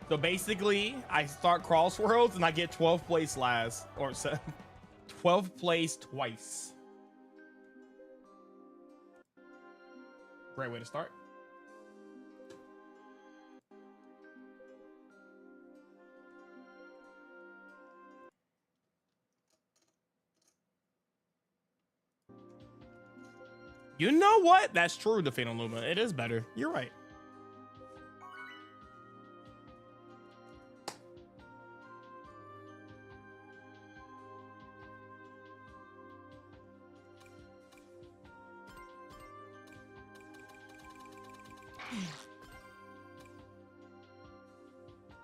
So basically, I start Crossworlds and I get 12th place last, or 12th place twice. Great way to start. You know what? That's true, the Phantom Luma. It is better. You're right.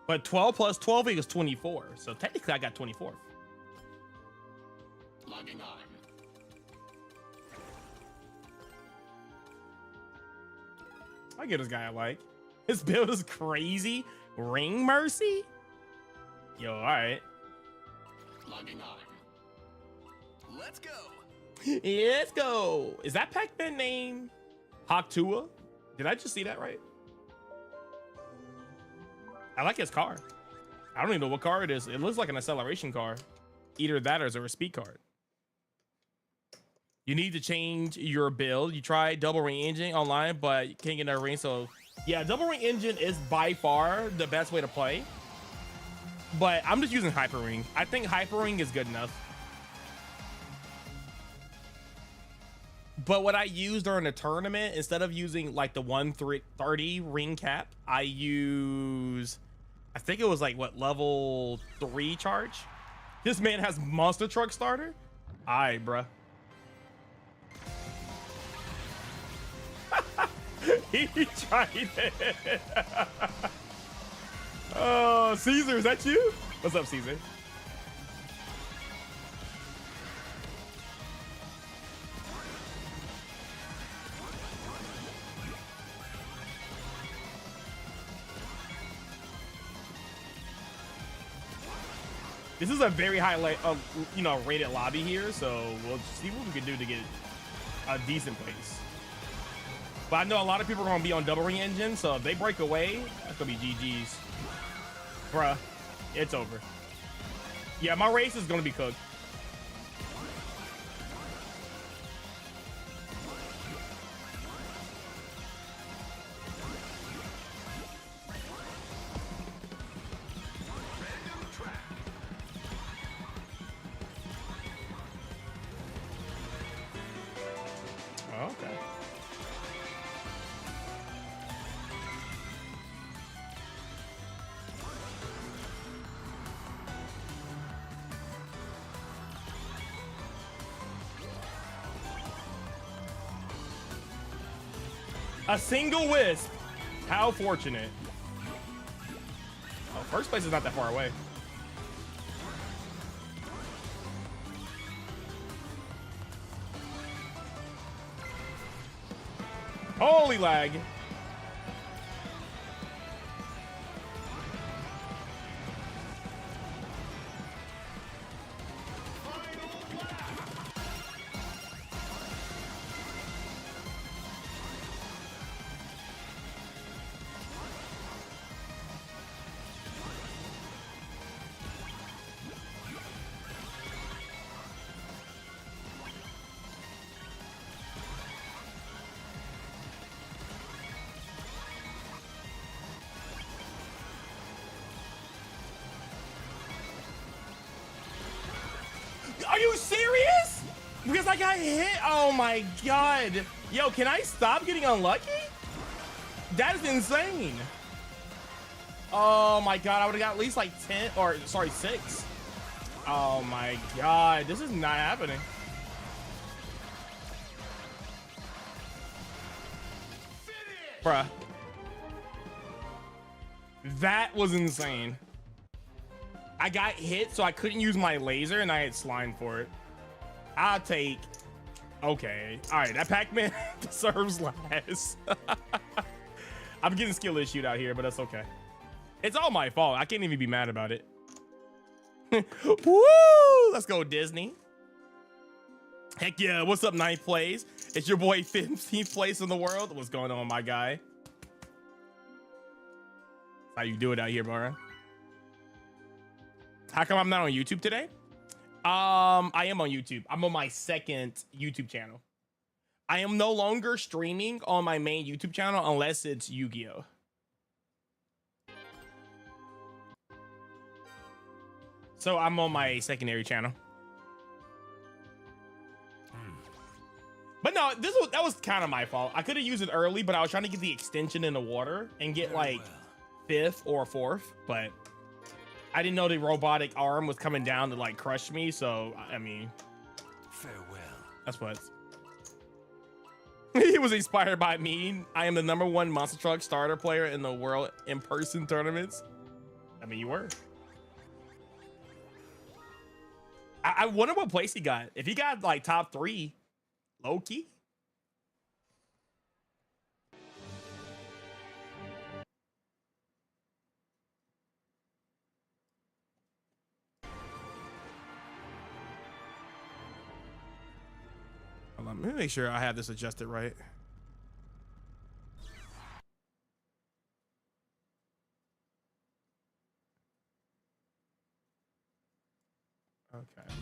But 12 plus 12 equals 24. So technically I got 24th. Logging on. I get this guy I like. His build is crazy. Ring Mercy? Yo, all right. Logging on. Let's go. Let's go. Is that Pac-Man name Haktua? Did I just see that right? I like his car. I don't even know what car it is. It looks like an acceleration car. Either that or it's a speed card. You need to change your build. You tried double ring engine online, but you can't get another ring. So yeah, double ring engine is by far the best way to play. But I'm just using hyper ring. I think hyper ring is good enough. But what I use during the tournament, instead of using like the 130 ring cap, I use, I think it was like what, level 3 charge. This man has monster truck starter. All right, bruh. He tried it. Oh, Caesar, is that you? What's up, Caesar? This is a very high, rated lobby here, so we'll see what we can do to get a decent place. But I know a lot of people are going to be on double ring engine, so if they break away, that's going to be GG's. Bruh, it's over. Yeah, my race is going to be cooked. Oh, okay. A single wisp. How fortunate. Oh, first place is not that far away. Holy lag. Are you serious? Because I got hit. Oh my God. Yo, can I stop getting unlucky? That is insane. Oh my God. I would have got at least like 10 or sorry, 6. Oh my God. This is not happening. Bruh. That was insane. I got hit, so I couldn't use my laser, and I had slime for it. I'll take... Okay. All right, that Pac-Man deserves last. I'm getting skill issued out here, but that's okay. It's all my fault. I can't even be mad about it. Woo! Let's go, Disney. Heck yeah, what's up, 9th place? It's your boy 15th place in the world. What's going on, my guy? How you do it out here, bro? How come I'm not on YouTube today? I am on YouTube. I'm on my second YouTube channel. I am no longer streaming on my main YouTube channel unless it's Yu-Gi-Oh! So I'm on my secondary channel. But no, that was kind of my fault. I could have used it early, but I was trying to get the extension in the water and get like 5th or 4th, but I didn't know the robotic arm was coming down to like crush me. So I mean, Farewell. that's what he was inspired by me. I am the #1 monster truck starter player in the world in person tournaments. I mean, you were. I wonder what place he got. If he got like top 3, low key. Hold on, let me make sure I have this adjusted right. Okay.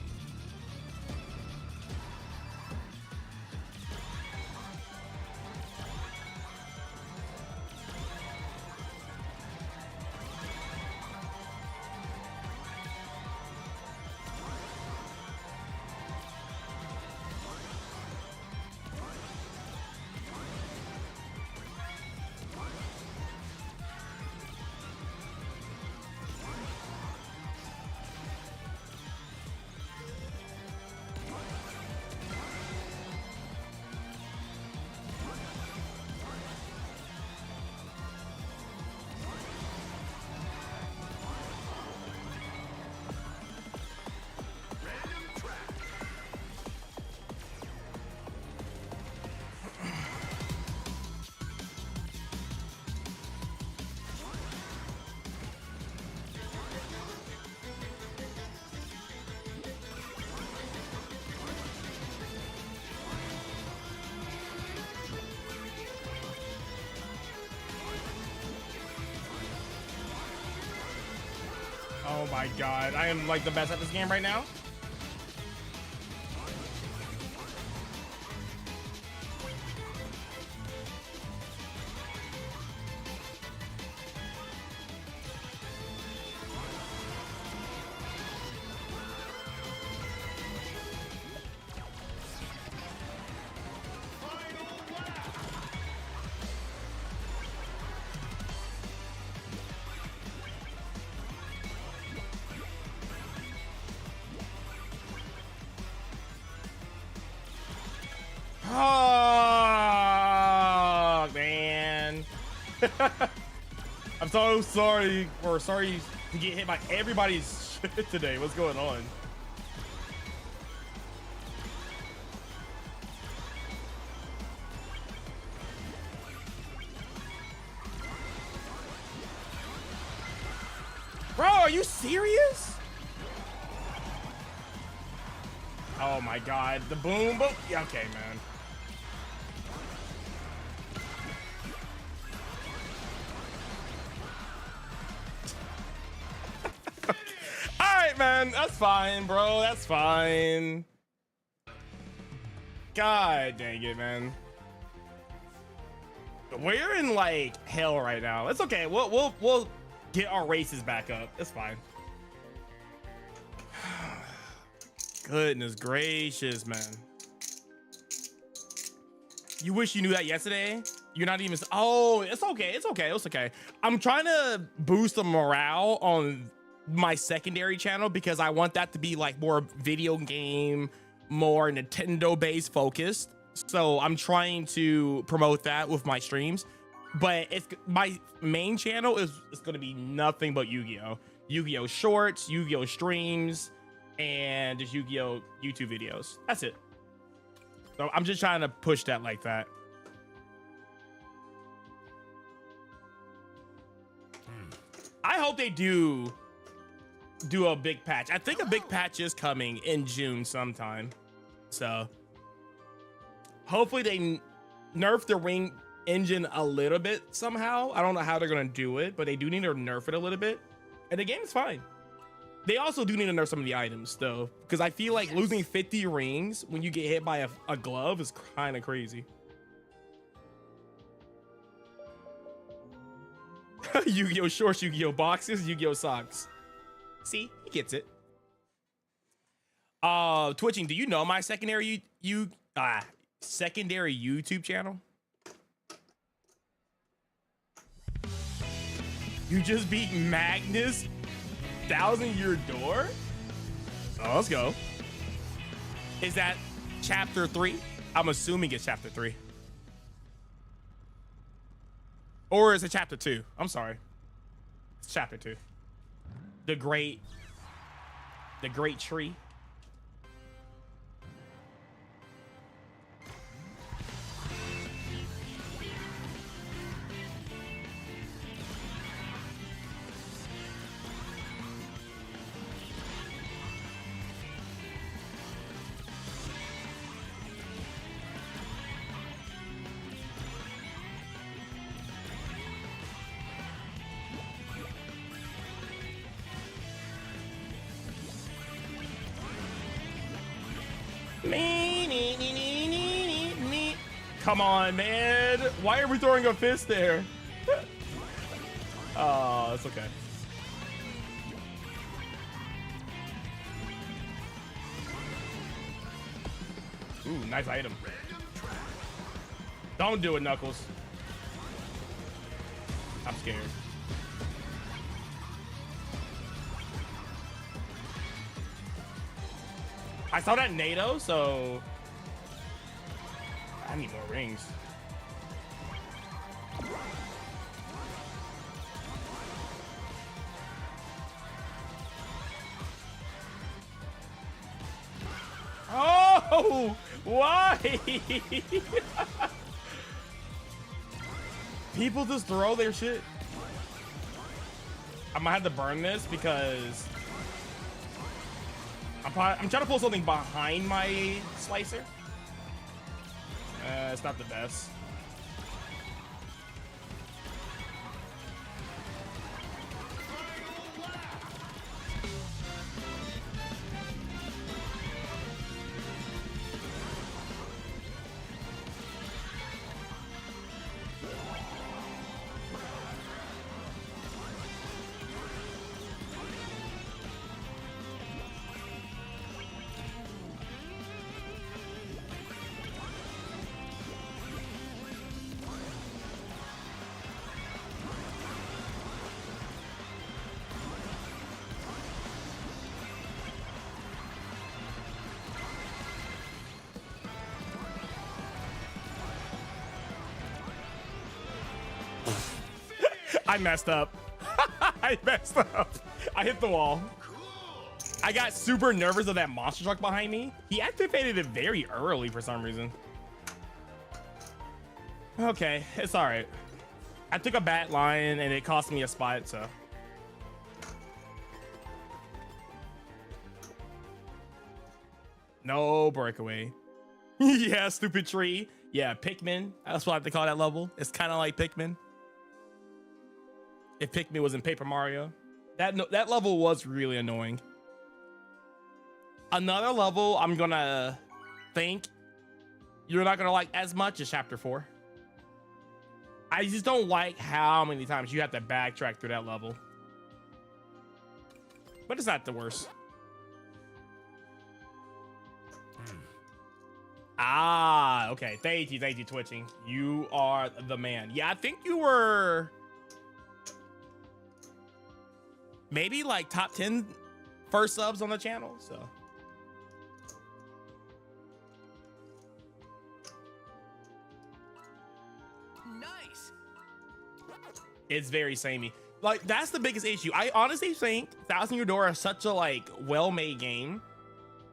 Oh my god, I am like the best at this game right now. Oh man. I'm so sorry to get hit by everybody's shit today. What's going on? Bro, are you serious? Oh my god, the boom boom. Yeah, okay, man. All right, man. That's fine, bro. That's fine. God dang it, man. We're in like hell right now. It's okay. We'll get our races back up. It's fine. Goodness gracious, man. You wish you knew that yesterday? You're not even. Oh, it's okay. It's okay. It's okay. I'm trying to boost the morale on my secondary channel because I want that to be like more video game, more Nintendo based focused. So I'm trying to promote that with my streams. But it's my main channel is going to be nothing but Yu-Gi-Oh! Yu-Gi-Oh! Shorts, Yu-Gi-Oh! Streams, and just Yu-Gi-Oh! YouTube videos. That's it. So I'm just trying to push that like that. I hope they do a big patch. I think a big patch is coming in June sometime. So Hopefully they nerf the ring engine a little bit somehow. I don't know how they're gonna do it, but they do need to nerf it a little bit, and the game's fine. They also do need to nerf some of the items though, because I feel like losing 50 rings when you get hit by a glove is kind of crazy. Yu-Gi-Oh shorts, Yu-Gi-Oh boxes, Yu-Gi-Oh socks. See, he gets it. Twitching, do you know my secondary secondary YouTube channel? You just beat Magnus 1,000-Year Door? Oh, let's go. Is that chapter 3? I'm assuming it's chapter 3. Or is it chapter 2? I'm sorry. It's chapter 2. The great tree. Come on, man. Why are we throwing a fist there? Oh, it's okay. Ooh, nice item. Don't do it, Knuckles. I'm scared. I saw that NATO, so I need more rings. Oh, why? People just throw their shit. I might have to burn this because I'm trying to pull something behind my slicer. It's not the best. I messed up. I messed up. I hit the wall. I got super nervous of that monster truck behind me. He activated it very early for some reason. Okay, it's all right. I took a bat line and it cost me a spot, so. No breakaway. Yeah, stupid tree. Yeah, Pikmin. That's what I have to call that level. It's kind of like Pikmin. If Pikmin was in Paper Mario, that level was really annoying. Another level I'm gonna think you're not gonna like as much as Chapter 4. I just don't like how many times you have to backtrack through that level. But it's not the worst. Ah, okay. Thank you, Twitching. You are the man. Yeah, I think you were maybe like top 10 first subs on the channel, so. Nice. It's very samey. Like, that's the biggest issue. I honestly think 1,000-Year Door is such a like well-made game,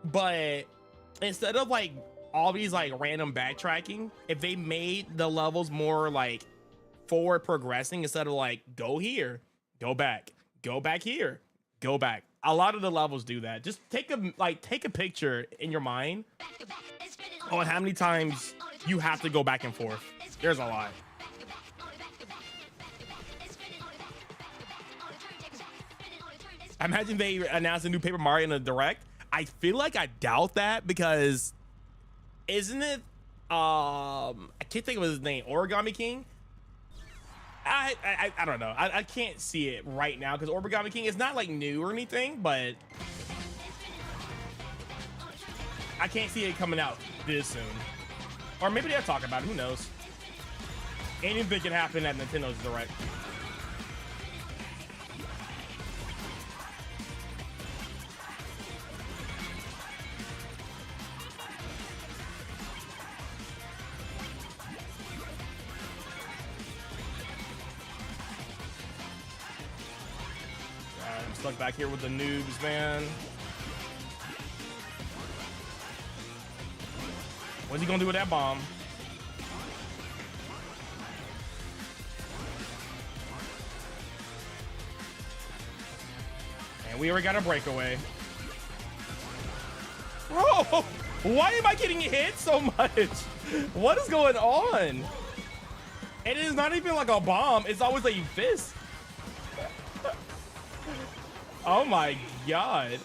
but instead of like all these like random backtracking, if they made the levels more like forward progressing instead of like go here, go back here, go back. A lot of the levels do that. Just take a picture in your mind on how many times you have to go back and forth. There's a lot. I imagine they announced a new Paper Mario in a direct. I feel like I doubt that because isn't it I can't think of his name, Origami King? I don't know. I can't see it right now because Origami King is not like new or anything, but I can't see it coming out this soon. Or maybe they'll talk about it, who knows? Anything can happen at Nintendo's direct. I'm stuck back here with the noobs, man. What's he gonna do with that bomb? And we already got a breakaway. Bro, why am I getting hit so much? What is going on? And it is not even like a bomb. It's always like a fist. Oh my God.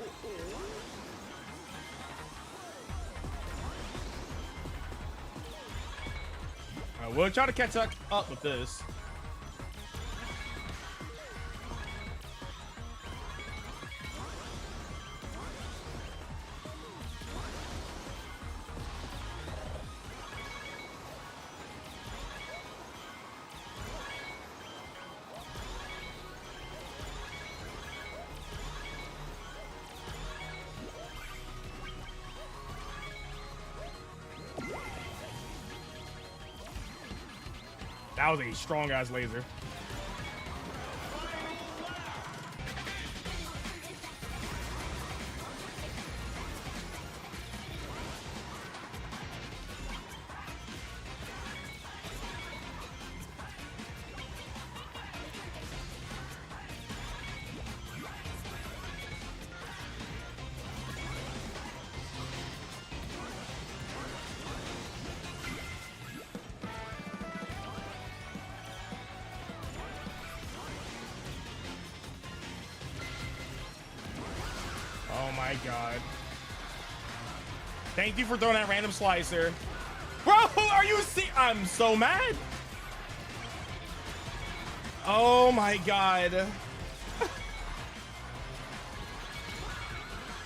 We'll try to catch up with this. That was a strong ass laser. Oh my God. Thank you for throwing that random slicer. Bro, are you I'm so mad. Oh my God.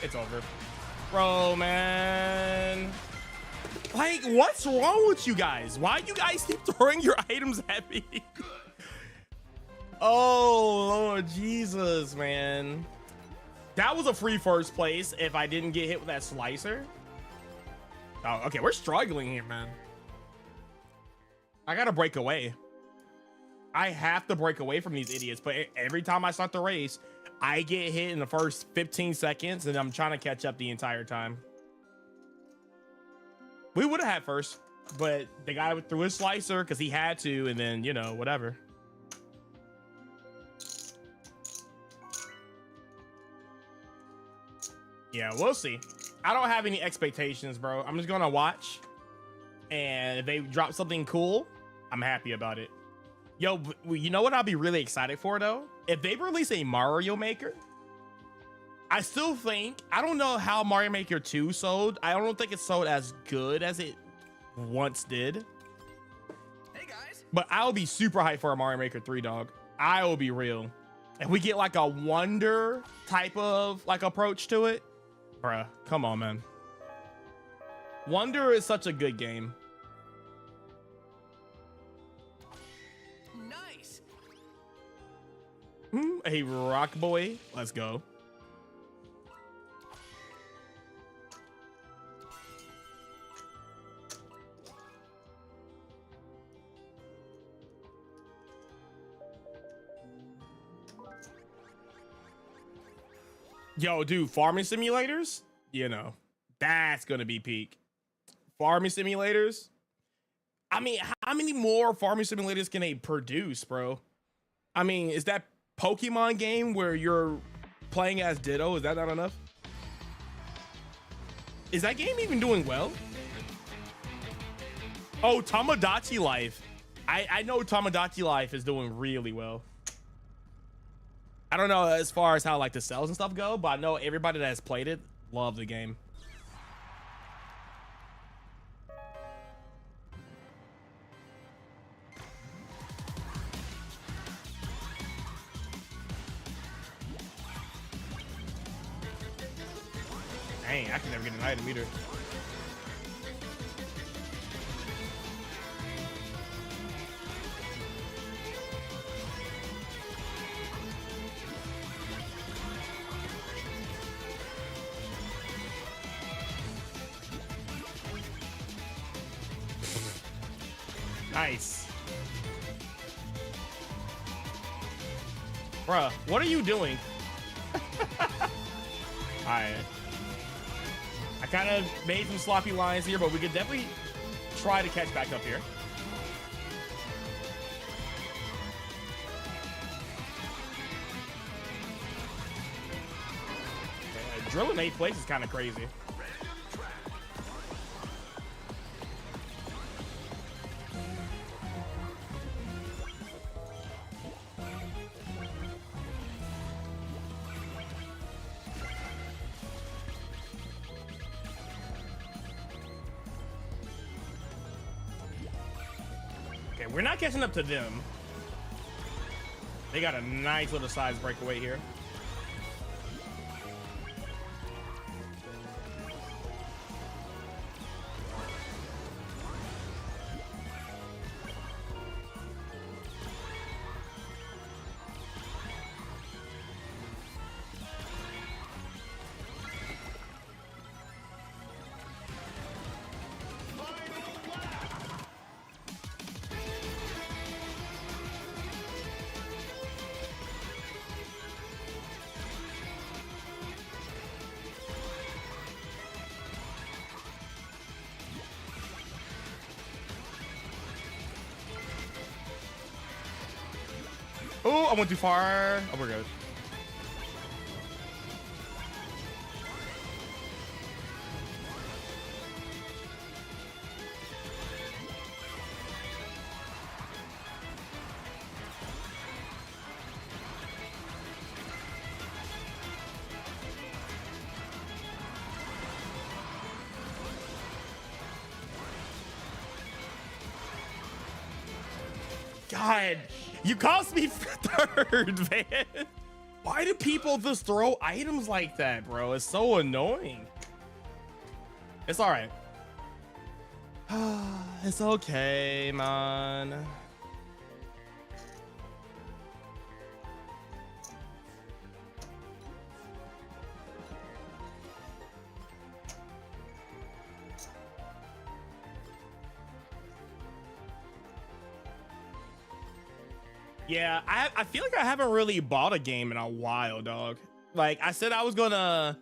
It's over. Bro, man. Like, what's wrong with you guys? Why do you guys keep throwing your items at me? Oh, Lord Jesus, man. That was a free first place if I didn't get hit with that slicer. Oh, okay, we're struggling here, man. I gotta break away. I have to break away from these idiots, but every time I start the race, I get hit in the first 15 seconds and I'm trying to catch up the entire time. We would have had first, but the guy threw his slicer because he had to, and then, you know, whatever. Yeah, we'll see. I don't have any expectations, bro. I'm just gonna watch, and if they drop something cool, I'm happy about it. Yo, you know what I'll be really excited for though? If they release a Mario Maker, I still think, I don't know how Mario Maker 2 sold. I don't think it sold as good as it once did. Hey guys. But I'll be super hyped for a Mario Maker 3, dog. I will be real. If we get like a Wonder type of like approach to it, bruh, come on, man. Wonder is such a good game. Nice. Hey, Rock Boy, let's go. Yo, dude, farming simulators, you know, that's gonna be peak. Farming simulators. I mean, how many more farming simulators can they produce, bro? I mean, is that Pokemon game where you're playing as Ditto? Is that not enough? Is that game even doing well? Oh, Tomodachi Life. I know Tomodachi Life is doing really well. I don't know as far as how like the sales and stuff go, but I know everybody that has played it loved the game. Dang, I can never get an item either. Nice. Bruh, what are you doing? Alright. I kind of made some sloppy lines here, but we could definitely try to catch back up here. Drilling 8th place is kind of crazy. We're not catching up to them. They got a nice little size breakaway here. Oh, I went too far. Oh, we're good. God, you cost me 3rd, man. Why do people just throw items like that, bro? It's so annoying. It's all right. It's okay, man. Yeah, I feel like I haven't really bought a game in a while, dog. Like I said, I was gonna,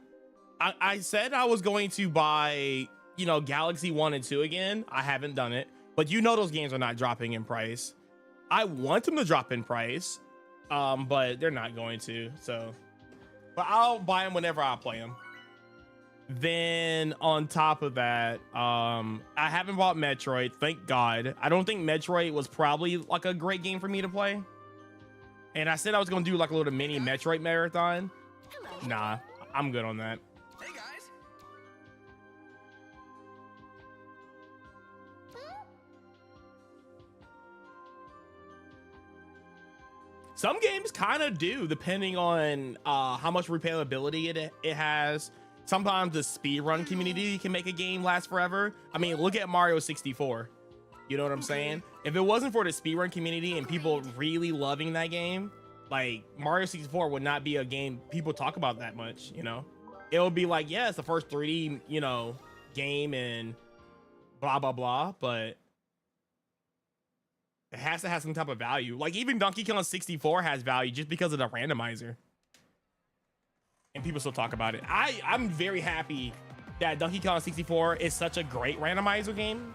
I said I was going to buy, you know, Galaxy 1 and 2 again. I haven't done it, but you know those games are not dropping in price. I want them to drop in price, but they're not going to. So, but I'll buy them whenever I play them. Then on top of that, I haven't bought Metroid, thank God. I don't think Metroid was probably like a great game for me to play. And I said I was gonna do like a little mini Metroid marathon. Hello. Nah, I'm good on that. Hey guys. Some games kind of do, depending on how much replayability it has. Sometimes the speedrun community can make a game last forever. I mean, look at Mario 64. You know what I'm saying? If it wasn't for the speedrun community and people really loving that game, like Mario 64 would not be a game people talk about that much, you know? It would be like, yeah, it's the first 3D, you know, game and blah, blah, blah, but it has to have some type of value. Like even Donkey Kong 64 has value just because of the randomizer. And people still talk about it. I'm very happy that Donkey Kong 64 is such a great randomizer game.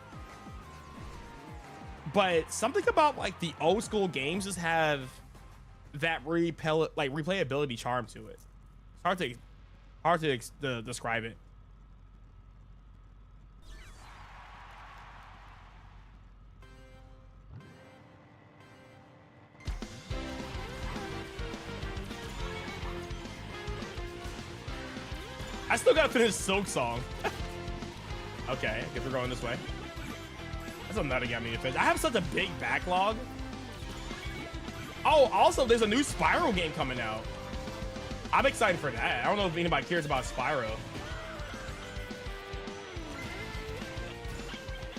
But something about like the old school games just have that replayability charm to it. It's hard to describe it. 'Cause, I still gotta finish Silk Song. Okay, I guess we're going this way. That's another game I need to finish. I have such a big backlog. Oh, also, there's a new Spyro game coming out. I'm excited for that. I don't know if anybody cares about Spyro.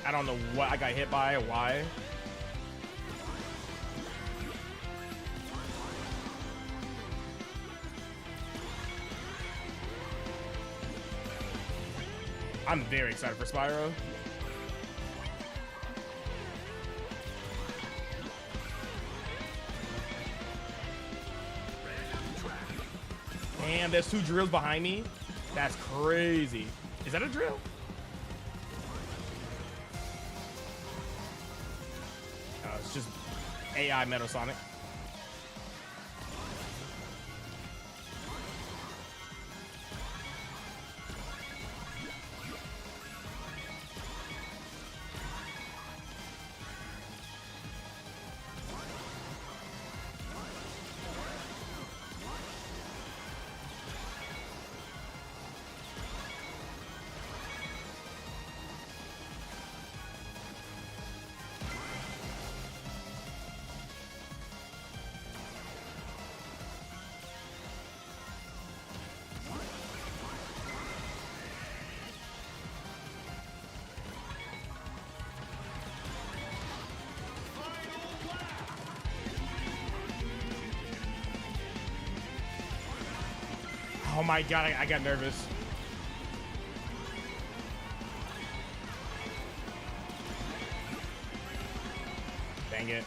I don't know what I got hit by or why. I'm very excited for Spyro. Damn, there's 2 drills behind me. That's crazy. Is that a drill? It's just AI Metal Sonic. Oh my god, I got nervous. Dang it.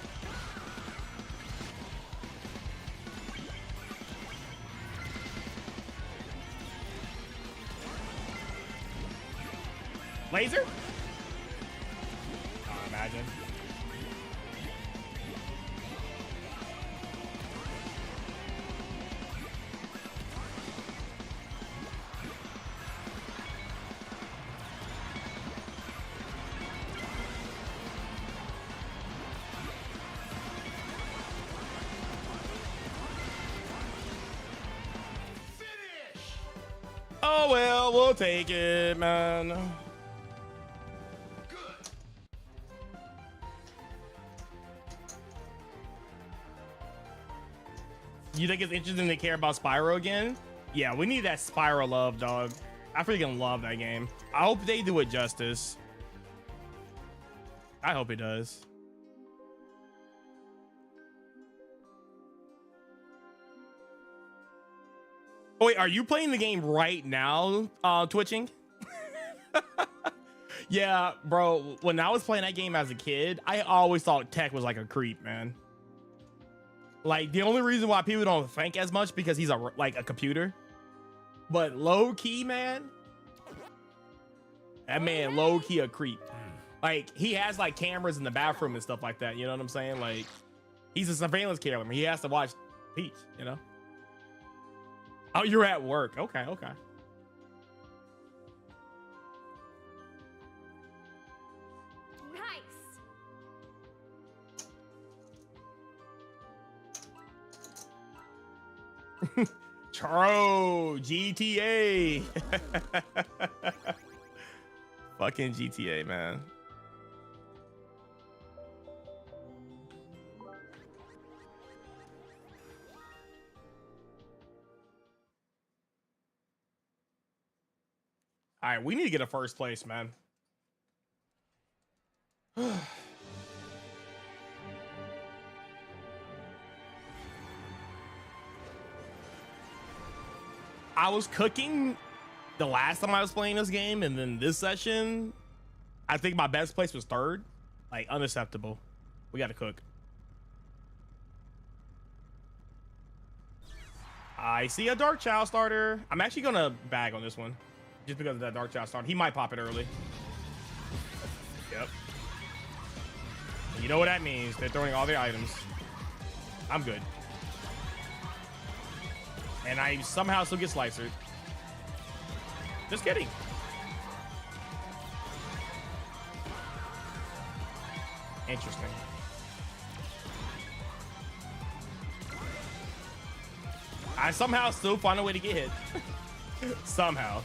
Laser? Oh, imagine. Oh well, we'll take it, man. You think it's interesting to care about Spyro again? Yeah, we need that Spyro love, dog. I freaking love that game. I hope they do it justice. I hope it does. Oh wait, are you playing the game right now, twitching? Yeah, bro, when I was playing that game as a kid, I always thought tech was like a creep, man. Like, the only reason why people don't think as much because he's like a computer. But low key, man, that man low key a creep. Like, he has like cameras in the bathroom and stuff like that, you know what I'm saying? Like, he's a surveillance camera. He has to watch Peach, you know? Oh, you're at work. Okay, okay. Nice. True, GTA. Fucking GTA, man. All right, we need to get a first place, man. I was cooking the last time I was playing this game, and then this session, I think my best place was third. Like, unacceptable. We got to cook. I see a Dark Child starter. I'm actually going to bag on this one. Just because of that Dark Child starter. He might pop it early. Yep. And you know what that means. They're throwing all their items. I'm good. And I somehow still get slicered. Just kidding. Interesting. I somehow still find a way to get hit. Somehow.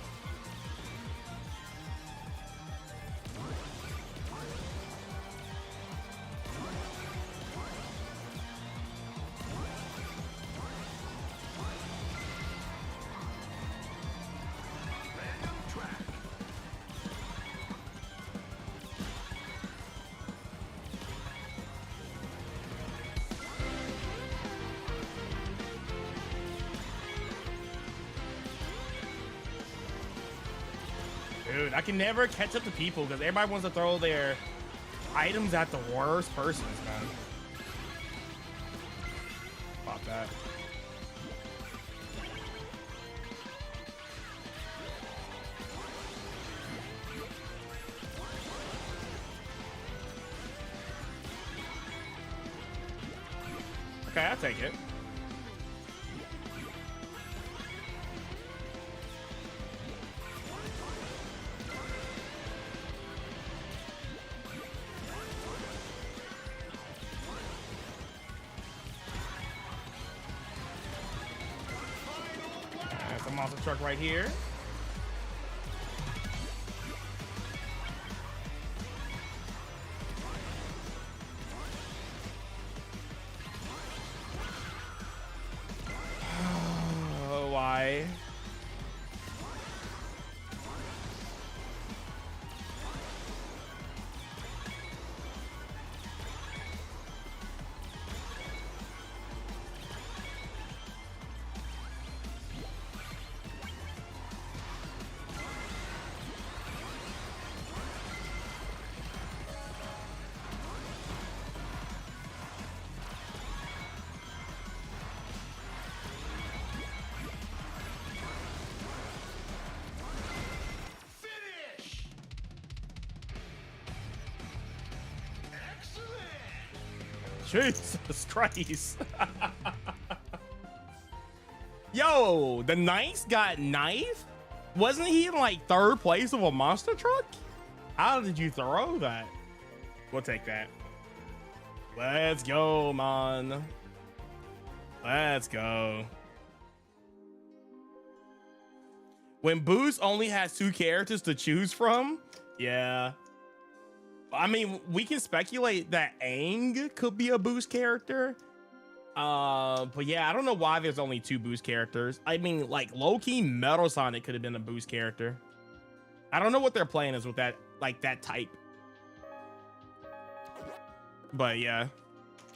Dude, I can never catch up to people because everybody wants to throw their items at the worst persons, man. Pop that. Okay, I'll take it. There's a monster truck right here. Why? Jesus Christ. Yo, the Nice got knife? Wasn't he in like third place of a monster truck? How did you throw that? We'll take that. Let's go, man. Let's go. When Boost only has 2 characters to choose from, yeah. I mean, we can speculate that Aang could be a Boost character. But yeah, I don't know why there's only 2 Boost characters. I mean, like low-key Metal Sonic could have been a Boost character. I don't know what their plan is with that, like that type. But yeah.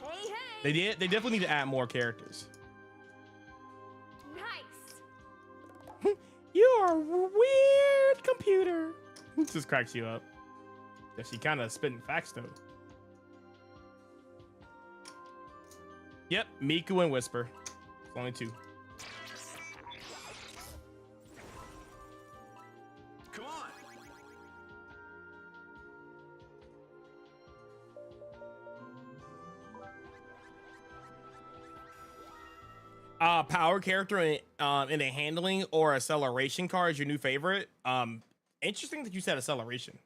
Hey, hey. They definitely need to add more characters. Nice. You are a weird computer. It just cracks you up. Yeah, she kind of spitting facts though. Yep, Miku and Whisper. It's only 2. Come on. Power character in a handling or acceleration car is your new favorite. Interesting that you said acceleration.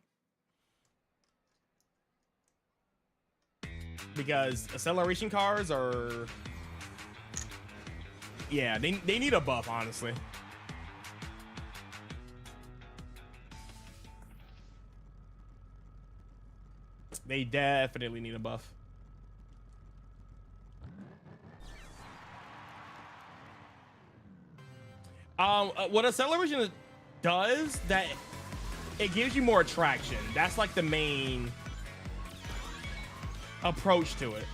Because acceleration cars are, yeah, they need a buff, honestly. They definitely need a buff. What acceleration does, that it gives you more traction. That's like the main approach to it.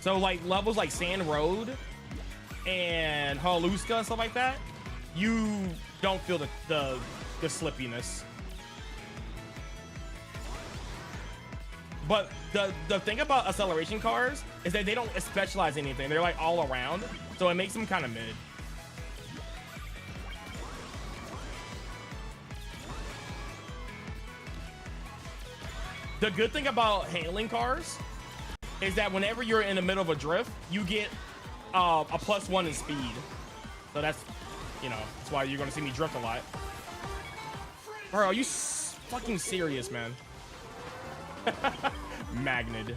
So like levels like Sand Road and Haluska and stuff like that, you don't feel the slippiness. But the thing about acceleration cars is that they don't specialize in anything. They're like all around, so it makes them kind of mid. The good thing about handling cars is that whenever you're in the middle of a drift, you get a +1 in speed. So that's, you know, that's why you're gonna see me drift a lot. Bro, are you fucking serious, man? Magnet.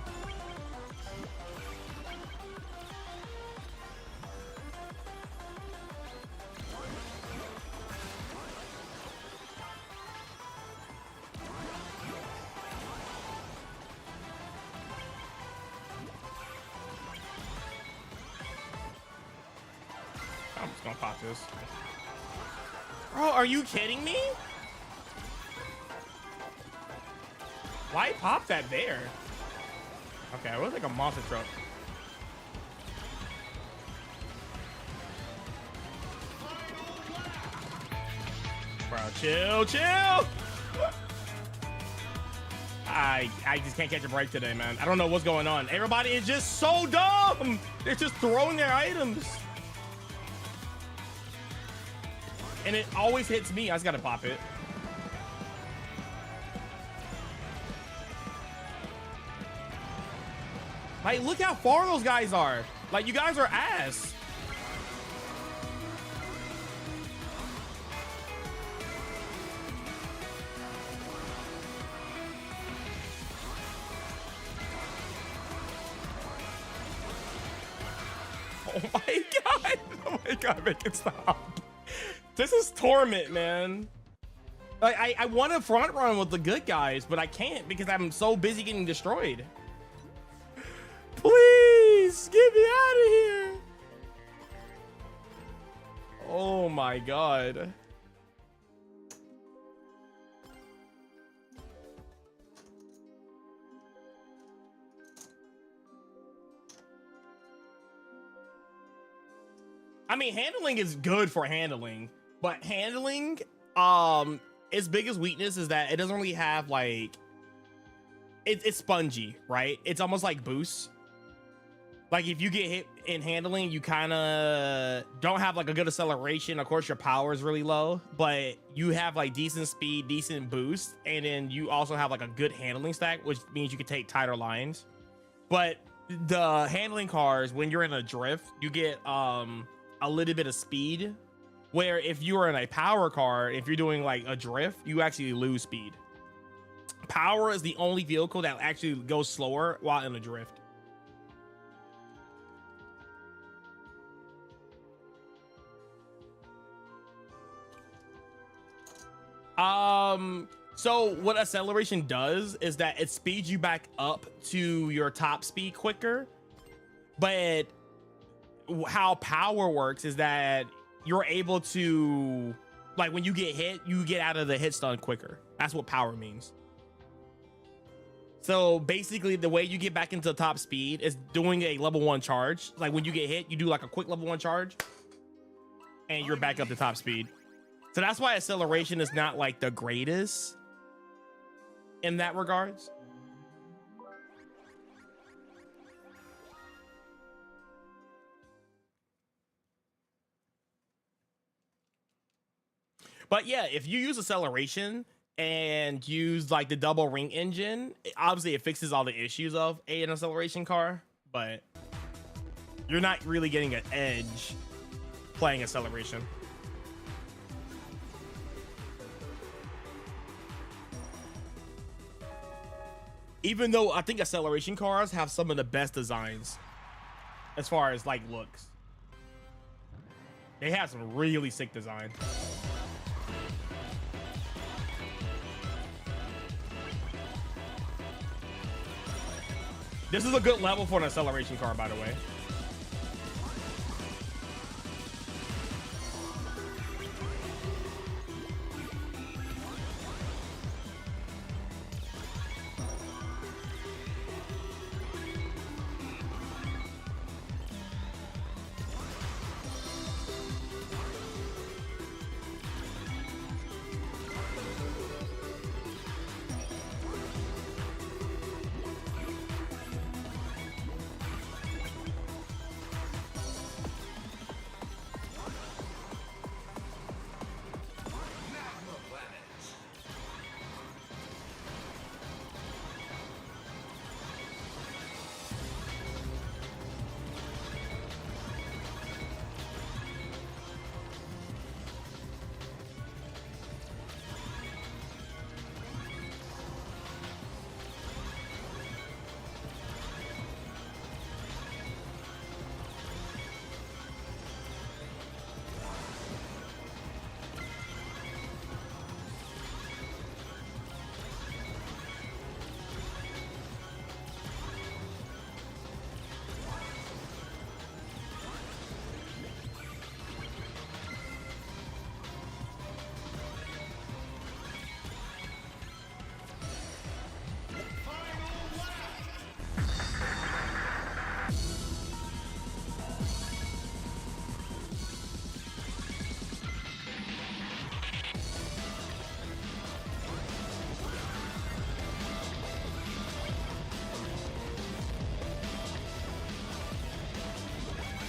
I'm just gonna pop this. Bro, are you kidding me? Why pop that there? Okay, it looks like a monster truck. Bro, chill. I just can't catch a break today, man. I don't know what's going on. Everybody is just so dumb. They're just throwing their items. And it always hits me. I just gotta pop it. Like, look how far those guys are. Like, you guys are ass. Oh my god. Oh my god, make it stop. This is torment, man. Like, I want to front run with the good guys, but I can't because I'm so busy getting destroyed. Please get me out of here. Oh my god. I mean, handling is good for handling, but handling, its biggest weakness is that it doesn't really have like, it's spongy, right? It's almost like boosts. Like if you get hit in handling, you kind of don't have like a good acceleration. Of course, your power is really low, but you have like decent speed, decent boost, and then you also have like a good handling stack, which means you can take tighter lines. But the handling cars, when you're in a drift, you get a little bit of speed, where if you are in a power car, if you're doing like a drift, you actually lose speed. Power is the only vehicle that actually goes slower while in a drift. So what acceleration does is that it speeds you back up to your top speed quicker, but how power works is that you're able to, like, when you get hit, you get out of the hit stun quicker. That's what power means. So basically the way you get back into top speed is doing a level 1 charge. Like when you get hit, you do like a quick level 1 charge and you're back up to top speed. So that's why acceleration is not like the greatest in that regards. But yeah, if you use acceleration and use like the double ring engine, obviously it fixes all the issues of an acceleration car, but you're not really getting an edge playing acceleration. Even though I think acceleration cars have some of the best designs as far as like looks. They have some really sick design. This is a good level for an acceleration car, by the way.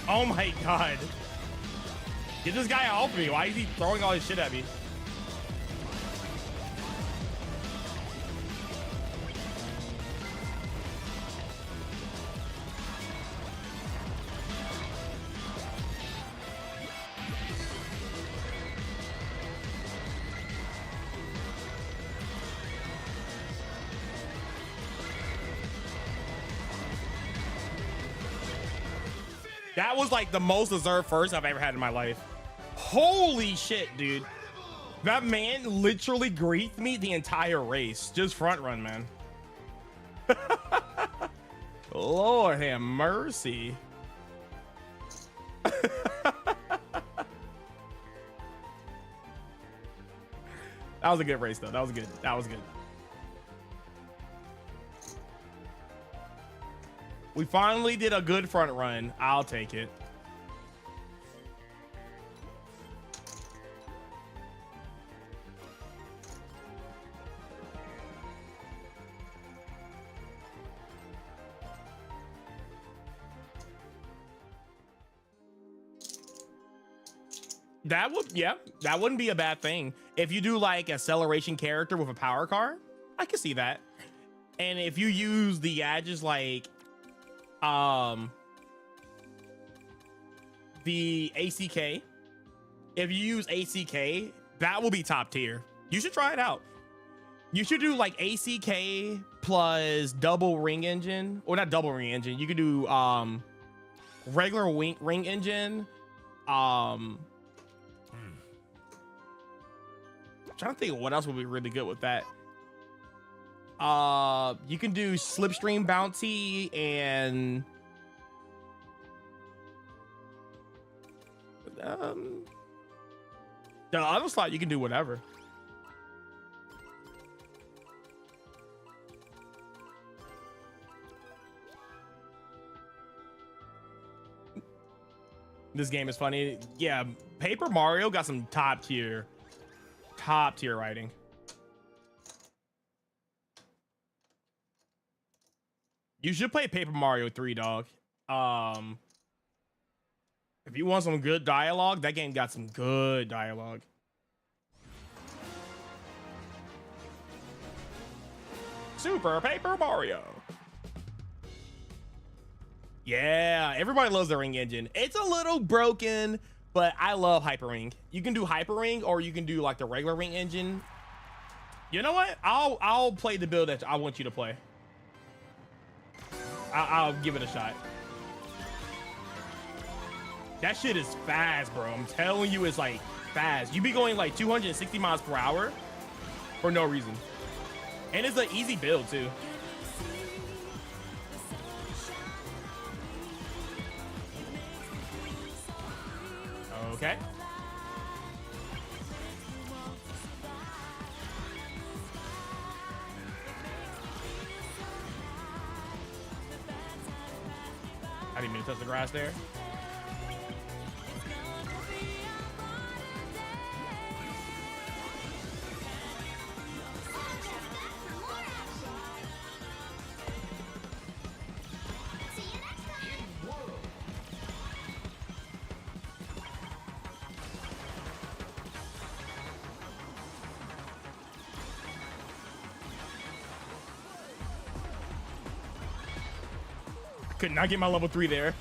Oh my god. Get this guy off me. Why is he throwing all his shit at me? That was like the most deserved first I've ever had in my life. Holy shit, dude. That man literally griefed me the entire race. Just front run, man. Lord have mercy. That was a good race, though. That was good. That was good. We finally did a good front run. I'll take it. That would, yeah, that wouldn't be a bad thing. If you do like acceleration character with a power car, I can see that. And if you use the gadgets like the ACK, if you use ACK, that will be top tier. You should try it out. You should do like ACK plus double ring engine, or not double ring engine. You could do regular ring engine. I'm trying to think of what else would be really good with that. You can do slipstream bounty and the other slot you can do whatever. This game is funny. Yeah, Paper Mario got some top tier writing. You should play Paper Mario 3, dog. If you want some good dialogue, that game got some good dialogue. Super Paper Mario. Yeah, everybody loves the ring engine. It's a little broken, but I love Hyper Ring. You can do Hyper Ring, or you can do like the regular ring engine. You know what? I'll play the build that I want you to play. I'll give it a shot. That shit is fast, bro. I'm telling you, it's like fast. You be going like 260 miles per hour for no reason. And it's an easy build too. Okay. I didn't mean to touch the grass there. Could not get my level 3 there.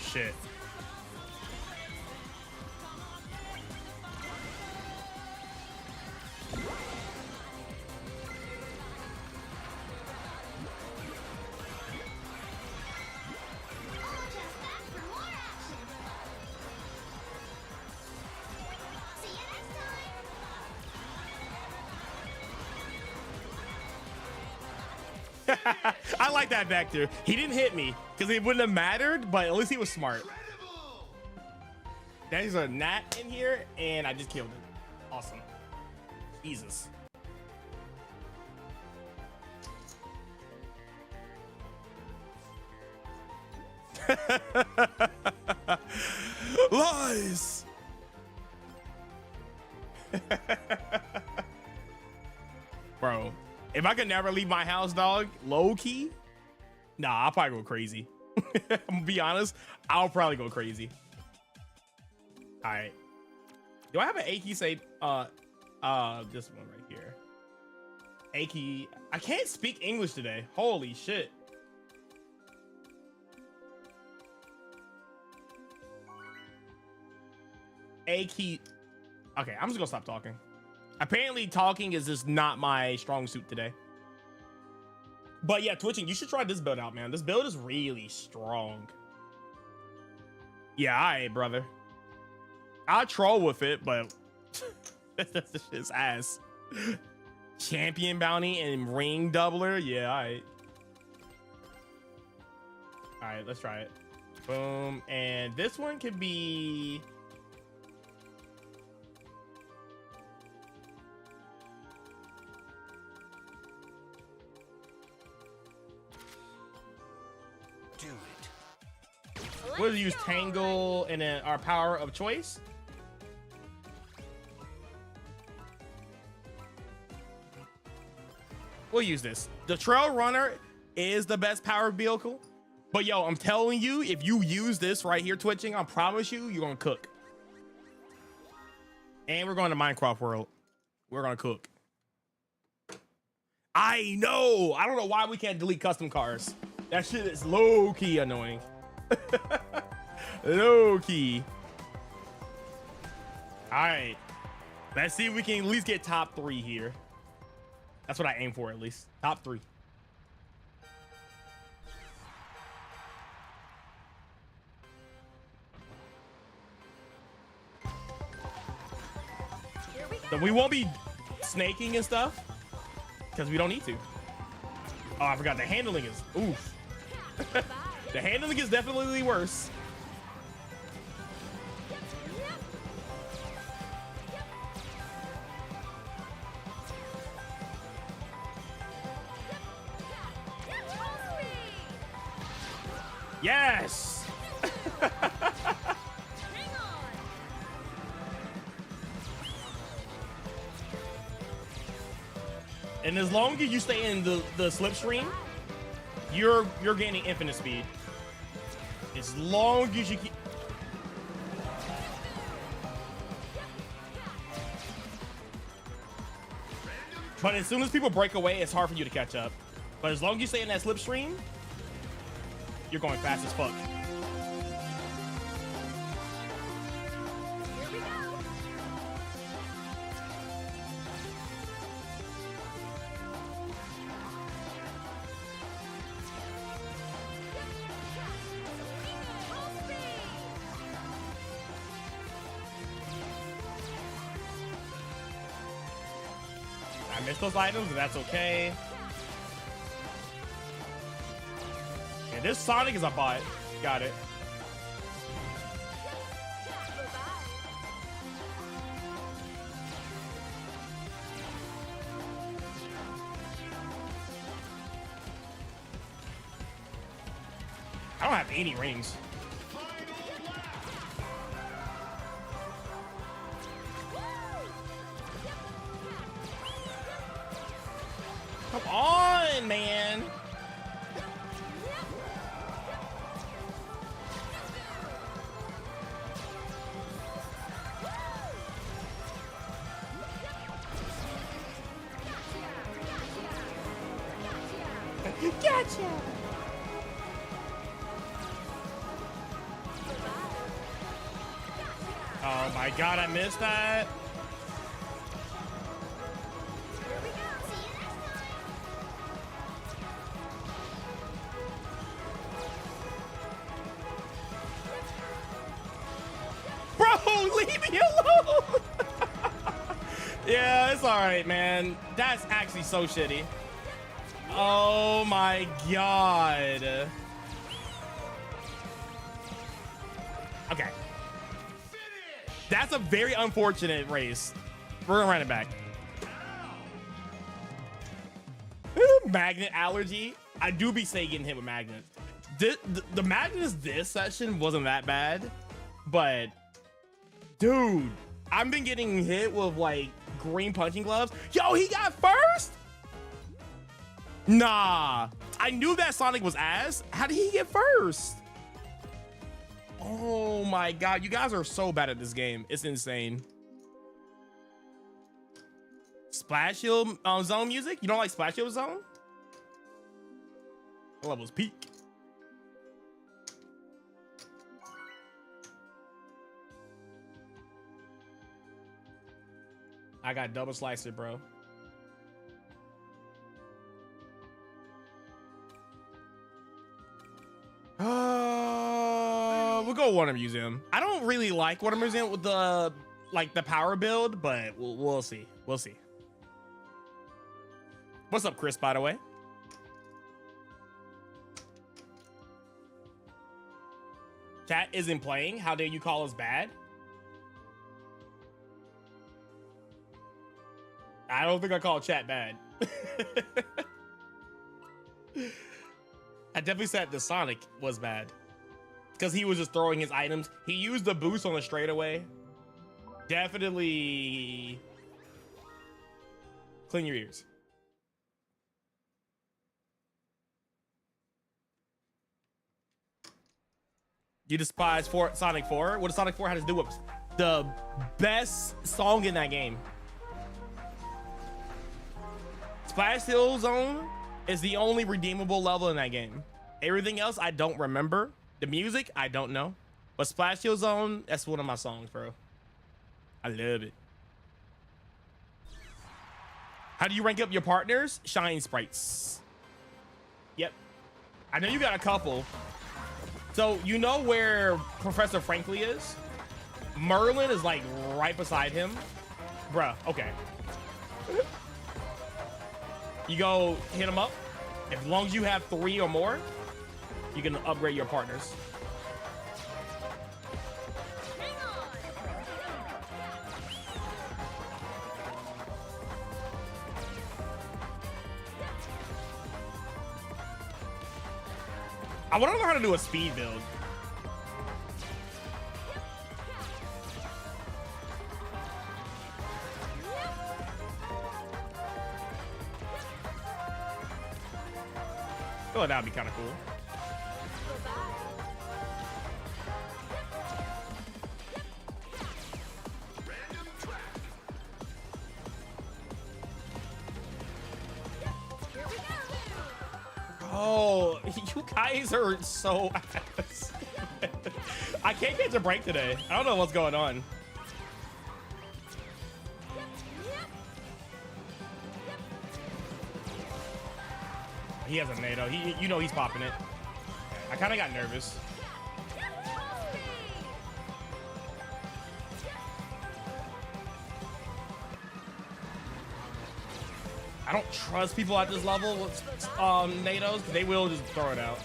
Shit. I like that vector. He didn't hit me because it wouldn't have mattered, but at least he was smart. There's a gnat in here, and I just killed it. Awesome. Jesus. Lies. Bro, if I could never leave my house, dog, low key, nah, I'll probably go crazy. I'm gonna be honest, I'll probably go crazy. All right. Do I have an Aki say this one right here? Aki, I can't speak English today. Holy shit. Aki. Okay, I'm just gonna stop talking. Apparently talking is just not my strong suit today. But yeah, twitching, you should try this build out, man. This build is really strong. Yeah, all right, brother. I'll troll with it, but this shit's ass. Champion bounty and ring doubler. Yeah, all right. All right, let's try it. Boom. And this one could be... Do it. We'll use Tangle and then our power of choice. We'll use this. The Trail Runner is the best powered vehicle. But yo, I'm telling you, if you use this right here, twitching, I promise you, you're gonna cook. And we're going to Minecraft world. We're gonna cook. I know. I don't know why we can't delete custom cars. That shit is low key annoying. Low key. All right. Let's see if we can at least get top 3 here. That's what I aim for, at least. Top 3. So we won't be snaking and stuff because we don't need to. Oh, I forgot the handling is oof. The handling is definitely worse. Yes. And as long as you stay in the slipstream, you're gaining infinite speed. As long as you keep. But as soon as people break away, it's hard for you to catch up. But as long as you stay in that slipstream, you're going fast as fuck. Here we go. I missed those items, but that's okay. And this Sonic is a bot. Got it. I don't have any rings. Come on, man. Gotcha. Oh my god, I missed that. Bro, leave me alone. Yeah, it's all right, man. That's actually so shitty. Oh my god. Okay. That's a very unfortunate race. We're gonna run it back. Magnet allergy. I do be saying getting hit with magnets. The magnets this session wasn't that bad, but dude, I've been getting hit with like green punching gloves. Yo, he got first? Nah, I knew that Sonic was ass. How did he get first? Oh my god, you guys are so bad at this game. It's insane. Splash Hill Zone music? You don't like Splash Hill Zone? The level's peak. I got double slicer, bro. We'll go Warner Museum. I don't really like Warner Museum with the power build, but we'll see. We'll see. What's up, Chris, by the way? Chat isn't playing. How dare you call us bad? I don't think I call chat bad. I definitely said the Sonic was bad because he was just throwing his items. He used the boost on the straightaway. Definitely clean your ears. You despise Sonic 4? What does Sonic 4 have to do with the best song in that game? Splash Hill Zone is the only redeemable level in that game. Everything else, I don't remember. The music, I don't know. But Splash Hill Zone, that's one of my songs, bro. I love it. How do you rank up your partners? Shine sprites. Yep. I know you got a couple. So you know where Professor Frankly is? Merlin is like right beside him. Bruh, okay. You go hit him up. As long as you have 3 or more, you can upgrade your partners. I want to learn how to do a speed build. I feel like that would be kind of cool. Oh, you guys are so ass. I can't catch a break today. I don't know what's going on. He has a NATO. You know he's popping it. I kind of got nervous. I don't trust people at this level with NATOs. They will just throw it out.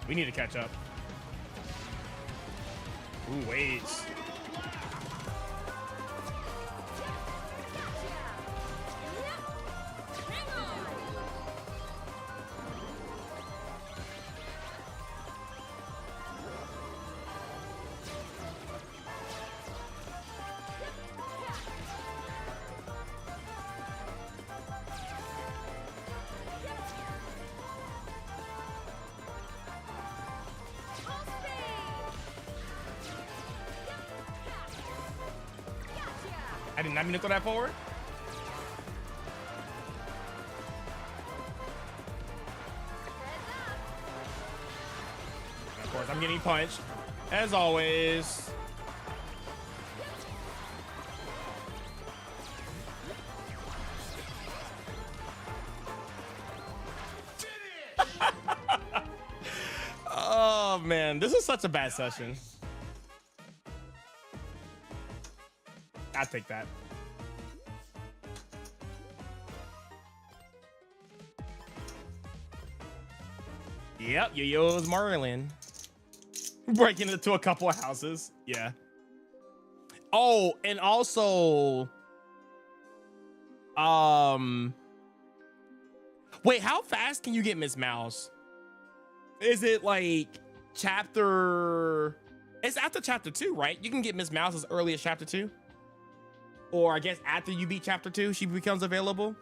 We need to catch up. Ooh, wait. I did not mean to throw that forward. And of course, I'm getting punched, as always. man, this is such a bad session. I take that. Yep, Yo-Yo's Marlin. Breaking into a couple of houses. Yeah. Oh, and also, wait, how fast can you get Miss Mouse? Is it like chapter? It's after chapter 2, right? You can get Miss Mouse as early as chapter 2, or I guess after you beat chapter 2, she becomes available.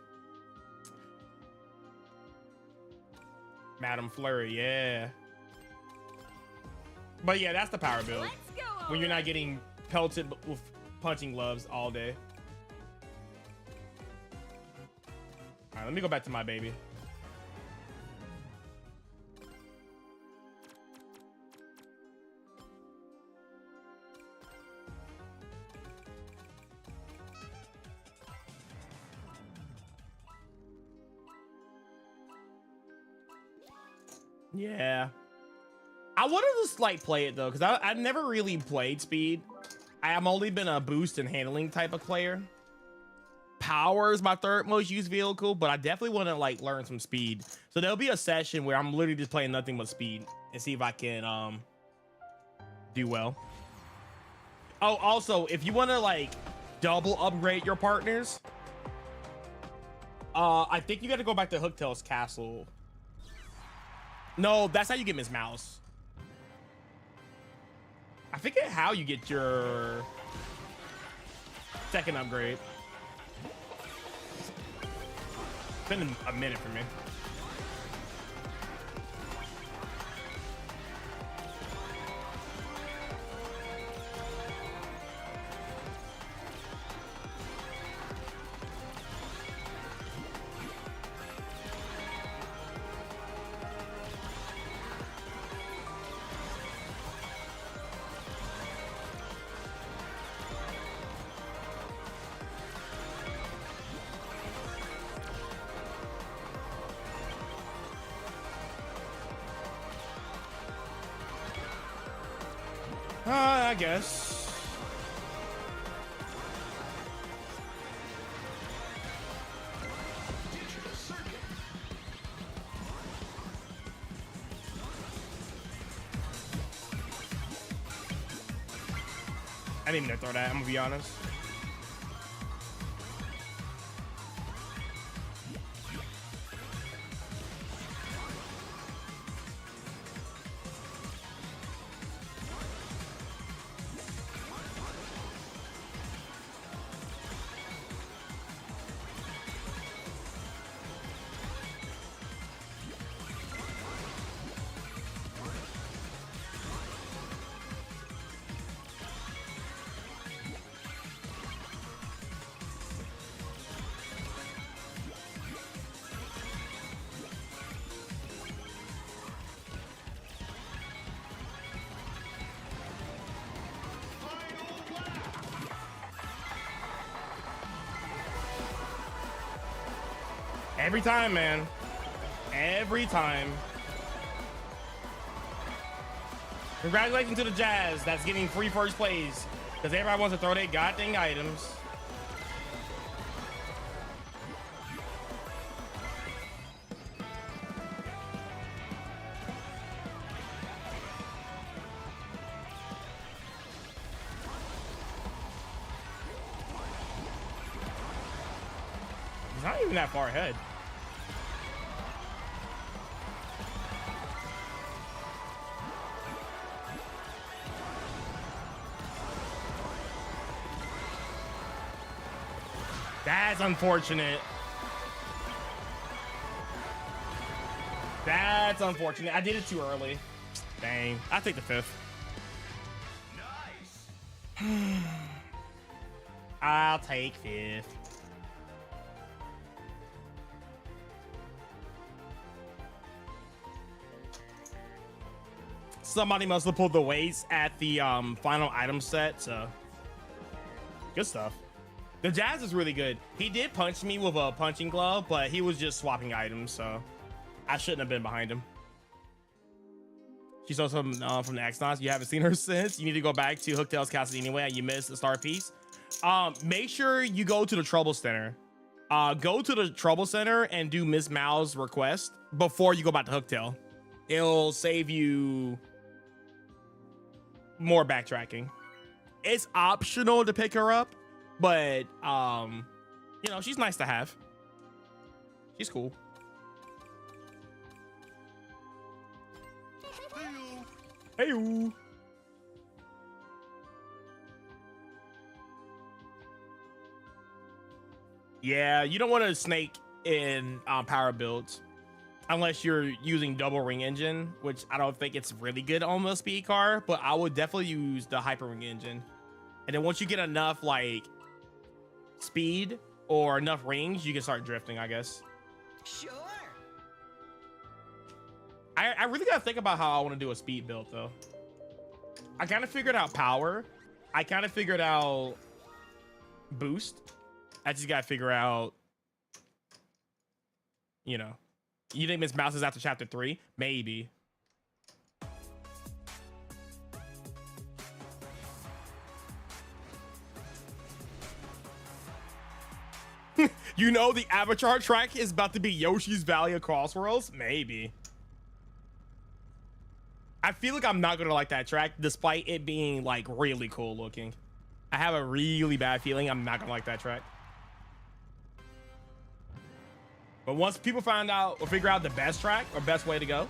Madame Flurry, yeah. But yeah, that's the power build. When you're not getting pelted with punching gloves all day. All right, let me go back to my baby. Yeah. I would have just like play it though, because I've never really played speed. I've only been a boost and handling type of player. Power is my third most used vehicle, but I definitely want to like learn some speed. So there'll be a session where I'm literally just playing nothing but speed and see if I can do well. Oh, also, if you want to like double upgrade your partners, I think you got to go back to Hooktail's castle. No, that's how you get Miss Mouse. I forget how you get your second upgrade. It's been a minute for me. I guess. I didn't even throw that, I'm gonna be honest. Every time, man. Every time. Congratulations to the Jazz that's getting free first place, because everybody wants to throw their goddamn items. He's not even that far ahead. That's unfortunate. That's unfortunate. I did it too early. Dang. I'll take the 5th. Nice. I'll take 5th. Somebody must have pulled the weights at the final item set, so good stuff. The Jazz is really good. He did punch me with a punching glove, but he was just swapping items, so I shouldn't have been behind him. She's also from the Exnons. You haven't seen her since. You need to go back to Hooktail's castle anyway. You missed the star piece. Make sure you go to the Trouble Center. Go to the Trouble Center and do Miss Mal's request before you go back to Hooktail. It'll save you more backtracking. It's optional to pick her up, but you know, she's nice to have. She's cool. Hey-oo. Yeah, you don't want to snake in power builds unless you're using double ring engine, which I don't think it's really good on the speed car, but I would definitely use the hyper ring engine. And then once you get enough like speed or enough rings, you can start drifting, I guess. Sure. I really gotta think about how I want to do a speed build though. I kind of figured out power. I kind of figured out boost. I just gotta figure out, you know. You think Miss Mouse is after chapter 3? Maybe. You know the Avatar track is about to be Yoshi's Valley of Crossworlds? Maybe. I feel like I'm not gonna like that track despite it being like really cool looking. I have a really bad feeling I'm not gonna like that track. But once people find out or figure out the best track or best way to go,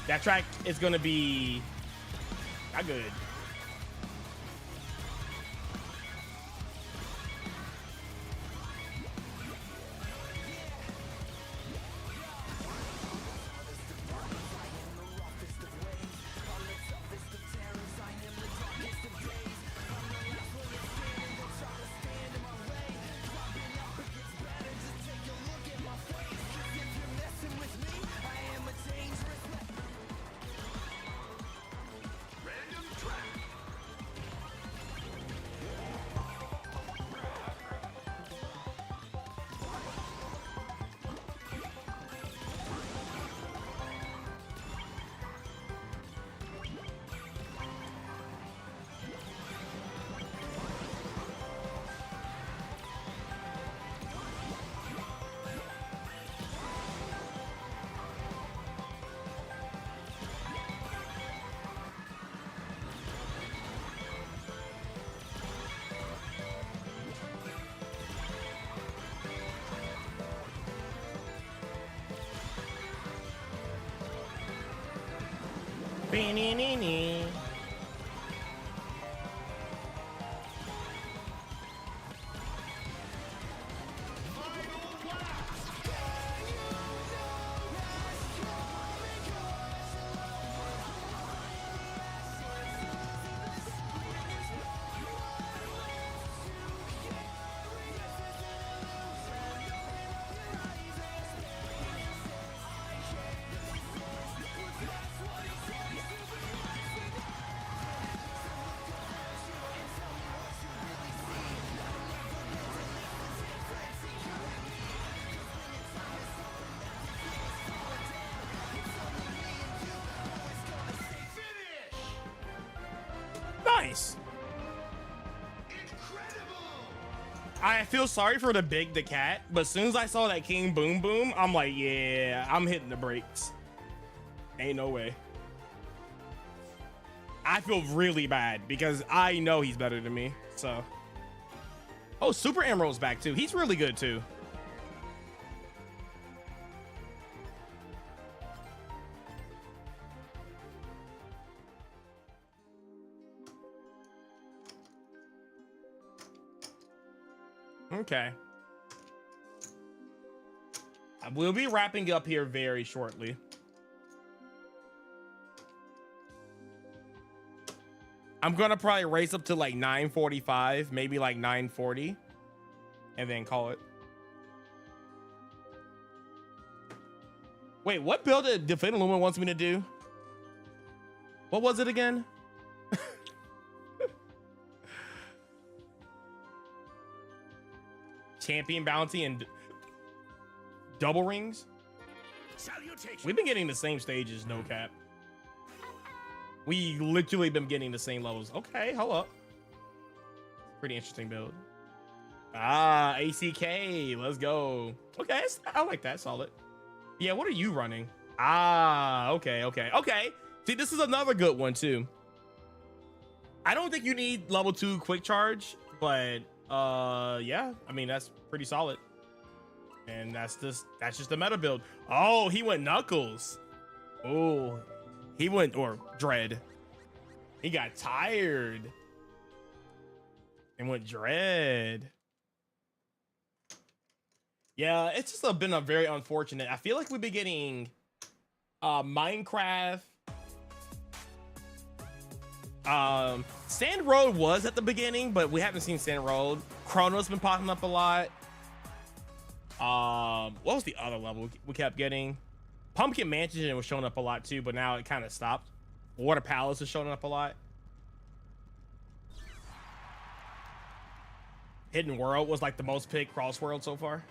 that track is gonna be not good. Be-nee-nee-nee. Nice. I feel sorry for the cat, but as soon as I saw that King Boom Boom, I'm like, yeah, I'm hitting the brakes. Ain't no way. I feel really bad because I know he's better than me. So, oh, Super Emerald's back too. He's really good too. Okay. We'll be wrapping up here very shortly. I'm gonna probably race up to like 9:45, maybe like 9:40, and then call it. Wait, what build did Defend Lumen wants me to do? What was it again? Champion bounty and double rings. Salutation. We've been getting the same stages, no cap. We literally been getting the same levels. Okay, hold up. Pretty interesting build. Ah, ACK, let's go. Okay, I like that, solid. Yeah, what are you running? Ah, okay. See, this is another good one too. I don't think you need level 2 quick charge, but yeah, I mean, that's pretty solid. And that's just the meta build. Oh, he went Knuckles. Oh, he went, or Dread. He got tired and went Dread. Yeah, it's just been a very unfortunate. I feel like we've been getting Minecraft. Sand Road was at the beginning, but we haven't seen Sand Road. Chrono's been popping up a lot. What was the other level we kept getting? Pumpkin Mansion was showing up a lot too, but now it kind of stopped. Water Palace is showing up a lot. Hidden World was like the most picked Crossworlds so far.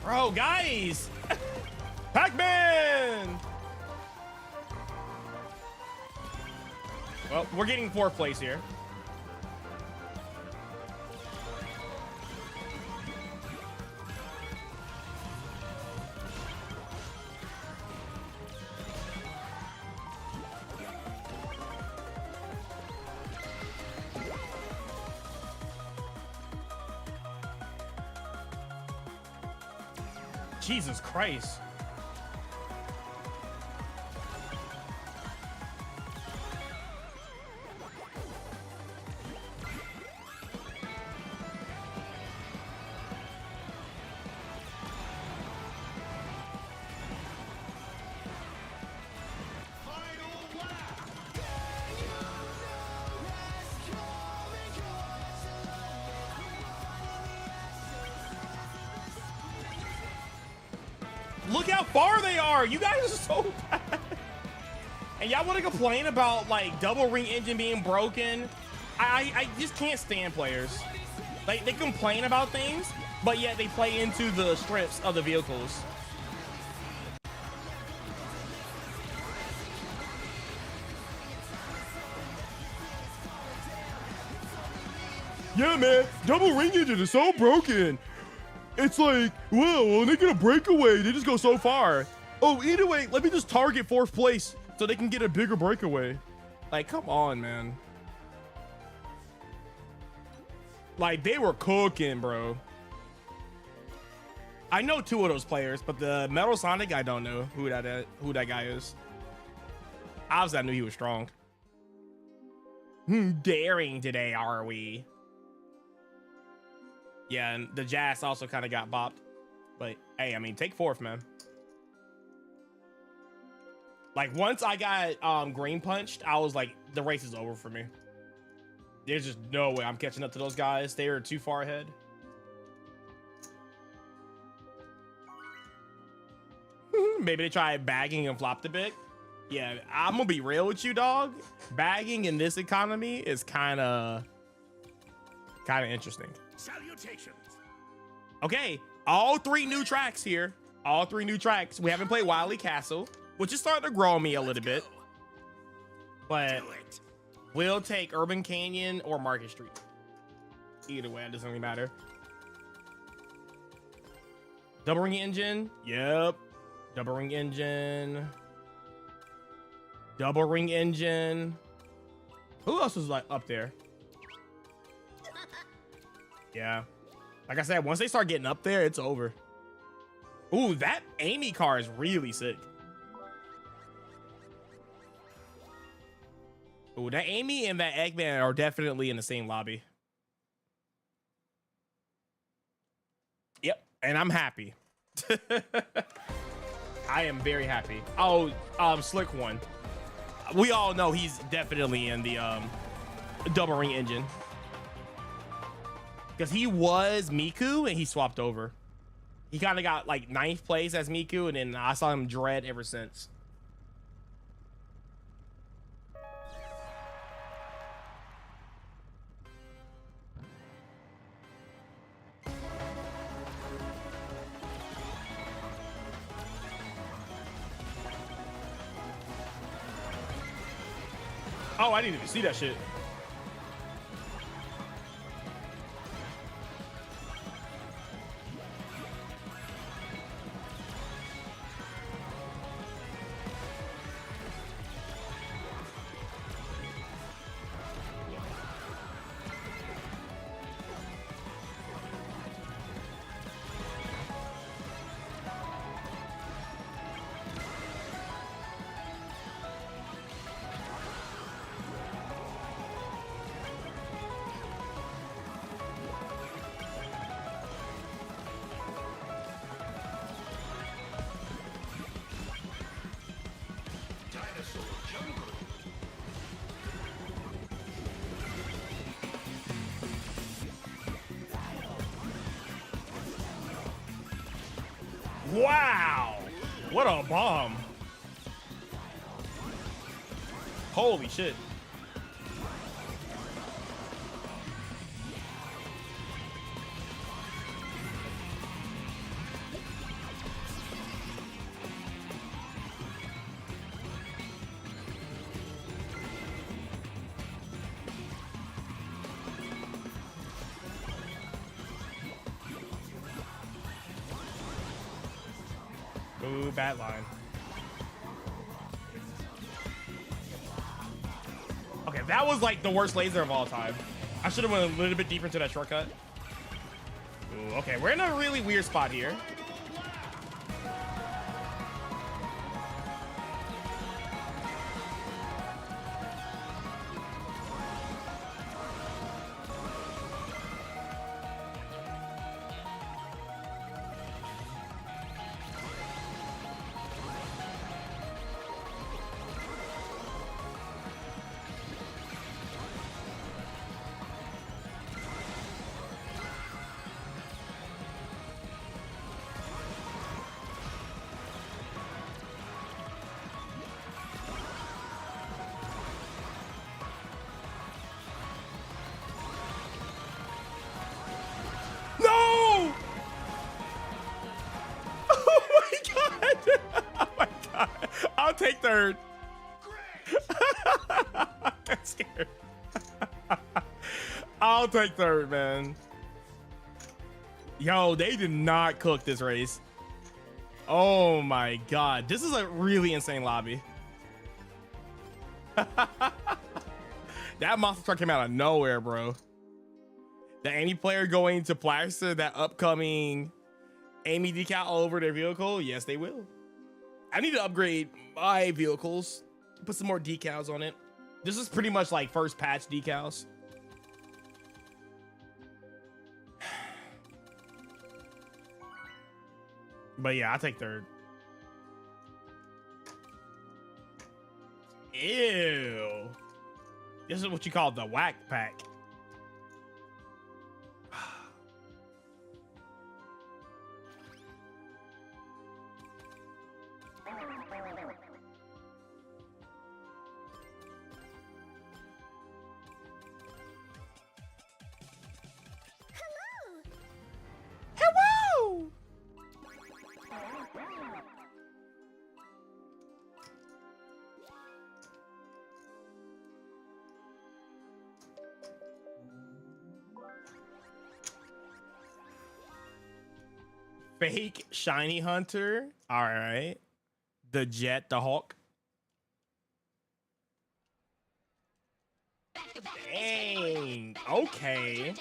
Bro, guys! Pac-Man! Well, we're getting 4th place here. Jesus Christ. Look how far they are. You guys are so bad. And y'all want to complain about like double ring engine being broken? I just can't stand players. Like, they complain about things, but yet they play into the strips of the vehicles. Yeah, man, double ring engine is so broken. It's like, well, when they get a breakaway, they just go so far. Oh, either way, let me just target 4th place so they can get a bigger breakaway. Like, come on, man. Like, they were cooking, bro. I know 2 of those players, but the Metal Sonic, I don't know who that guy is. Obviously, I knew he was strong. Daring today, are we? Yeah, and the Jazz also kind of got bopped. But, hey, I mean, take 4th, man. Like, once I got green punched, I was like, the race is over for me. There's just no way I'm catching up to those guys. They are too far ahead. Maybe they tried bagging and flopped a bit. Yeah, I'm going to be real with you, dog. Bagging in this economy is kind of interesting. Salutations. Okay, all 3 new tracks here. All 3 new tracks. We haven't played Wily Castle, which is starting to grow on me a little bit. But we'll take Urban Canyon or Market Street. Either way, it doesn't really matter. Double ring engine. Yep. Double ring engine. Double ring engine. Who else was like up there? Yeah. Like I said, once they start getting up there, it's over. Ooh, that Amy car is really sick. Ooh, that Amy and that Eggman are definitely in the same lobby. Yep, and I'm happy. I am very happy. Oh, Slick One. We all know he's definitely in the double ring engine. Because he was Miku and he swapped over. He kind of got like 9th place as Miku, and then I saw him Dread ever since. Oh, I didn't even see that shit. Wow, what a bomb. Holy shit. Ooh, bad line. Okay, that was like the worst laser of all time. I should have went a little bit deeper into that shortcut. Ooh, okay, we're in a really weird spot here. I'll take third. I'm scared. I'll take third, man. Yo, they did not cook this race. Oh my god. This is a really insane lobby. That monster truck came out of nowhere, bro. The Amy player going to plaster that upcoming Amy decal all over their vehicle? Yes, they will. I need to upgrade my vehicles, put some more decals on it. This is pretty much like first patch decals. But yeah, I'll take third. Ew. This is what you call the whack pack. Hello. Fake shiny hunter. All right. The Jet, the Hawk. Dang. Okay.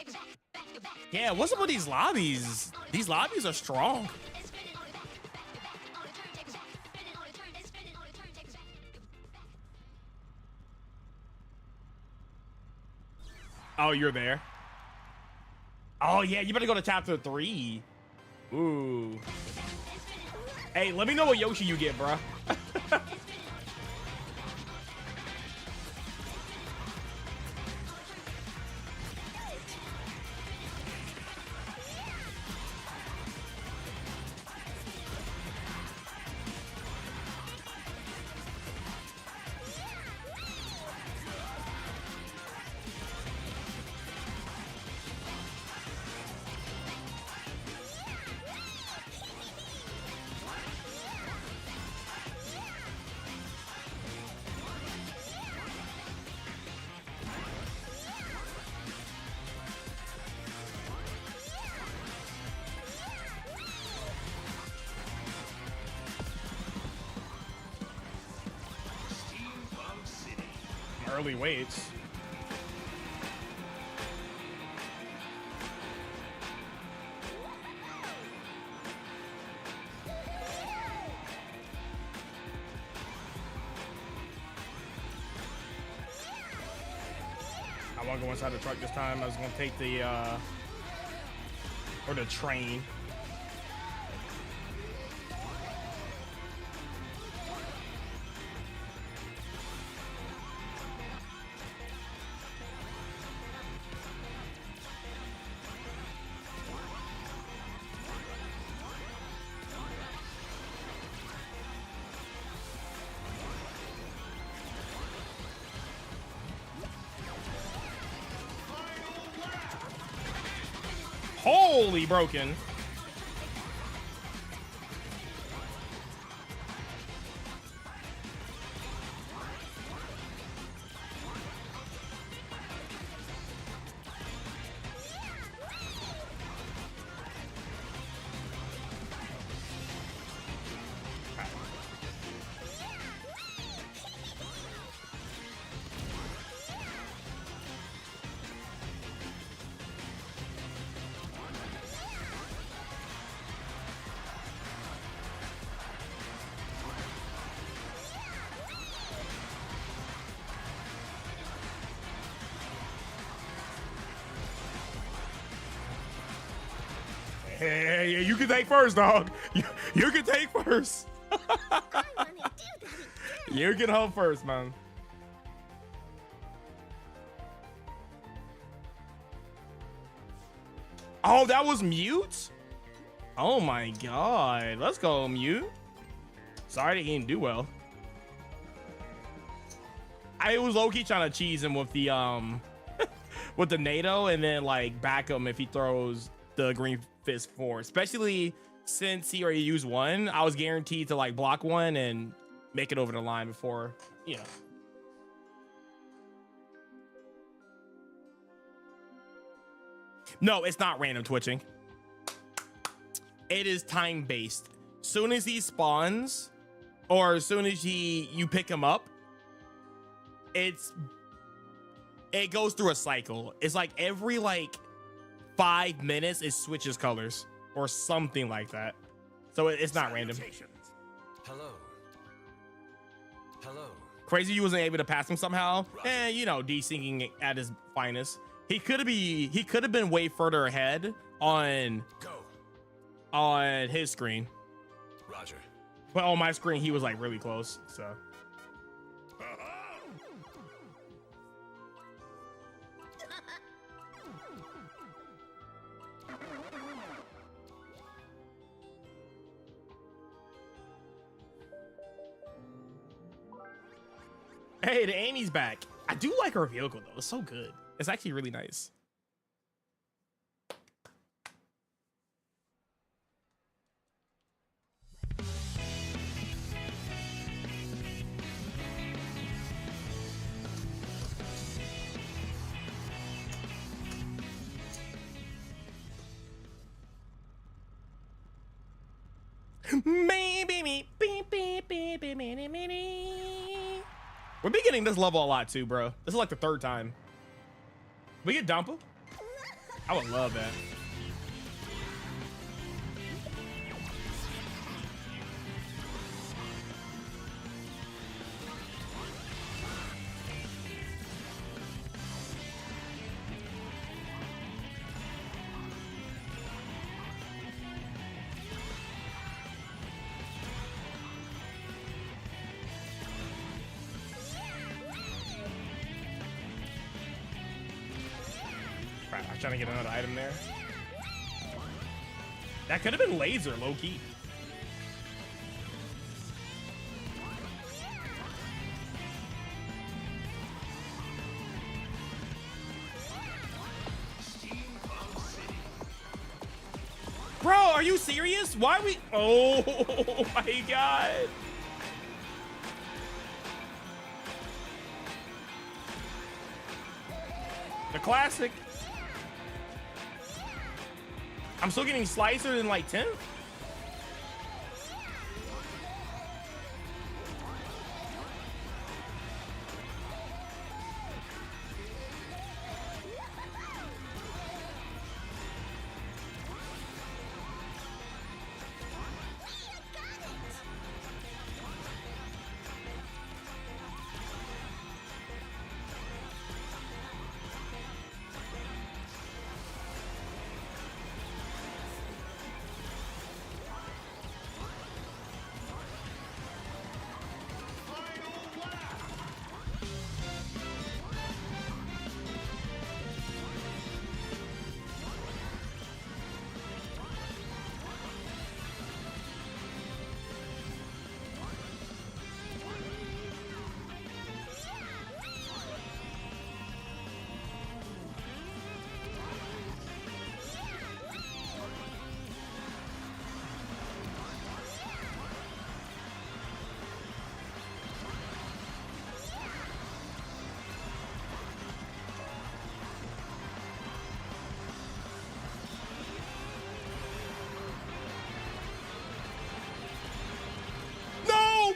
Yeah, what's up with these lobbies? These lobbies are strong. Oh, you're there. Oh yeah, you better go to chapter 3. Ooh. Hey, let me know what Yoshi you get, bruh. Early weights. I won't go inside the truck this time. I was gonna take the or the train. Holy broken. Hey, you can take first, dog. You can take first. You can hold first, man. Oh, that was mute? Oh my god. Let's go, mute. Sorry they didn't do well. I was low-key trying to cheese him with the with the NATO and then like back him if he throws the green fist forward, especially since he already used one. I was guaranteed to like block one and make it over the line before, you know. No, it's not random twitching. It is time based. Soon as he spawns, or as soon as you pick him up, it goes through a cycle. It's like every like 5 minutes it switches colors or something like that. So it's not random. Hello. Hello. Crazy you wasn't able to pass him somehow. And you know, desyncing at his finest. He could have been way further ahead on his screen. Roger. But on my screen he was like really close. So hey, the Amy's back. I do like her vehicle though. It's so good. It's actually really nice. We're beginning this level a lot too, bro. This is like the 3rd time. We get Dumpa? I would love that. Crap, I was trying to get another item there. That could have been laser, low key. Bro, are you serious? Why we? Oh my god. The classic. I'm still getting slicer in like 10.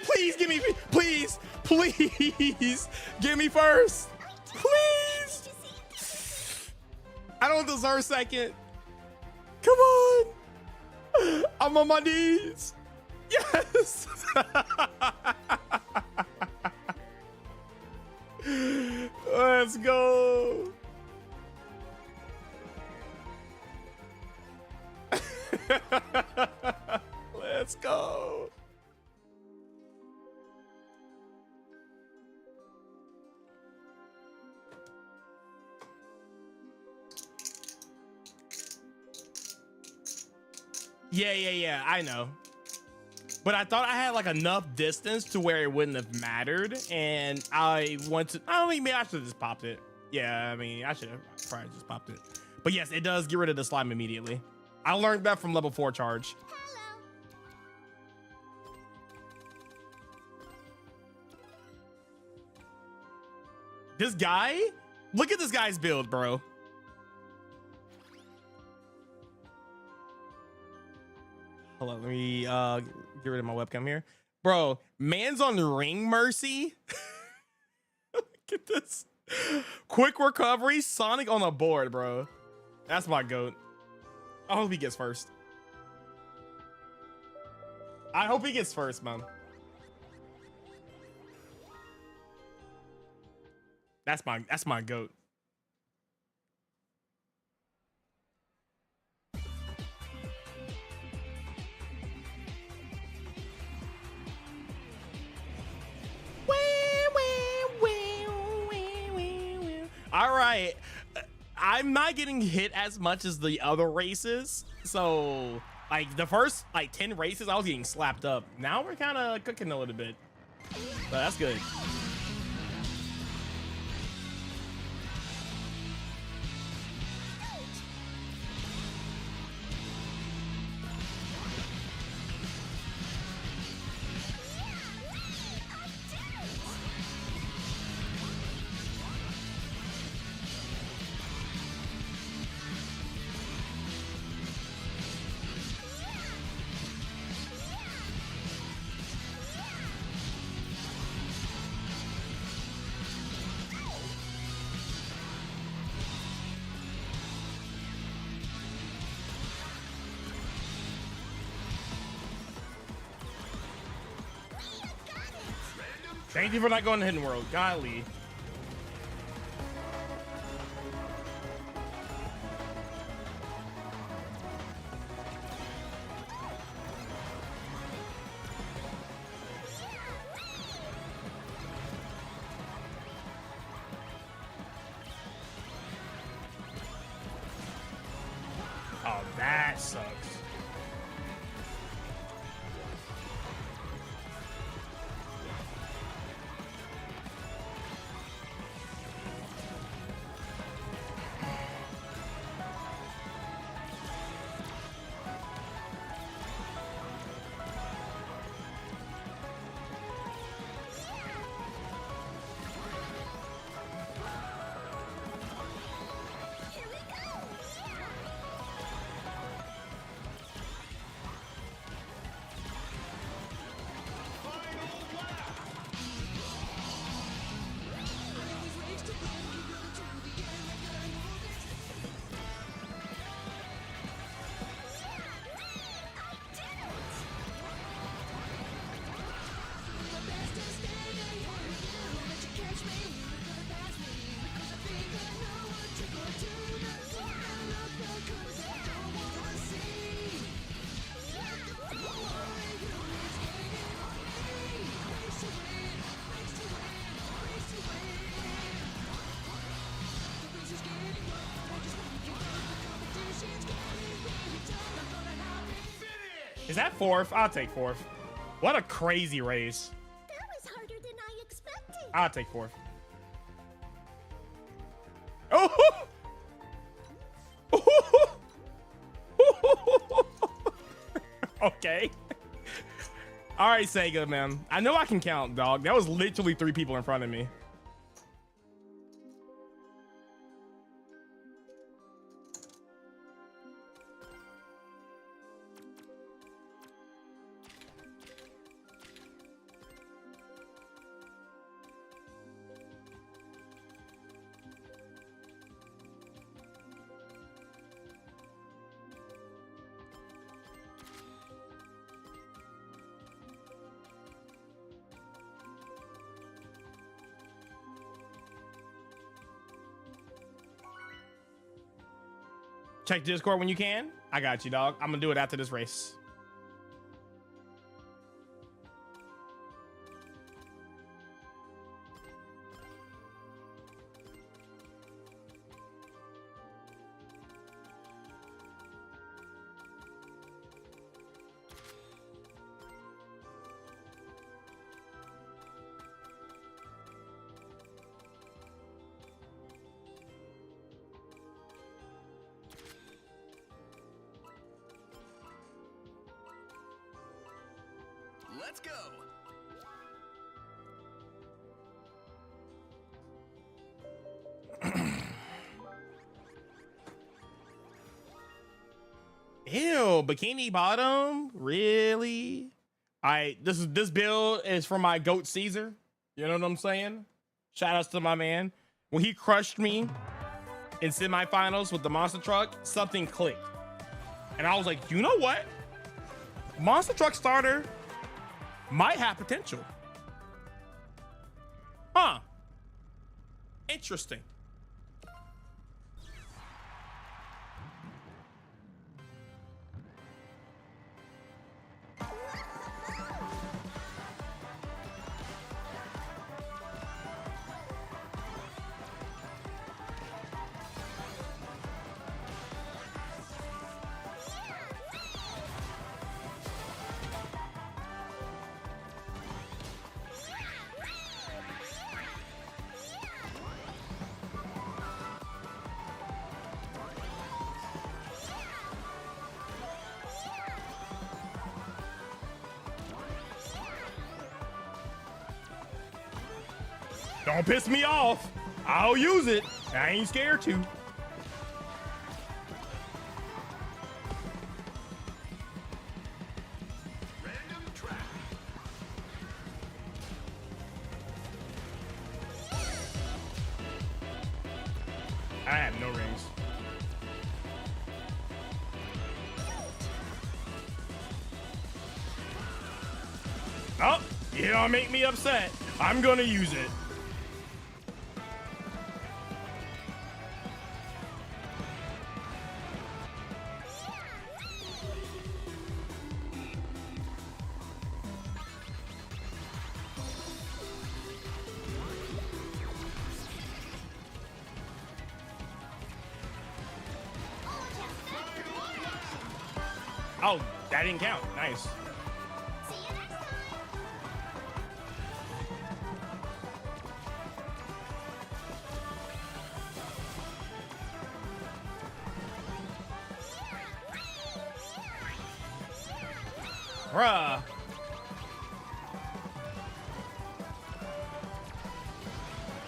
Please give me, please, please give me first. Please. I don't deserve second. Come on. I'm on my knees. Yes. Let's go. Let's go. Yeah, I know. But I thought I had like enough distance to where it wouldn't have mattered, and I want to, I mean, maybe I should have just popped it. Yeah, I mean, I should have probably just popped it. But yes, it does get rid of the slime immediately. I learned that from level 4 charge. This guy, look at this guy's build, bro. Hold on, let me get rid of my webcam here. Bro, man's on ring mercy. Look at this. Quick recovery, Sonic on the board, bro. That's my goat. I hope he gets first. I hope he gets first, man. That's my goat. All right, I'm not getting hit as much as the other races. So like the first like 10 races, I was getting slapped up. Now we're kind of cooking a little bit, but that's good. Thank you for not going to Hidden World. Golly. that sucks. Is that fourth? I'll take fourth. What a crazy race. That was harder than I expected. I'll take fourth. Oh! Okay. All right, Sega, man. I know I can count, dog. That was literally 3 people in front of me. Check Discord when you can. I got you, dog. I'm gonna do it after this race. Let's go. Ew, bikini bottom? Really? All right, this build is for my goat Caesar. You know what I'm saying? Shout outs to my man. When he crushed me in semifinals with the monster truck, something clicked. And I was like, you know what? Monster truck starter might have potential. Huh. Interesting. Don't piss me off. I'll use it. I ain't scared to. Random track. I have no rings. Oh, you don't make me upset. I'm gonna use it. Oh, that didn't count. Nice. See you next time. Bruh.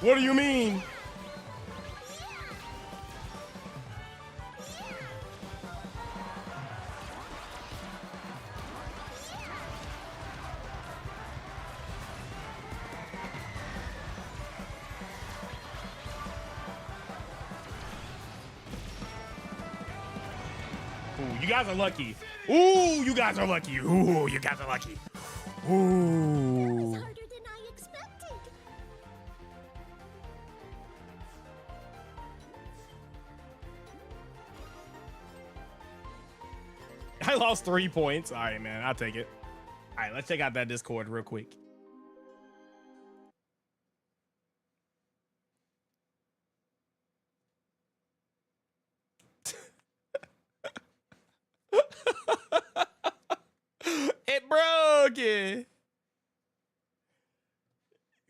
What do you mean? Ooh, you guys are lucky. Ooh, you guys are lucky. Ooh, you guys are lucky. That Ooh. was harder than I expected. I lost 3 points. All right, man. I'll take it. All right, let's check out that Discord real quick. It broke it.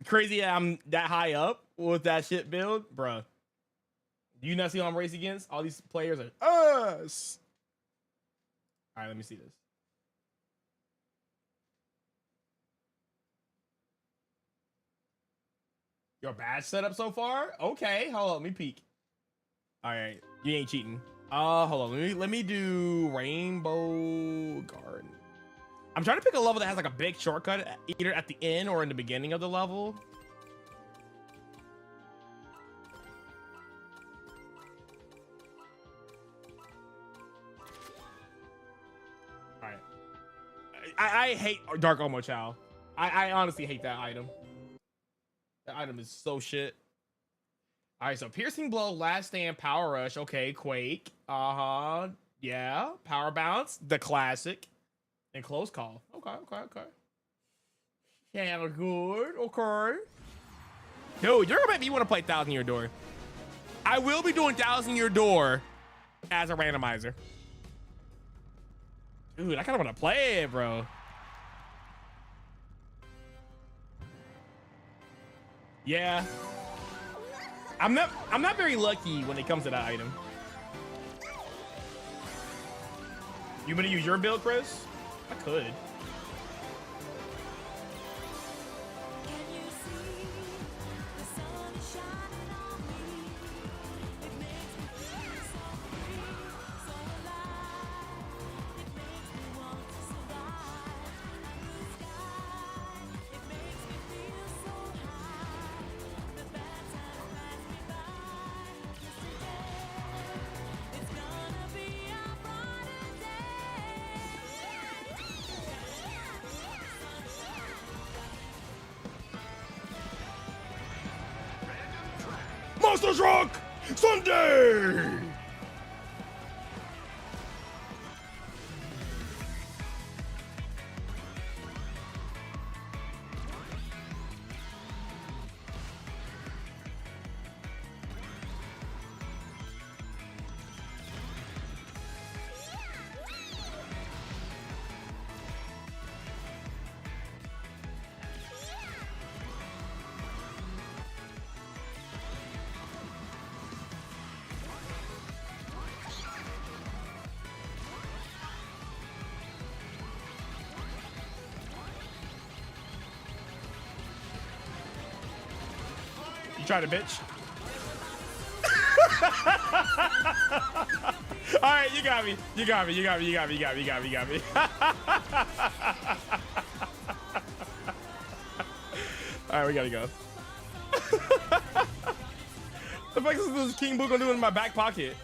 Crazy I'm that high up with that shit build, bruh. Do you not see who I'm racing against? All these players are us. All right, let me see this. Your badge setup so far? Okay, hold on, let me peek. All right, you ain't cheating. Hold on, let me do Rainbow Garden. I'm trying to pick a level that has like a big shortcut either at the end or in the beginning of the level. All right, I hate Dark Omo Chow. I honestly hate that item. That item is so shit. All right, so Piercing Blow, Last Stand, Power Rush. Okay, Quake. Yeah, Power Bounce, the classic. And Close Call. Okay. Yeah, good. Okay. Dude, you're gonna make me want to play 1,000 Year Door. I will be doing 1,000 Year Door as a randomizer. Dude, I kind of want to play it, bro. Yeah. I'm not very lucky when it comes to that item. You gonna use your build, Chris? I could. Monster Truck Sunday! You tried to bitch. All right, you got me. You got me. All right, we gotta go. The fuck is this King Boo gonna do in my back pocket?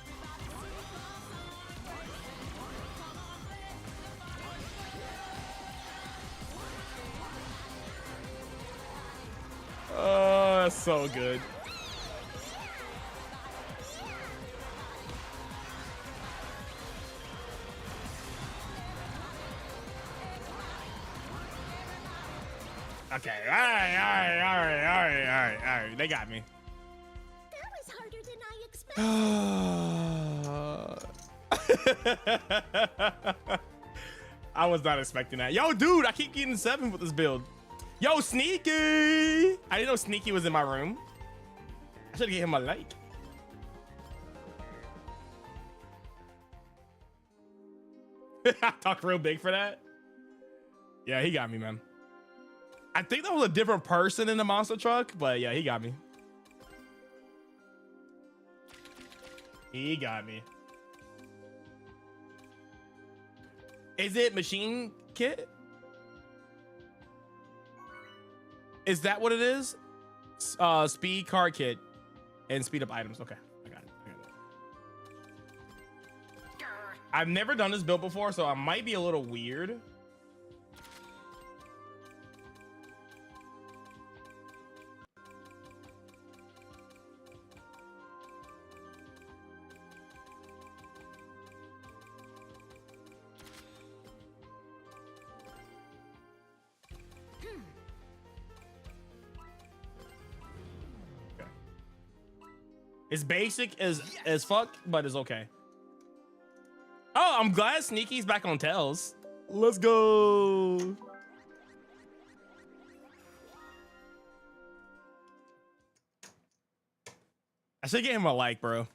Oh, that's so good. Okay, all right. They got me. That was harder than I expected. I was not expecting that. Yo, dude, I keep getting 7 with this build. Yo, Sneaky! I didn't know Sneaky was in my room. I should give him a like. I talk real big for that. Yeah, he got me, man. I think that was a different person in the monster truck, but yeah, he got me. He got me. Is it machine kit? Is that what it is? Speed car kit and speed up items. Okay, I got it. I've never done this build before, so I might be a little weird. It's basic as fuck, but it's okay. Oh, I'm glad Sneaky's back on Tails. Let's go. I should get him a like, bro.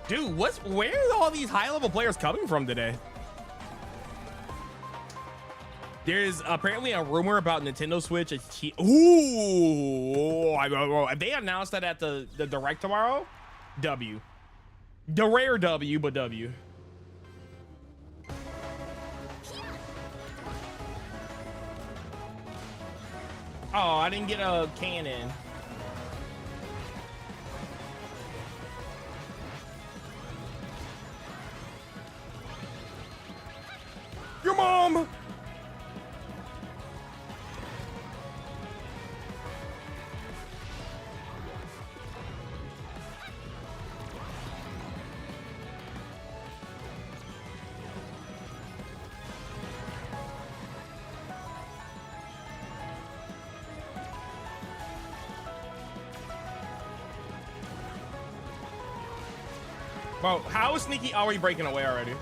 Dude, where are all these high-level players coming from today? There's apparently a rumor about Nintendo Switch. Ooh, if they announced that at the Direct tomorrow, W. The rare W, but W. Oh, I didn't get a cannon. Your mom! Bro, how is Sneaky already breaking away already?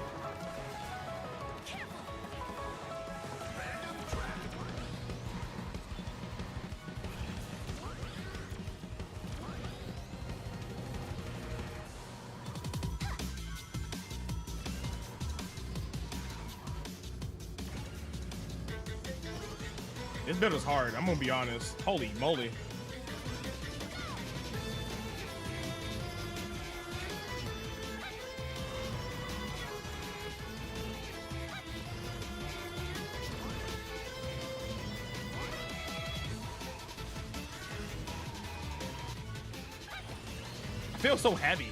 This build is hard, I'm gonna be honest. Holy moly. I feel so heavy.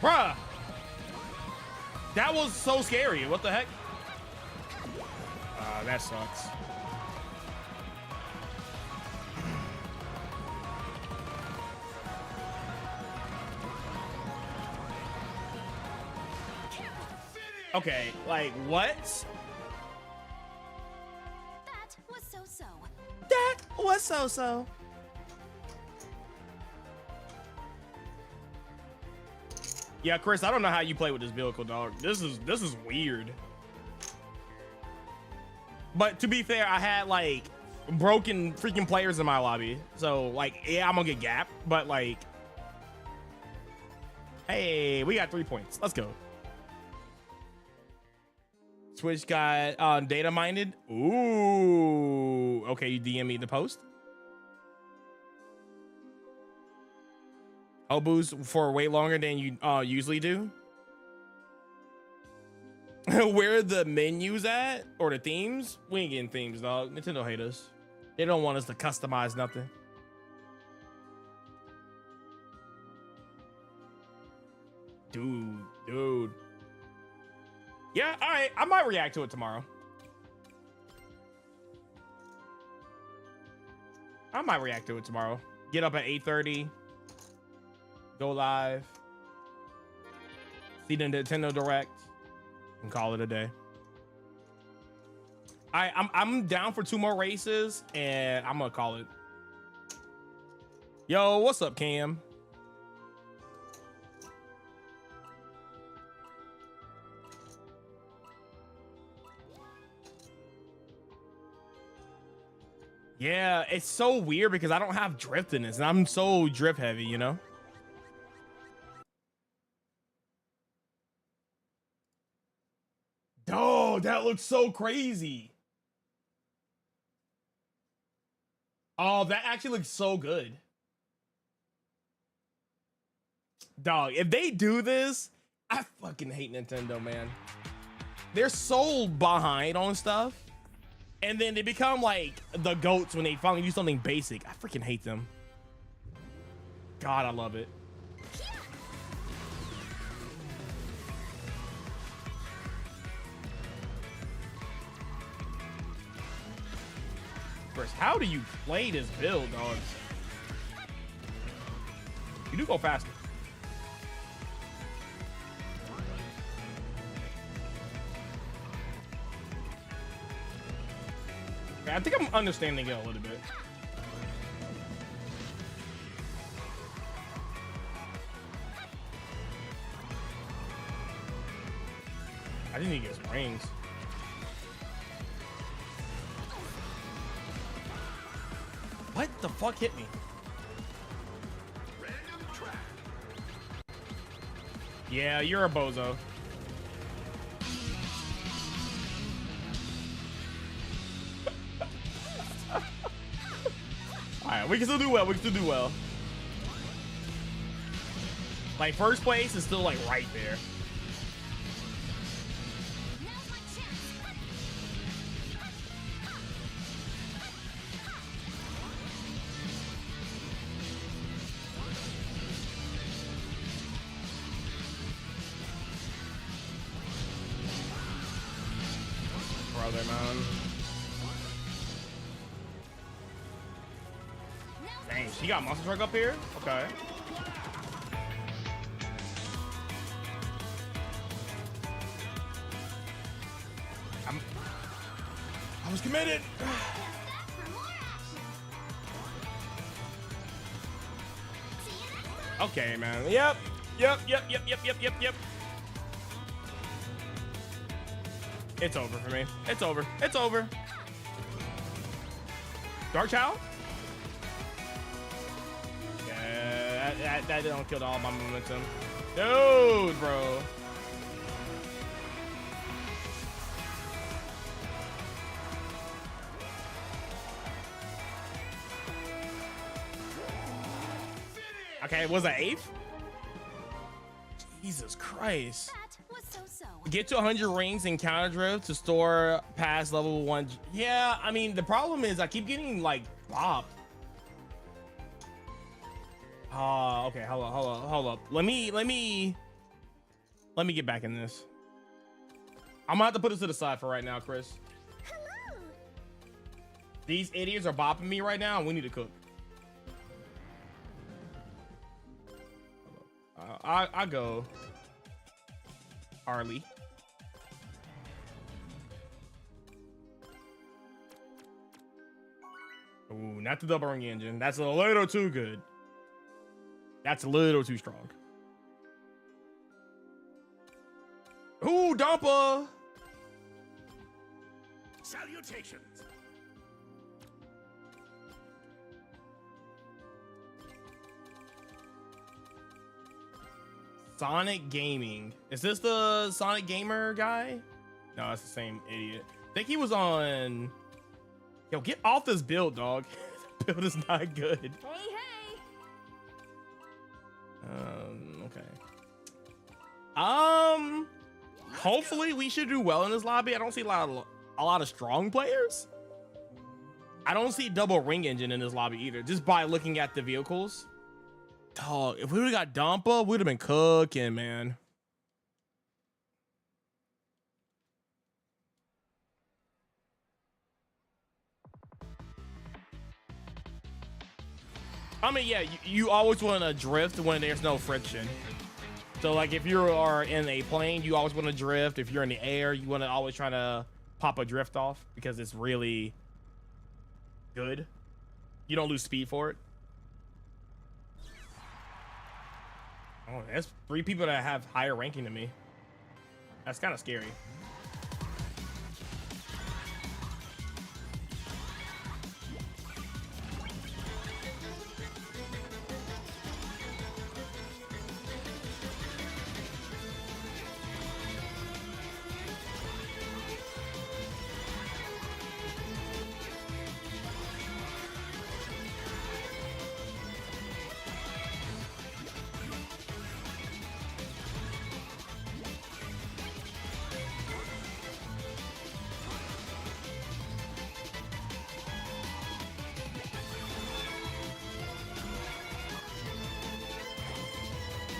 Bruh! That was so scary. What the heck? That sucks. Okay, like, what? That was so-so. That was so-so. Yeah, Chris, I don't know how you play with this vehicle, dog. This is weird. But to be fair, I had like broken freaking players in my lobby. So like, yeah, I'm gonna get gapped, but like, hey, we got 3 points. Let's go. Switch got data minded. Ooh, okay, you DM me the post. boost for way longer than you usually do. Where are the menus at or the themes? We ain't getting themes, dog. Nintendo hate us. They don't want us to customize nothing. Dude. Yeah, all right. I might react to it tomorrow. Get up at 8:30. Go live. See the Nintendo Direct. And call it a day. I'm down for 2 more races, and I'm gonna call it. Yo, what's up, Cam? Yeah, it's so weird because I don't have drift in this, and I'm so drift heavy, you know? Oh, that looks so crazy. Oh, that actually looks so good. Dog, if they do this, I fucking hate Nintendo, man. They're so behind on stuff. And then they become like the goats when they finally do something basic. I freaking hate them. God, I love it. First, how do you play this build, dog? You do go faster. I think I'm understanding it a little bit. I just need to get some rings. What the fuck hit me? Random track. Yeah, you're a bozo. Alright, we can still do well. Like, first place is still, like, right there. Brother, man. Dang, she got monster truck up here? Okay. I was committed. Okay, man. Yep. It's over for me. It's over. Dark Child? Yeah, that don't kill all my momentum. Dude, bro. Okay, was that 8th? Jesus Christ. That was so-so. Get to 100 rings in counter drift to store past level 1. Yeah, I mean, the problem is I keep getting, like, bopped. Okay, hold up. Let me get back in this. I'm gonna have to put this to the side for right now, Chris. Hello. These idiots are bopping me right now, and we need to cook. I go Harley. Ooh, not the double ring engine. That's a little too good. That's a little too strong. Ooh, Dumpa. Salutations. Sonic Gaming. Is this the Sonic Gamer guy? No, it's the same idiot. I think he was on... Yo, get off this build, dog. The build is not good. Hey, hey. Okay. Hopefully we should do well in this lobby. I don't see a lot of strong players. I don't see double ring engine in this lobby either, just by looking at the vehicles. Dog, if we would have got Dampa, we'd have been cooking, man. I mean, yeah, you always want to drift when there's no friction. So, like, if you are in a plane, you always want to drift. If you're in the air, you want to always try to pop a drift off because it's really good. You don't lose speed for it. Oh, that's 3 people that have higher ranking than me. That's kind of scary.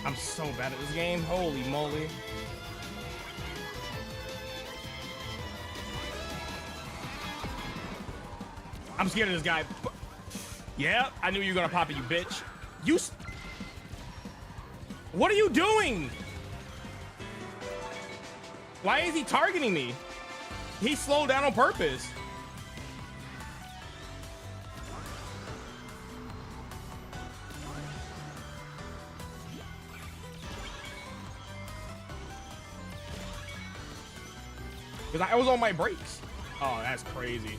I'm so bad at this game. Holy moly. I'm scared of this guy. Yeah, I knew you were gonna pop it, you bitch. What are you doing? Why is he targeting me? He slowed down on purpose. Because I was on my brakes. Oh, that's crazy.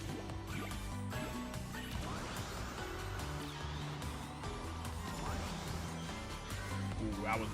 Ooh, I was...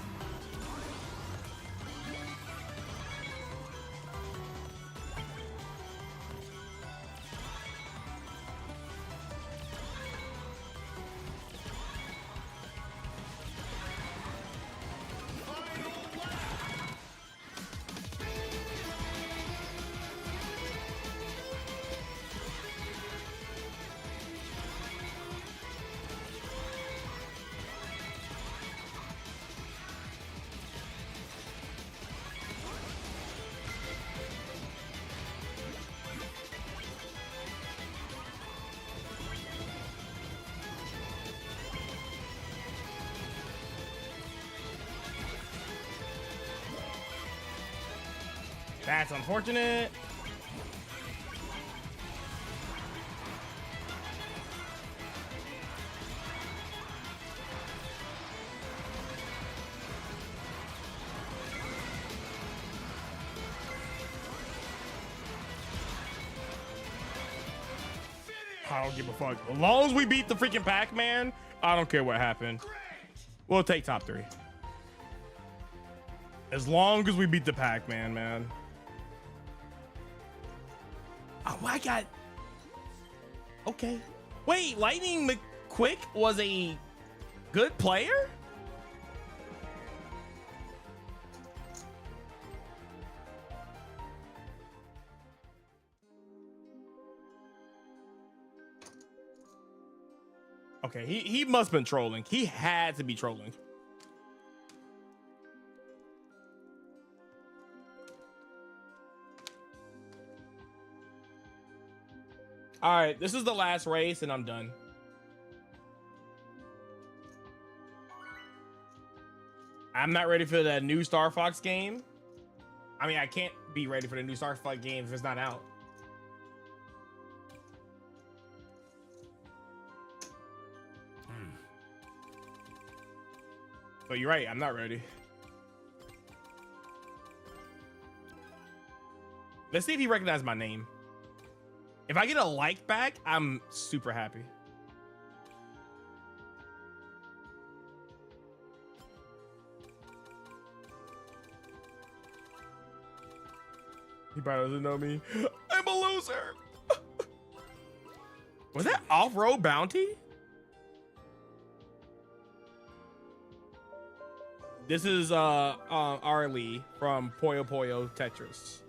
That's unfortunate. I don't give a fuck. As long as we beat the freaking Pac-Man, I don't care what happened. We'll take top 3. As long as we beat the Pac-Man, man. Oh, I got... Okay. Wait, Lightning McQuick was a good player? Okay, he must have been trolling. He had to be trolling. All right, this is the last race and I'm done. I'm not ready for that new Star Fox game. I mean, I can't be ready for the new Star Fox game if it's not out. But you're right, I'm not ready. Let's see if he recognizes my name. If I get a like back, I'm super happy. He probably doesn't know me. I'm a loser. Was that off-road bounty? This is Arlie from Puyo Puyo Tetris.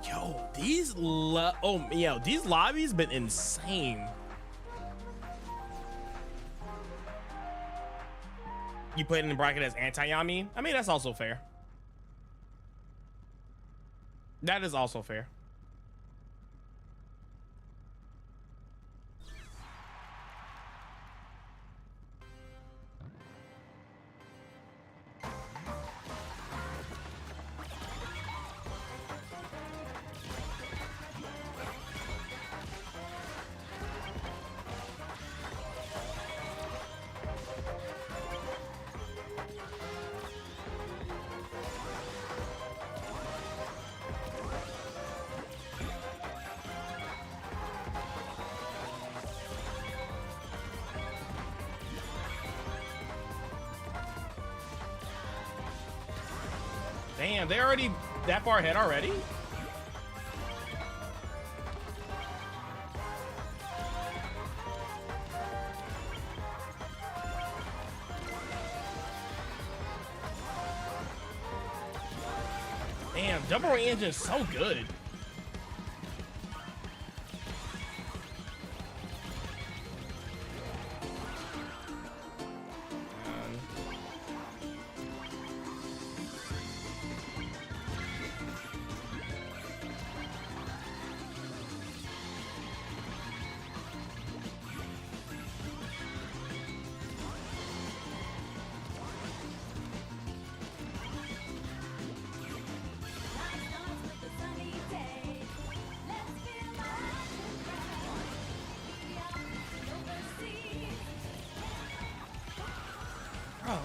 Yo, these these lobbies been insane. You put it in the bracket as anti-Yami? I mean, that's also fair. That is also fair. Damn, they already that far ahead already? Damn, double engine is so good.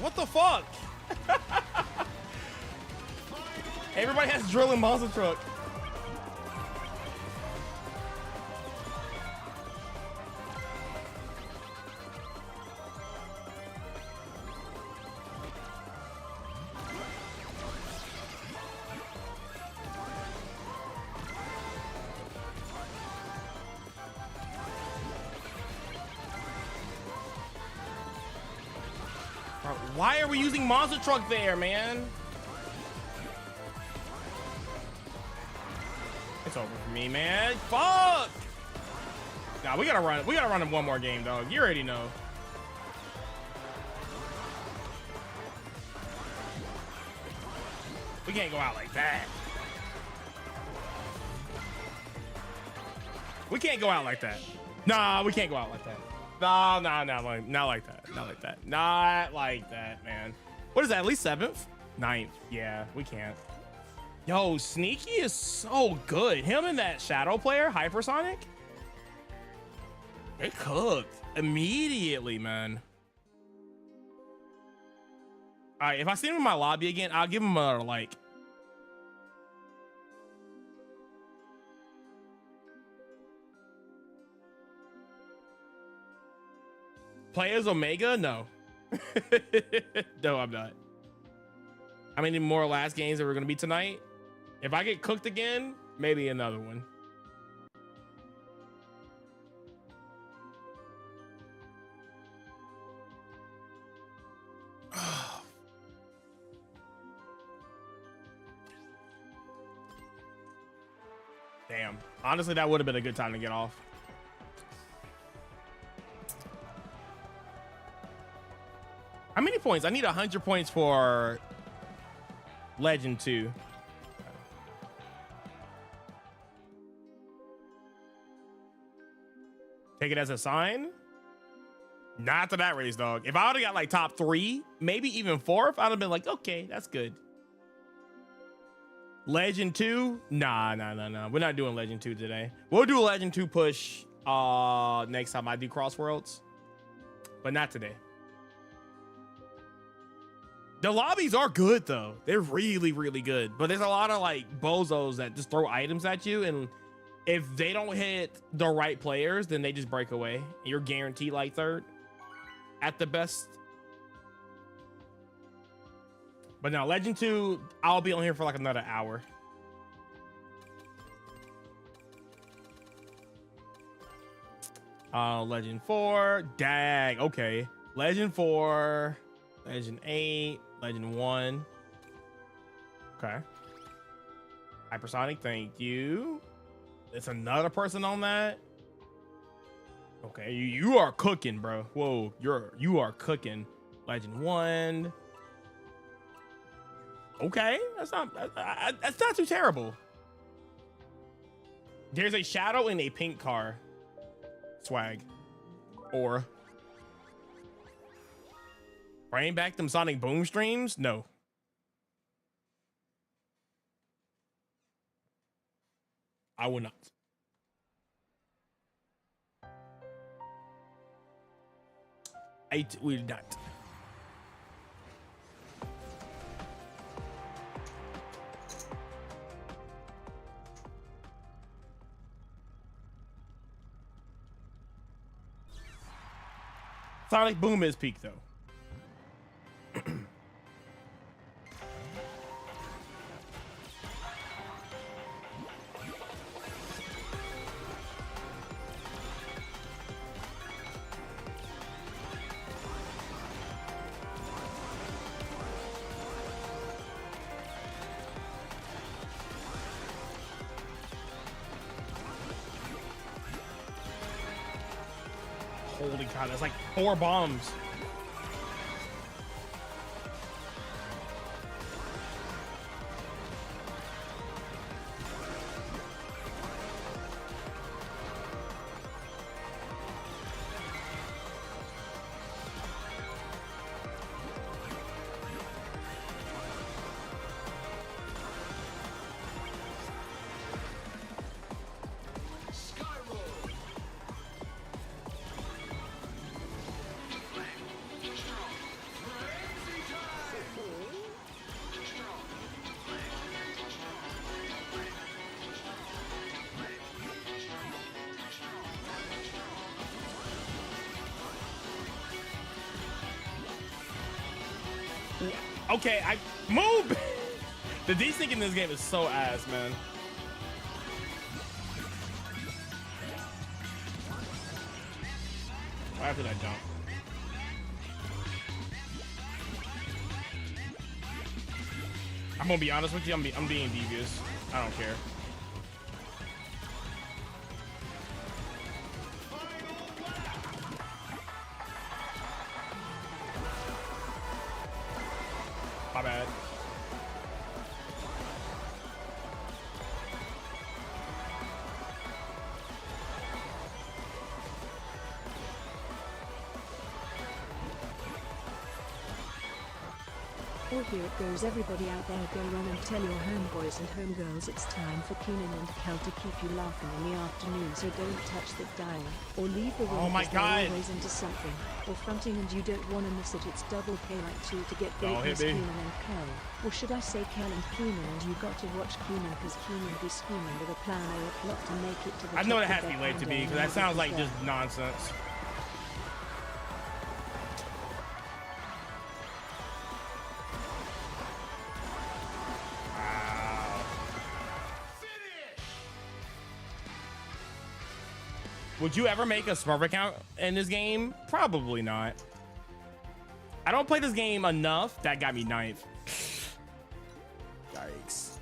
What the fuck? Everybody has drilling monster truck. Why are we using monster truck there, man? It's over for me, man. Fuck! Nah, we gotta run him one more game, dog. You already know. We can't go out like that. We can't go out like that. Nah, we can't go out like that. No, not like that. Not like that. Not like that, man. What is that? At least 7th? 9th. Yeah, we can't. Yo, Sneaky is so good. Him and that Shadow player, Hypersonic, they cooked immediately, man. All right, if I see him in my lobby again, I'll give him a like. Play as Omega? No. No, I'm not. How many more last games that we're gonna be tonight? If I get cooked again, maybe another one. Damn. Honestly, that would have been a good time to get off. How many points? I need 100 points for Legend 2. Take it as a sign. Not to that race, dog. If I would have got like top 3, maybe even 4th, I'd have been like, okay, that's good. Legend 2? Nah. We're not doing Legend 2 today. We'll do a Legend 2 push next time I do Crossworlds, but not today. The lobbies are good though. They're really, really good. But there's a lot of like bozos that just throw items at you, and if they don't hit the right players, then they just break away. You're guaranteed like 3rd at the best. But now Legend 2, I'll be on here for like another hour. Legend 4. Dag. Okay. Legend 4. Legend 8. Legend 1. Okay. Hypersonic, thank you. It's another person on that. Okay, you are cooking, bro. Whoa, you are cooking. Legend 1. Okay, that's not too terrible. There's a shadow in a pink car. Swag. Or bring back them Sonic Boom streams? No. I will not. I will not. Sonic Boom is peak though. Holy cow, that's like 4 bombs. Okay, I move. The desync in this game is so ass, man. Right after that jump. I'm gonna be honest with you. I'm being devious. I don't care. My bad. Oh, here it goes. Everybody out there, go run and tell your homeboys and homegirls it's time for Keenan and Kel to keep you laughing in the afternoon, so don't touch the dial, or leave the room. Oh my God. Always into something, or fronting and you don't want to miss it. It's double pay like 2 to get Don't hit greatness me. Keenan and Kel. Or should I say Kel and Keenan, and you got to watch Keenan because Keenan be scheming with a plan or a plot to make it to the I know top that has of to be their late to be condo because and that sounds like never just nonsense. Would you ever make a Smurf account in this game? Probably not. I don't play this game enough. That got me 9th. Yikes.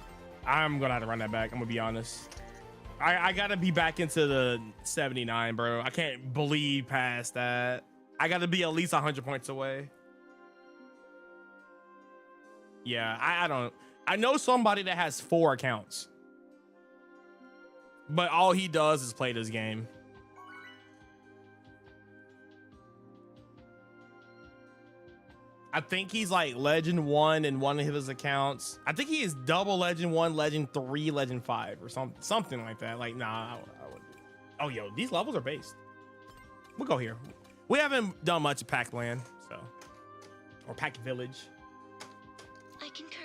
I'm gonna have to run that back. I'm gonna be honest. I gotta be back into the 79, bro. I can't bleed past that. I gotta be at least 100 points away. Yeah, I don't. I know somebody that has 4 accounts, but all he does is play this game. I think he's like Legend 1 in one of his accounts. I think he is double Legend 1, Legend 3, Legend 5 or something like that. Like, nah, I wouldn't. Oh, yo, these levels are based. We'll go here. We haven't done much of Pac Land, so. Or Pac Village. I concur.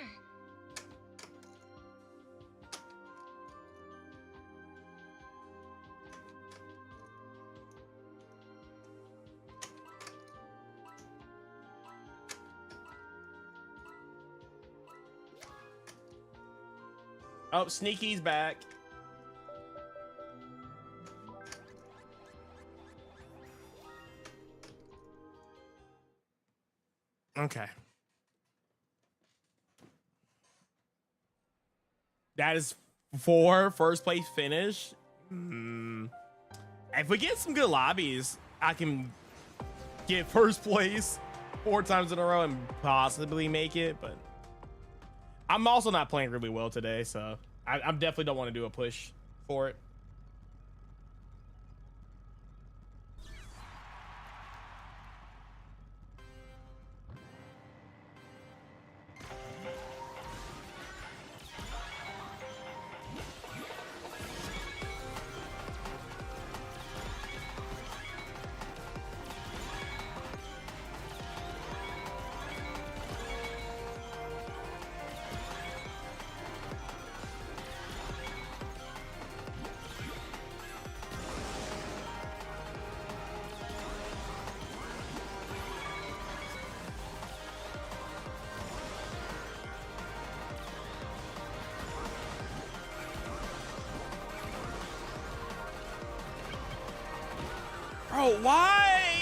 Oh, Sneaky's back. Okay. That is 4 first place finish. If we get some good lobbies, I can get first place 4 times in a row and possibly make it. But I'm also not playing really well today, so I definitely don't want to do a push for it. Bro, why?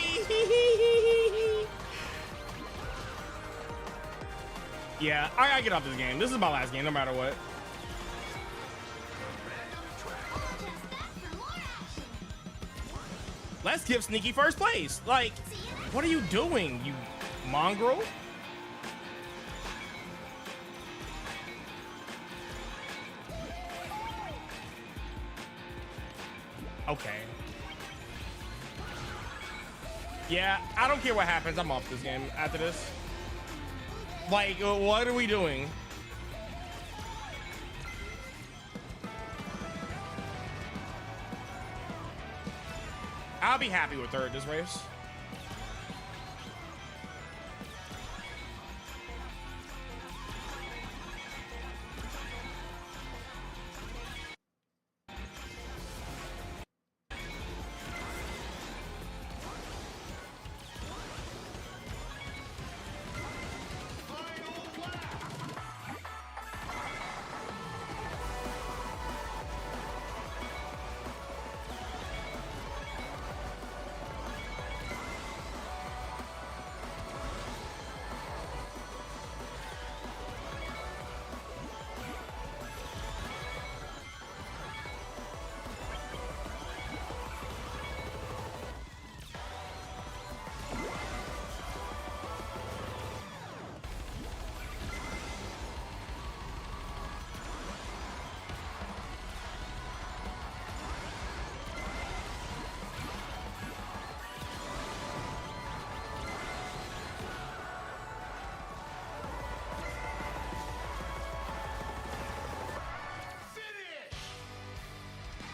Yeah, I gotta get off this game. This is my last game, no matter what. Let's give Sneaky first place. Like, what are you doing, you mongrel? Okay. Yeah, I don't care what happens. I'm off this game after this. Like, what are we doing? I'll be happy with third this race.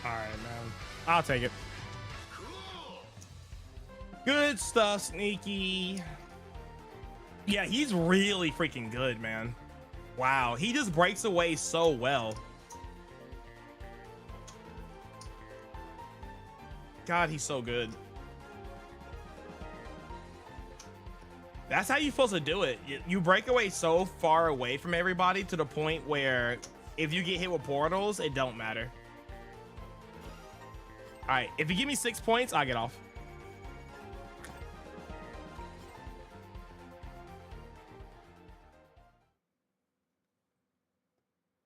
All right, man. I'll take it. Good stuff, Sneaky. Yeah, he's really freaking good, man. Wow, he just breaks away so well. God, he's so good. That's how you're supposed to do it. You break away so far away from everybody to the point where if you get hit with portals, it don't matter. All right, if you give me 6 points, I'll get off.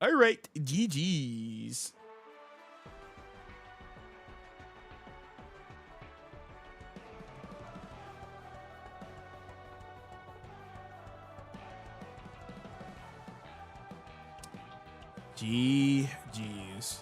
All right, GG's. GG's.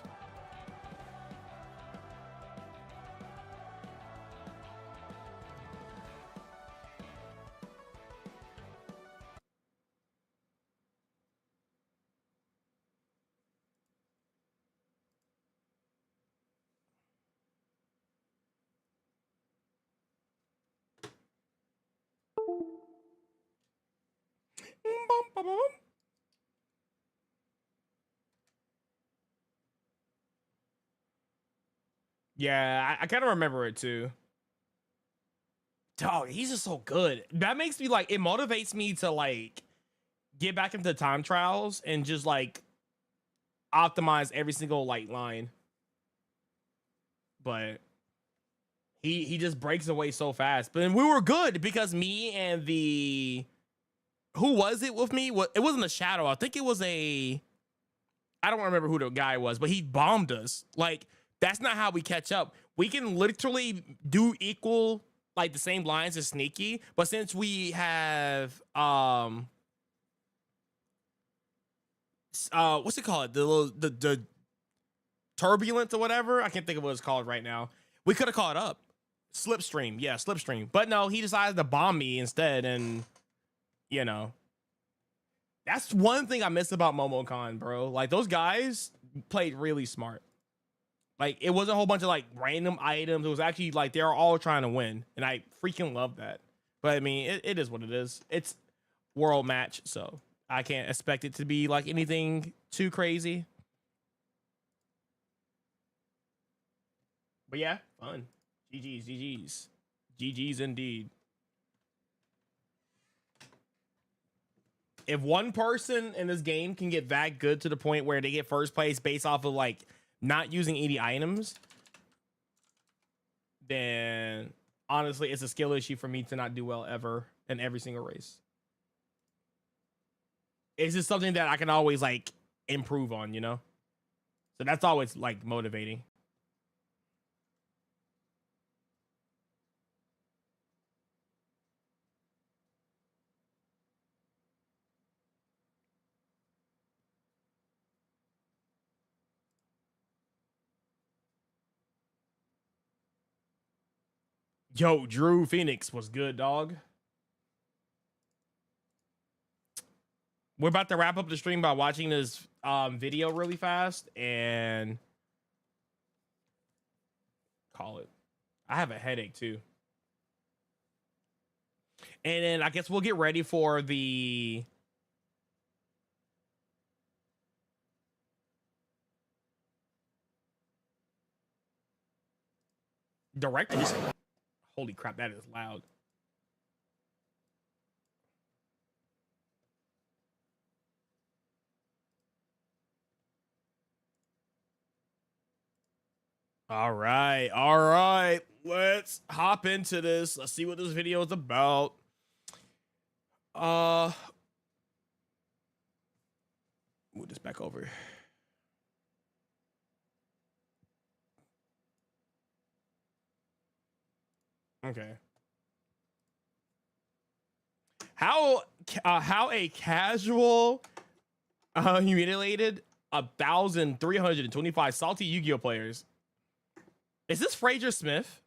Yeah, I kind of remember it too. Dog, he's just so good. That makes me like, it motivates me to like get back into time trials and just like optimize every single like line. But he just breaks away so fast. But we were good because me and the who was it with me? It wasn't a shadow. I think it was I don't remember who the guy was, but he bombed us. Like, that's not how we catch up. We can literally do equal, like the same lines as Sneaky, but since we have what's it called? The turbulence or whatever. I can't think of what it's called right now. We could have caught up. Slipstream. Yeah, Slipstream. But no, he decided to bomb me instead. And, you know, that's one thing I miss about Momocon, bro. Like, those guys played really smart. Like, it wasn't a whole bunch of, like, random items. It was actually, like, they were all trying to win. And I freaking love that. But, I mean, it is what it is. It's world match, so I can't expect it to be, like, anything too crazy. But, yeah, fun. GG's, GG's. GG's indeed. If one person in this game can get that good to the point where they get first place based off of, like, not using 80 items, then honestly, it's a skill issue for me to not do well ever in every single race. It's just something that I can always, like, improve on, you know? So that's always, like, motivating. Yo, Drew Phoenix was good, dog. We're about to wrap up the stream by watching this video really fast and call it. I have a headache too. And then I guess we'll get ready for the direct. Holy crap, that is loud. All right. Let's hop into this. Let's see what this video is about. Move this back over. Okay. How a casual humiliated 1,325 salty Yu-Gi-Oh players. Is this Fraser Smith?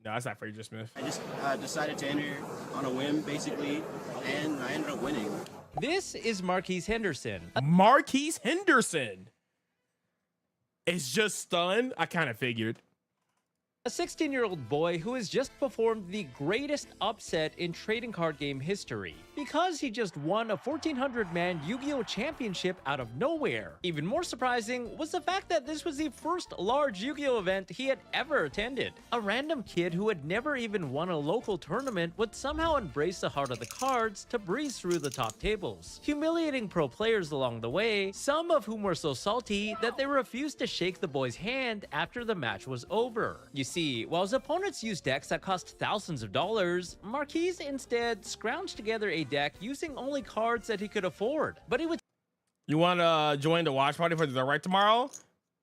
No, that's not Fraser Smith. I just decided to enter on a whim, basically, and I ended up winning. This is Marquise Henderson. Marquise Henderson is just stunned. I kind of figured. A 16-year-old boy who has just performed the greatest upset in trading card game history because he just won a 1,400-man Yu-Gi-Oh! Championship out of nowhere. Even more surprising was the fact that this was the first large Yu-Gi-Oh! Event he had ever attended. A random kid who had never even won a local tournament would somehow embrace the heart of the cards to breeze through the top tables, humiliating pro players along the way, some of whom were so salty that they refused to shake the boy's hand after the match was over. You see, while his opponents used decks that cost thousands of dollars, Marquise instead scrounged together a deck using only cards that he could afford. But he would. You want to join the watch party for the direct tomorrow?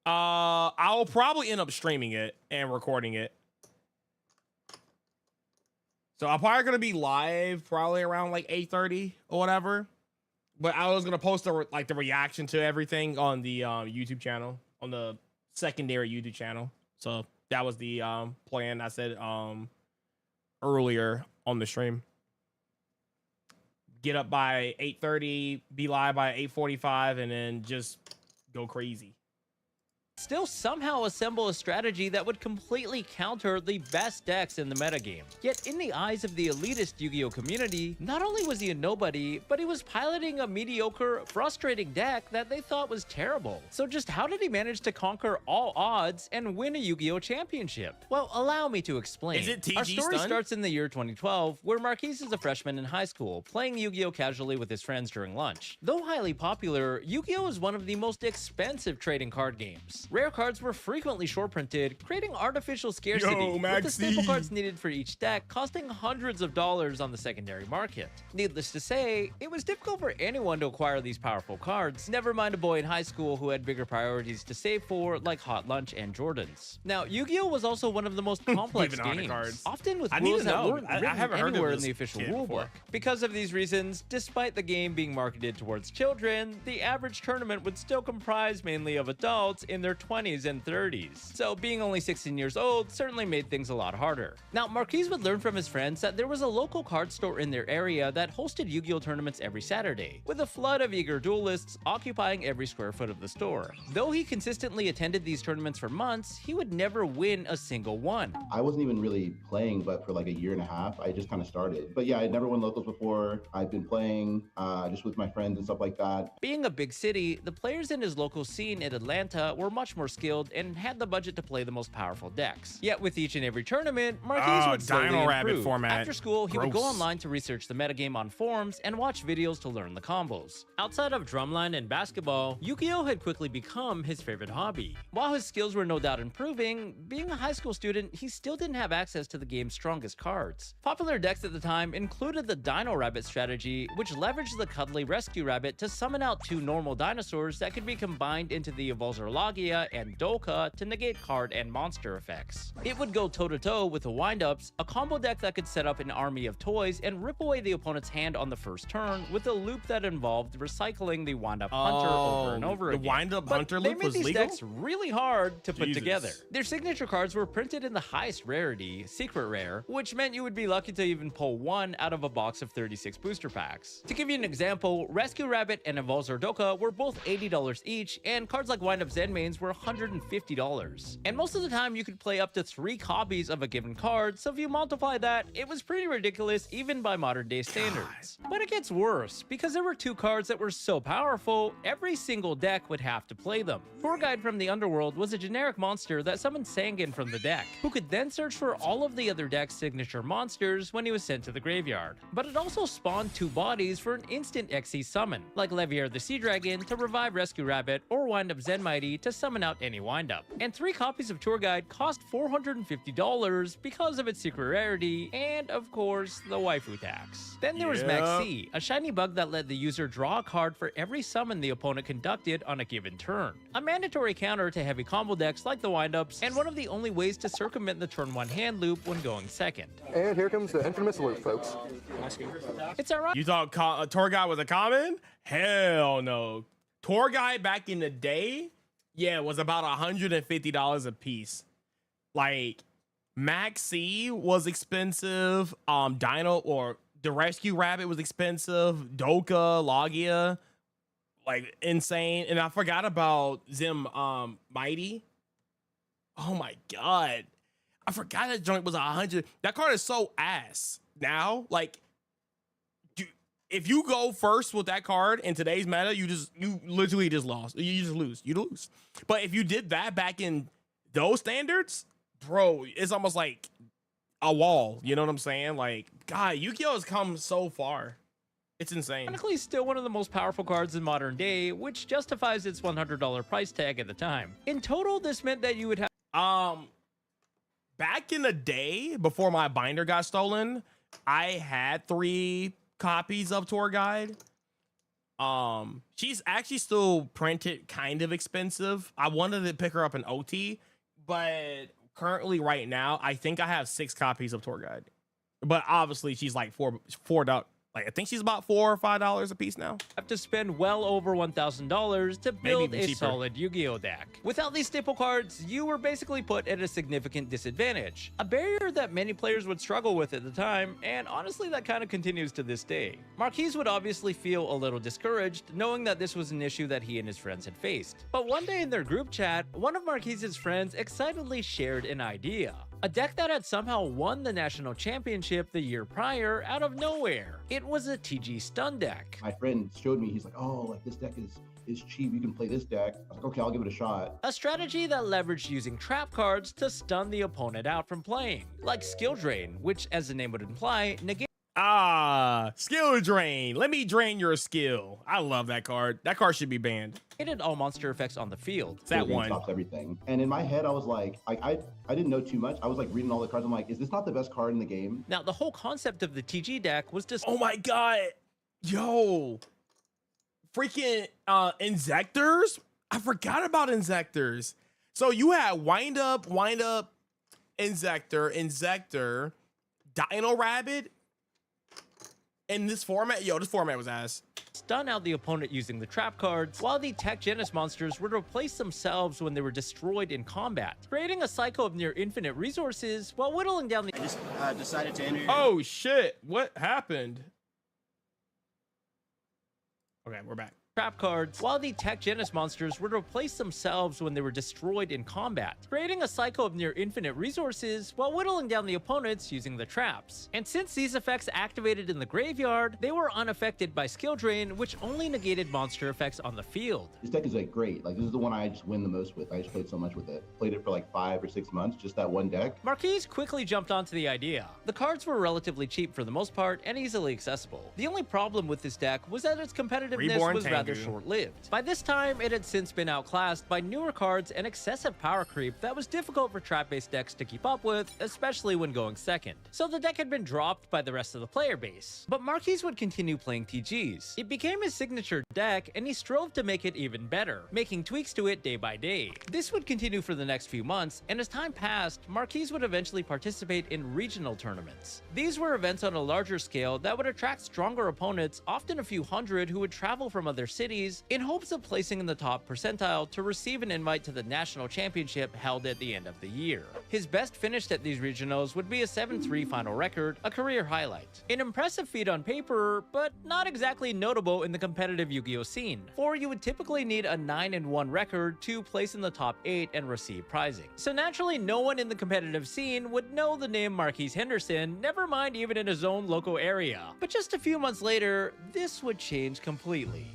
I'll probably end up streaming it and recording it. So I'm probably gonna be live probably around like 8:30 or whatever. But I was gonna post the reaction to everything on the YouTube channel, on the secondary YouTube channel. So that was the plan I said earlier on the stream. Get up by 8:30, be live by 8:45, and then just go crazy. Still somehow assemble a strategy that would completely counter the best decks in the metagame. Yet in the eyes of the elitist Yu-Gi-Oh community, not only was he a nobody, but he was piloting a mediocre, frustrating deck that they thought was terrible. So just how did he manage to conquer all odds and win a Yu-Gi-Oh championship? Well, allow me to explain. Is it TG Our story stun? starts in the year 2012, where Marquise is a freshman in high school, playing Yu-Gi-Oh casually with his friends during lunch. Though highly popular, Yu-Gi-Oh is one of the most expensive trading card games. cards. Rare cards were frequently short printed, creating artificial scarcity, with the Maxi. staple cards needed for each deck costing hundreds of dollars on the secondary market. Needless to say, it was difficult for anyone to acquire these powerful cards, never mind a boy in high school who had bigger priorities to save for, like hot lunch and Jordans. Now, Yu-Gi-Oh! Was also one of the most complex Even honor games, cards. often with I need rules to that know. weren't I written haven't heard of anywhere in this the official kid rulebook. before. Because of these reasons, despite the game being marketed towards children, the average tournament would still comprise mainly of adults in their 20s and 30s. So being only 16 years old certainly made things a lot harder. Now, Marquise would learn from his friends that there was a local card store in their area that hosted Yu-Gi-Oh! Tournaments every Saturday, with a flood of eager duelists occupying every square foot of the store. Though he consistently attended these tournaments for months, he would never win a single one. I wasn't even really playing, but for like a year and a half, I just kind of started. But yeah, I'd never won locals before. I've been playing just with my friends and stuff like that. Being a big city, the players in his local scene in Atlanta were much more skilled and had the budget to play the most powerful decks. Yet with each and every tournament, Marquise would slowly Dino Rabbit improve. format. After school, he would go Gross. online to research the metagame on forums and watch videos to learn the combos. Outside of drumline and basketball, Yu-Gi-Oh! Had quickly become his favorite hobby. While his skills were no doubt improving, being a high school student, he still didn't have access to the game's strongest cards. Popular decks at the time included the Dino Rabbit strategy, which leveraged the cuddly Rescue Rabbit to summon out two normal dinosaurs that could be combined into the Evolzerlagia and Doka to negate card and monster effects. It would go toe-to-toe with the Wind-Ups, a combo deck that could set up an army of toys and rip away the opponent's hand on the first turn, with a loop that involved recycling the Wind-Up Hunter over and over the again. Wind-Up But Hunter they loop made was these legal? decks really hard to put Jesus. together. Their signature cards were printed in the highest rarity, Secret Rare, which meant you would be lucky to even pull one out of a box of 36 booster packs. To give you an example, Rescue Rabbit and Evolzer Doka were both $80 each, and cards like Wind Up Zenmains were $150. And most of the time, you could play up to 3 copies of a given card, so if you multiply that, it was pretty ridiculous even by modern day standards. But it gets worse, because there were 2 cards that were so powerful, every single deck would have to play them. Tour Guide from the Underworld was a generic monster that summoned Sangan from the deck, who could then search for all of the other deck's signature monsters when he was sent to the graveyard. But it also spawned 2 bodies for an instant XC summon, like Levier the Sea Dragon to revive Rescue Rabbit or Wind Up Zenmighty to summon out any Wind Up. And 3 copies of Tour Guide cost $450 because of its secret rarity and, of course, the waifu tax. Then there was Maxi, a shiny bug that let the user draw a card for every summon the opponent conducted on a given turn. A mandatory counter to heavy combo decks like the Wind-Ups, and one of the only ways to circumvent the turn 1 hand loop when going second. And here comes the infamous loop, folks. It's ironic. You thought a tour guide was a common? Hell no. Tour guide back in the day, yeah, was about $150 a piece. Like, Maxi was expensive. Dino or the Rescue Rabbit was expensive. Doka, Logia, like insane. And I forgot about Zim Mighty. Oh my god. I forgot that joint was 100. That card is so ass now. Like, if you go first with that card in today's meta, you literally just lost. You just lose. You lose. But if you did that back in those standards, bro, it's almost like a wall. You know what I'm saying? Like, God, Yu-Gi-Oh! Has come so far. It's insane. Ironically, still one of the most powerful cards in modern day, which justifies its $100 price tag at the time. In total, this meant that you would have back in the day, before my binder got stolen, I had 3 copies of Tour Guide. She's actually still printed, kind of expensive. I wanted to pick her up in OT, but currently right now, I think I have 6 copies of Tour Guide. But obviously, she's like $4. Like, I think she's about $4 or $5 a piece now. Have to spend well over $1,000 to build even a cheaper. solid Yu-Gi-Oh deck. Without these staple cards, you were basically put at a significant disadvantage, a barrier that many players would struggle with at the time, and honestly that kind of continues to this day. Marquise would obviously feel a little discouraged, knowing that this was an issue that he and his friends had faced. But one day in their group chat, one of Marquise's friends excitedly shared an idea. A deck that had somehow won the national championship the year prior out of nowhere. It was a TG stun deck. My friend showed me, he's like, oh, like this deck is cheap. You can play this deck. I was like, okay, I'll give it a shot. A strategy that leveraged using trap cards to stun the opponent out from playing, like Skill Drain, which, as the name would imply, negates Skill drain. Let me drain your skill. I love that card. That card should be banned. Created all monster effects on the field. It's that Drain one. stops everything. And in my head, I was like, I didn't know too much. I was like reading all the cards. I'm like, is this not the best card in the game? Now, the whole concept of the TG deck was just Oh my god. Yo. Freaking Insectors? I forgot about Insectors. So you had wind up, Insector, Dino Rabbit. In this format, this format was ass. stun out the opponent using the trap cards, while the Tech Genis monsters would replace themselves when they were destroyed in combat, creating a cycle of near infinite resources while whittling down the— I just decided to enter. Oh shit, what happened? Okay, we're back. trap cards, while the Tech Genis monsters would replace themselves when they were destroyed in combat, creating a cycle of near infinite resources while whittling down the opponents using the traps. And since these effects activated in the graveyard, they were unaffected by skill drain, which only negated monster effects on the field. This deck is like great. Like this is the one I just win the most with. I just played so much with it. Played it for like 5 or 6 months, just that one deck. Marquise quickly jumped onto the idea. The cards were relatively cheap for the most part and easily accessible. The only problem with this deck was that its competitiveness Reborn was rather Tengu. short-lived. By this time, it had since been outclassed by newer cards and excessive power creep that was difficult for trap-based decks to keep up with, especially when going second. So the deck had been dropped by the rest of the player base. But Marquise would continue playing TGs. It became his signature deck, and he strove to make it even better, making tweaks to it day by day. This would continue for the next few months, and as time passed, Marquise would eventually participate in regional tournaments. These were events on a larger scale that would attract stronger opponents, often a few hundred, who would travel from other cities in hopes of placing in the top percentile to receive an invite to the national championship held at the end of the year. His best finish at these regionals would be a 7-3 final record, a career highlight. An impressive feat on paper, but not exactly notable in the competitive Yu-Gi-Oh scene, for you would typically need a 9-1 record to place in the top 8 and receive prizing. So naturally, no one in the competitive scene would know the name Marquise Henderson, never mind even in his own local area. But just a few months later, this would change completely.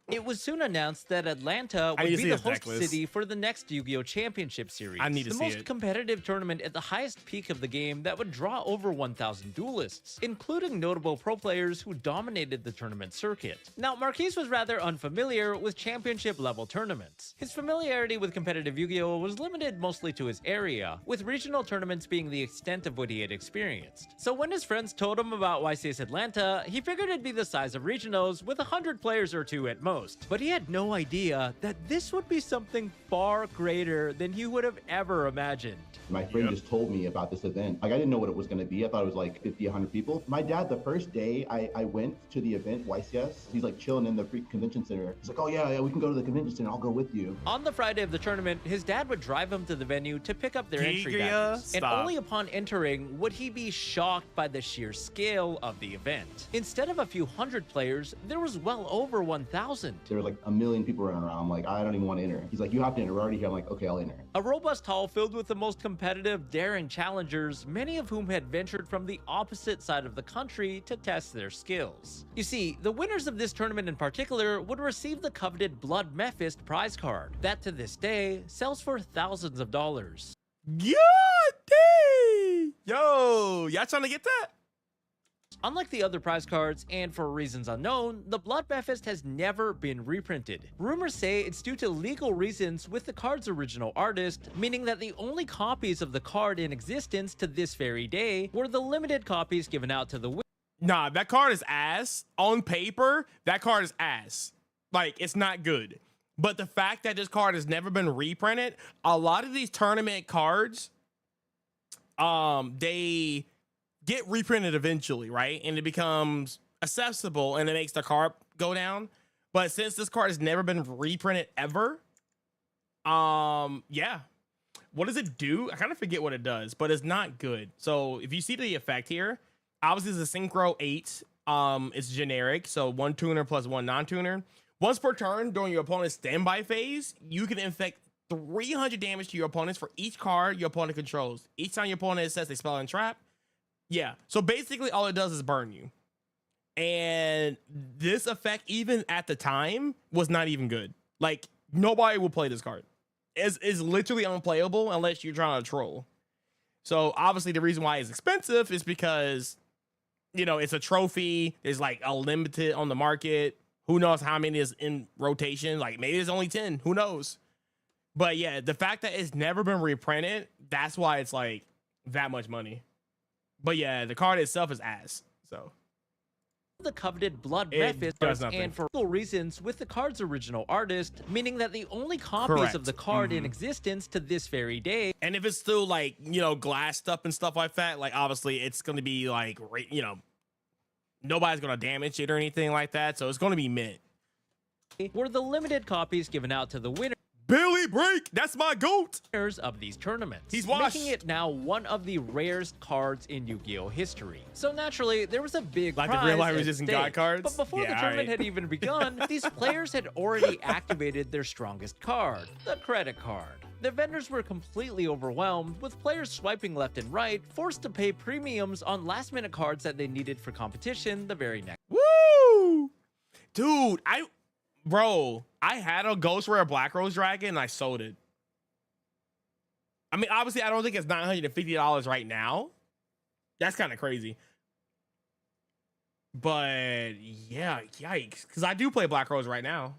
It was soon announced that Atlanta I would need to be see the this host decklist. city for the next Yu-Gi-Oh! Championship Series. I need to the see most it. competitive tournament at the highest peak of the game that would draw over 1,000 duelists, including notable pro players who dominated the tournament circuit. Now, Marquise was rather unfamiliar with championship-level tournaments. His familiarity with competitive Yu-Gi-Oh! Was limited mostly to his area, with regional tournaments being the extent of what he had experienced. So when his friends told him about YCS Atlanta, he figured it'd be the size of regionals, with 100 players or 2 at most. But he had no idea that this would be something far greater than he would have ever imagined. My friend Yep. just told me about this event. Like I didn't know what it was going to be. I thought it was like 50, 100 people. My dad, the first day I went to the event, YCS, he's like chilling in the free convention center. He's like, oh yeah, we can go to the convention center. I'll go with you. On the Friday of the tournament, his dad would drive him to the venue to pick up their entry Giga, badges. And stop. only upon entering would he be shocked by the sheer scale of the event. Instead of a few hundred players, there was well over 1,000. There was like a million people running around. I'm like, I don't even want to enter. He's like, you have to enter. We're already here. I'm like, okay, I'll enter. A robust hall filled with the most competitive, daring challengers, many of whom had ventured from the opposite side of the country to test their skills. You see, the winners of this tournament in particular would receive the coveted Blood Mephist prize card, that to this day sells for thousands of dollars. God dang! Yo, y'all trying to get that? Unlike the other prize cards, and for reasons unknown, the Blood Mephist has never been reprinted. Rumors say it's due to legal reasons with the card's original artist, meaning that the only copies of the card in existence to this very day were the limited copies given out to the Nah, that card is ass. On paper, that card is ass. Like, it's not good. But the fact that this card has never been reprinted, a lot of these tournament cards, they get reprinted eventually, right? And it becomes accessible and it makes the card go down. But since this card has never been reprinted ever, yeah. What does it do? I kind of forget what it does, but it's not good. So if you see the effect here, obviously it's a Synchro 8. It's generic, so 1 tuner plus 1 non-tuner. Once per turn during your opponent's standby phase, you can inflict 300 damage to your opponents for each card your opponent controls. Each time your opponent says they spell and trap. Yeah, so basically all it does is burn you. And this effect, even at the time, was not even good. Like, nobody will play this card. It's literally unplayable unless you're trying to troll. So obviously the reason why it's expensive is because, you know, it's a trophy. There's like a limited on the market. Who knows how many is in rotation? Like maybe there's only 10. Who knows? But yeah, the fact that it's never been reprinted, that's why it's like that much money. But yeah, the card itself is ass. So the coveted blood it breakfast does nothing. and for legal reasons with the card's original artist, meaning that the only copies Correct. of the card in existence to this very day. And if it's still like, you know, glassed up and stuff like that, like obviously it's going to be like, you know, nobody's going to damage it or anything like that. So it's going to be mint. Were the limited copies given out to the winners Billy Break, that's my goat. of these tournaments, He's washed. making it now one of the rarest cards in Yu-Gi-Oh history. So naturally, there was a big Like the prize real life at resistant stake. God cards? But before the Yeah, tournament alright. had even begun, these players had already activated their strongest card, the credit card. The vendors were completely overwhelmed, with players swiping left and right, forced to pay premiums on last-minute cards that they needed for competition the very next. Woo! Dude, I had a Ghost Rare Black Rose Dragon and I sold it. I mean, obviously, I don't think it's $950 right now. That's kind of crazy. But yeah, yikes. Because I do play Black Rose right now.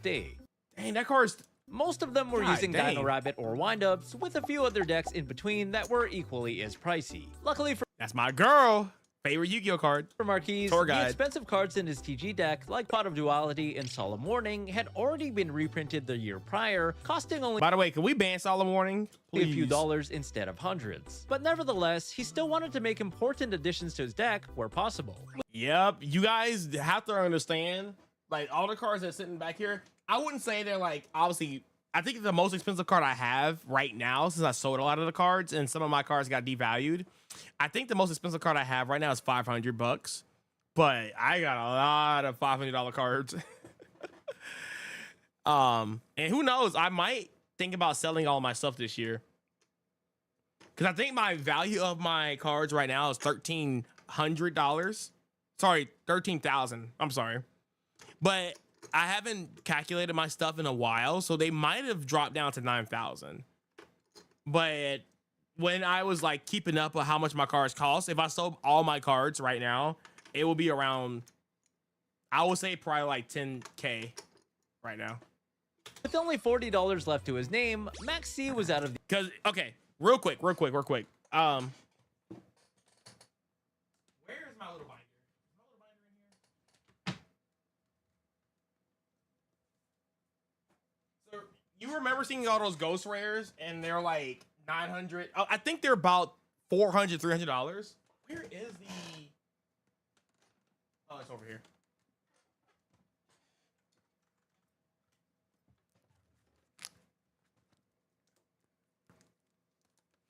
Day. Dang, that card's... Most of them were God using dang. Dino Rabbit or windups, with a few other decks in between that were equally as pricey. Luckily for That's my girl. Favorite Yu-Gi-Oh card. Marquise, Tour the guide. expensive cards in his TG deck, like Pot of Duality and Solemn Warning, had already been reprinted the year prior, costing only By the way, can we ban Solemn Warning? a few Please. dollars instead of hundreds. But nevertheless, he still wanted to make important additions to his deck where possible. Yep, you guys have to understand, like all the cards that's sitting back here, I wouldn't say they're like, obviously, I think the most expensive card I have right now, since I sold a lot of the cards and some of my cards got devalued, I think the most expensive card I have right now is $500, but I got a lot of $500 cards. And who knows, I might think about selling all my stuff this year. Because I think my value of my cards right now is $1,300. Sorry, 13,000. I'm sorry. But I haven't calculated my stuff in a while, so they might have dropped down to 9,000. But when I was like keeping up with how much my cards cost, if I sold all my cards right now, it will be around, I would say probably like 10K right now. With only $40 left to his name, Max C was out of the Because, okay, real quick. Where is my little binder? Is my little binder in here? So you remember seeing all those ghost rares and they're like 900? Oh, I think they're about $400, $300. Where is the? Oh, it's over here.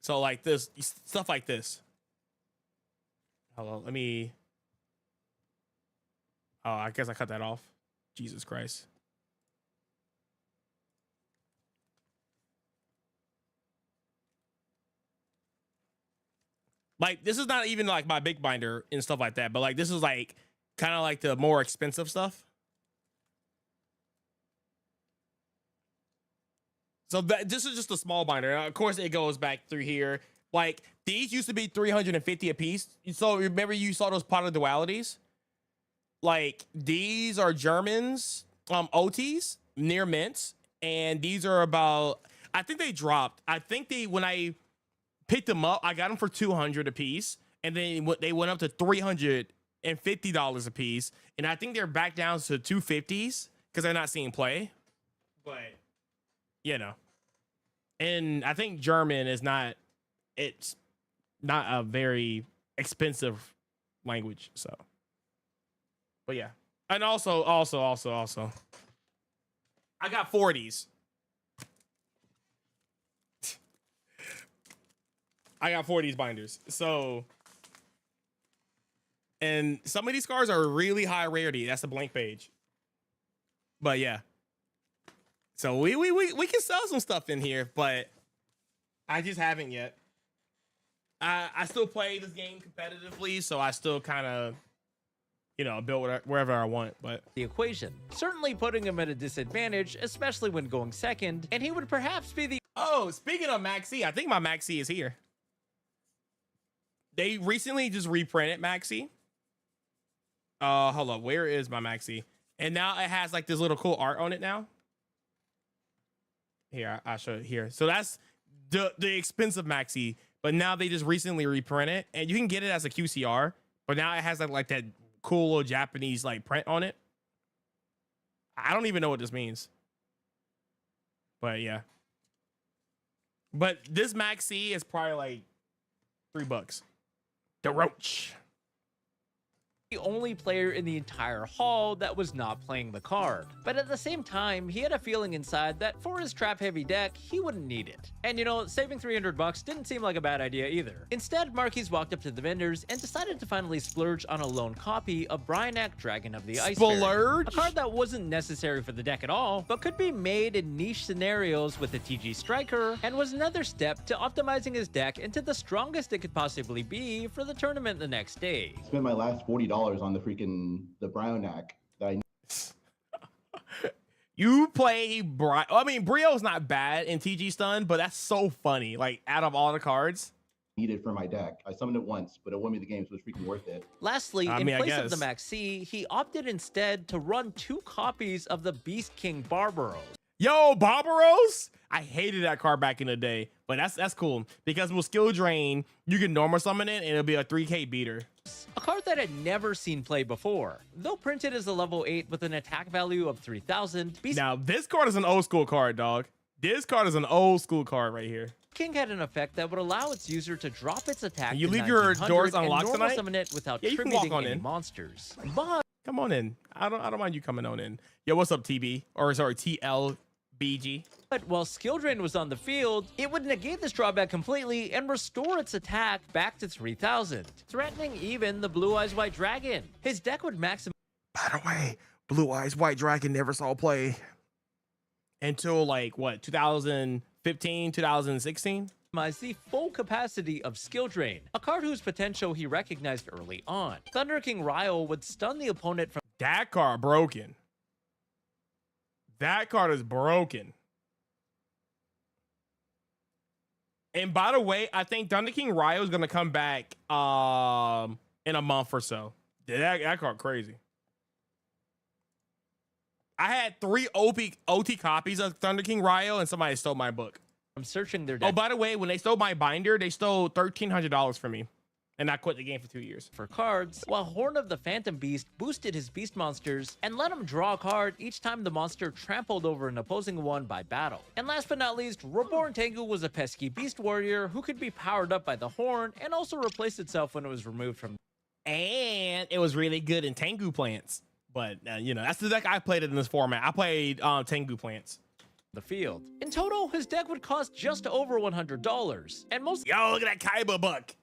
So like this, stuff like this. Hold on, let me. Oh, I guess I cut that off. Jesus Christ. Like, this is not even like my big binder and stuff like that, but like this is like kind of like the more expensive stuff. So this is just a small binder. Of course, it goes back through here. Like, these used to be $350 a piece. So remember you saw those pot of dualities? Like, these are Germans, OTs, near mints. And these are about, I think they dropped. I think when I picked them up, I got them for $200 a piece. And then they went up to $350 a piece. And I think they're back down to $250s because they're not seeing play. But you know, and I think German is not, it's not a very expensive language. So, but yeah. And also, I got 40s. I got 40s binders. So, and some of these cards are really high rarity. That's a blank page. But yeah. So we can sell some stuff in here, but I just haven't yet. I still play this game competitively, so I still kind of, you know, build wherever I want. But the equation, certainly putting him at a disadvantage, especially when going second, and he would perhaps be the oh, speaking of Maxi, I think my Maxi is here. They recently just reprinted Maxi. Hold on, where is my Maxi? And now it has like this little cool art on it now. Here, I'll show it here. So that's the expensive Maxi, but now they just recently reprint it, and you can get it as a QCR, but now it has like that cool little Japanese like print on it. I don't even know what this means, but yeah. But this Maxi is probably like $3. The Roach. The only player in the entire hall that was not playing the card. But at the same time, he had a feeling inside that for his trap-heavy deck, he wouldn't need it. And you know, saving $300 didn't seem like a bad idea either. Instead, Marquise walked up to the vendors and decided to finally splurge on a lone copy of Bryanak, Dragon of the Ice Fairy. Splurge? A card that wasn't necessary for the deck at all, but could be made in niche scenarios with a TG Striker, and was another step to optimizing his deck into the strongest it could possibly be for the tournament the next day. Spent my last $40 on the Bryonak that I You play I mean, Brio's not bad in TG Stun, but that's so funny. Like, out of all the cards needed for my deck. I summoned it once, but it won me the game, so it was freaking worth it. Lastly, I in mean, I place of the guess. Maxi, he opted instead to run 2 copies of the Beast King Barbaros. Yo, Barbaros! I hated that card back in the day, but that's cool because with skill drain, you can normal summon it and it'll be a 3K beater. A card that had never seen play before. Though printed as a level 8 with an attack value of 3000, Beast Now, this card is an old school card, dog. This card is an old school card right here. King had an effect that would allow its user to drop its attack And you to leave your 1900 doors and unlocked normal tonight? summon it without Yeah, you can tributing walk on any in. monsters. But Come on in. I don't mind you coming on in. Yo, what's up, TB? Or sorry, TLBG. while Skill Drain was on the field, it would negate this drawback completely and restore its attack back to 3000, threatening even the Blue Eyes White Dragon. His deck would maximize By the way, Blue Eyes White Dragon never saw play until like what, 2015, 2016? the full capacity of Skill Drain, a card whose potential he recognized early on. Thunder King Ryle would stun the opponent from That card broken. That card is broken. And by the way, I think Thunder King Ryo is gonna come back in a month or so. That card crazy. I had 3 OT copies of Thunder King Ryo and somebody stole my book. searching their deck Oh, by the way, when they stole my binder, they stole $1,300 from me. And I quit the game for 2 years. for cards, while Horn of the Phantom Beast boosted his beast monsters and let him draw a card each time the monster trampled over an opposing one by battle. And last but not least, Reborn Tengu was a pesky beast warrior who could be powered up by the Horn and also replaced itself when it was removed from. And it was really good in Tengu plants. But, you know, that's the deck I played in this format. I played Tengu plants. The field. In total, his deck would cost just over $100, and most Yo, look at that Kaiba buck.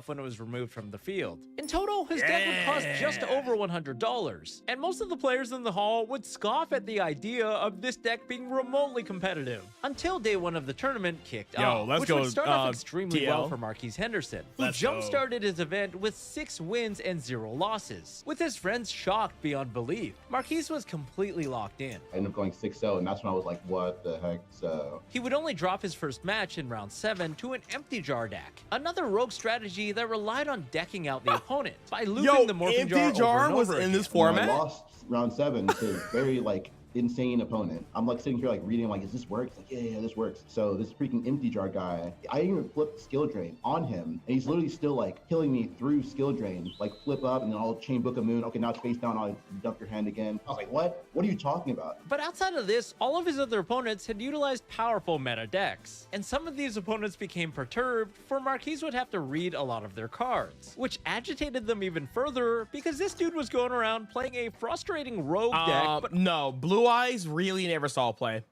when it was removed from the field. In total, his deck would cost just over $100, and most of the players in the hall would scoff at the idea of this deck being remotely competitive until day 1 of the tournament kicked off, let's which go, would start off extremely TL. well for Marquise Henderson, who Let's go. jump-started his event with 6 wins and 0 losses, with his friends shocked beyond belief. Marquise was completely locked in. I ended up going 6-0, and that's when I was like, what the heck? So He would only drop his first match in round 7 to an empty jar deck, another rogue strategy that relied on decking out the opponent by looping Yo, the morphing empty jar, jar over and was over in this again. format? I lost round 7 to very like insane opponent. I'm like sitting here like reading, like, is this works? Like, yeah, this works. So this freaking empty jar guy, I even flipped skill drain on him, and he's literally still like killing me through skill drain. Like flip up, and then I'll chain book a moon. Okay, now it's face down. I'll dump your hand again. I was like, what? What are you talking about? But outside of this, all of his other opponents had utilized powerful meta decks, and some of these opponents became perturbed, for Marquise would have to read a lot of their cards, which agitated them even further because this dude was going around playing a frustrating rogue deck, but No, Blue Eyes really never saw play.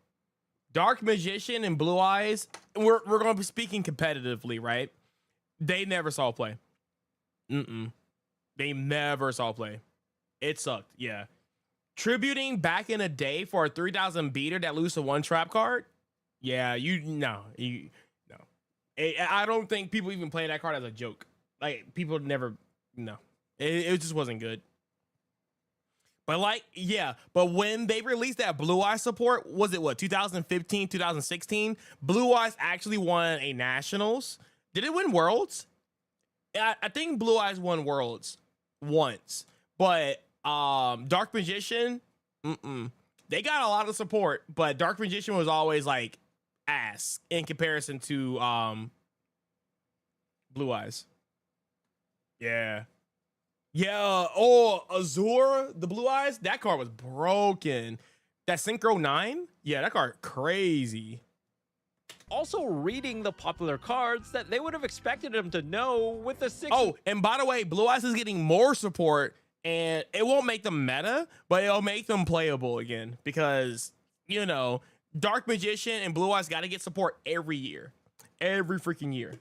Dark Magician and Blue Eyes, we're going to be speaking competitively, right? They never saw play. They never saw play. It sucked, yeah. Tributing back in a day for a 3,000 beater that loses to 1 trap card? Yeah, no. I don't think people even play that card as a joke. Like, people never, no. It just wasn't good. But like, yeah, but when they released that Blue Eyes support, was it what, 2015, 2016? Blue Eyes actually won a Nationals. Did it win Worlds? I think Blue Eyes won Worlds once, but Dark Magician, they got a lot of support, but Dark Magician was always like ass in comparison to Blue Eyes. Yeah. Oh, Azure, the Blue Eyes, that card was broken. That Synchro 9, yeah, that card crazy. Also reading the popular cards that they would have expected him to know with the 6. Oh, and by the way, Blue Eyes is getting more support, and it won't make them meta, but it'll make them playable again because, you know, Dark Magician and Blue Eyes got to get support every year. Every freaking year.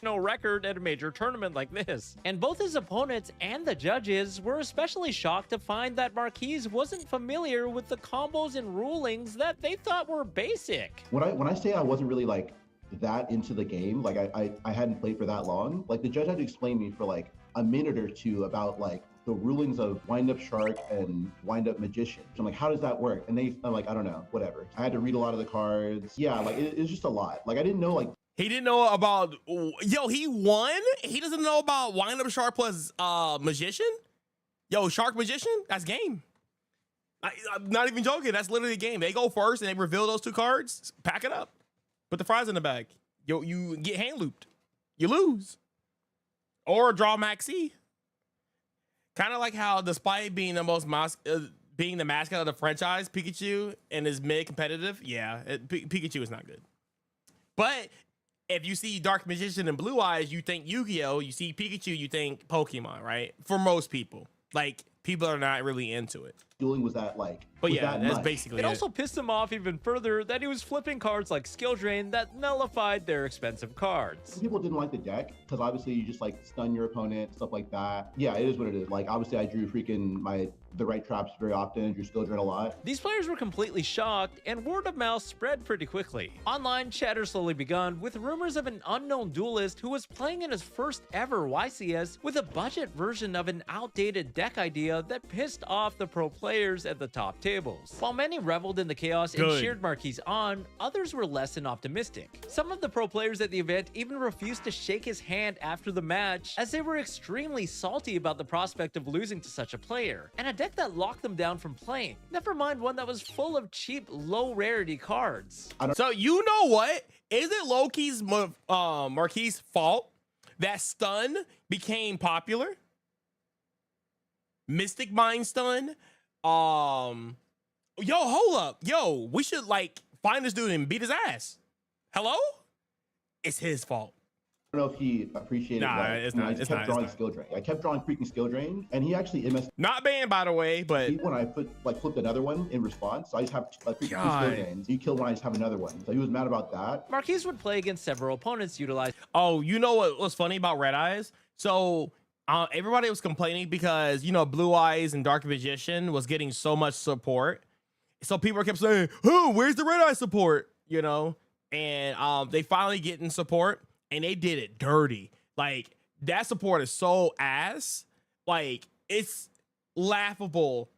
No record at a major tournament like this. And both his opponents and the judges were especially shocked to find that Marquise wasn't familiar with the combos and rulings that they thought were basic. When I say I wasn't really like that into the game, like I hadn't played for that long, like the judge had to explain to me for like a minute or two about like the rulings of Wind Up Shark and Wind Up Magician. So I'm like, how does that work? And I'm like, I don't know, whatever. I had to read a lot of the cards. Yeah, like it's just a lot. Like I didn't know like. He didn't know about, yo, he won? He doesn't know about Wind Up Shark plus Magician? Yo, Shark Magician? That's game. I'm not even joking. That's literally a game. They go first and they reveal those two cards. Pack it up. Put the fries in the bag. Yo, you get hand looped. You lose. Or draw maxi. Kind of like how, despite being the being the mascot of the franchise, Pikachu, and is mid-competitive, yeah, Pikachu is not good. But if you see Dark Magician and Blue Eyes, you think Yu-Gi-Oh! You see Pikachu, you think Pokemon, right? For most people. Like, people are not really into it. Dueling was that like, but yeah, that's much. basically it. It also pissed him off even further that he was flipping cards like Skill Drain that nullified their expensive cards. People didn't like the deck because obviously you just like stun your opponent, stuff like that. Yeah, it is what it is. Like obviously I drew the right traps very often and drew Skill Drain a lot. These players were completely shocked and word of mouth spread pretty quickly. Online chatter slowly begun with rumors of an unknown duelist who was playing in his first ever YCS with a budget version of an outdated deck idea that pissed off the pro players at the top tables. While many reveled in the chaos and cheered Marquise on, others were less than optimistic. Some of the pro players at the event even refused to shake his hand after the match, as they were extremely salty about the prospect of losing to such a player, and a deck that locked them down from playing. Never mind one that was full of cheap, low rarity cards. So you know what? Is it low-key's Marquise' fault that stun became popular? Mystic Mind stun? Yo, hold up. Yo, we should like find this dude and beat his ass. Hello? It's his fault. I don't know if he appreciated that. It's not. I just kept drawing Skill Drain. I kept drawing freaking Skill Drain, and he actually MS. Not banned, by the way, but when I flipped another one in response, so I just have like freaking 2 Skill Drains. He killed when I just have another one, so he was mad about that. Marquise would play against several opponents utilized. Oh, you know what was funny about Red Eyes? So everybody was complaining because, you know, Blue Eyes and Dark Magician was getting so much support. So people kept saying, oh, where's the Red Eye support? You know, and they finally getting support, and they did it dirty. Like, that support is so ass. Like, it's laughable.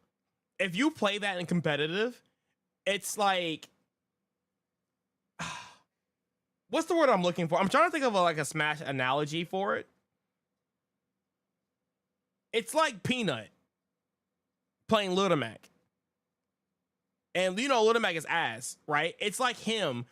If you play that in competitive, it's like, what's the word I'm looking for? I'm trying to think of like a Smash analogy for it. It's like Peanut playing Ludomac. And, you know, Ludomac is ass, right? It's like him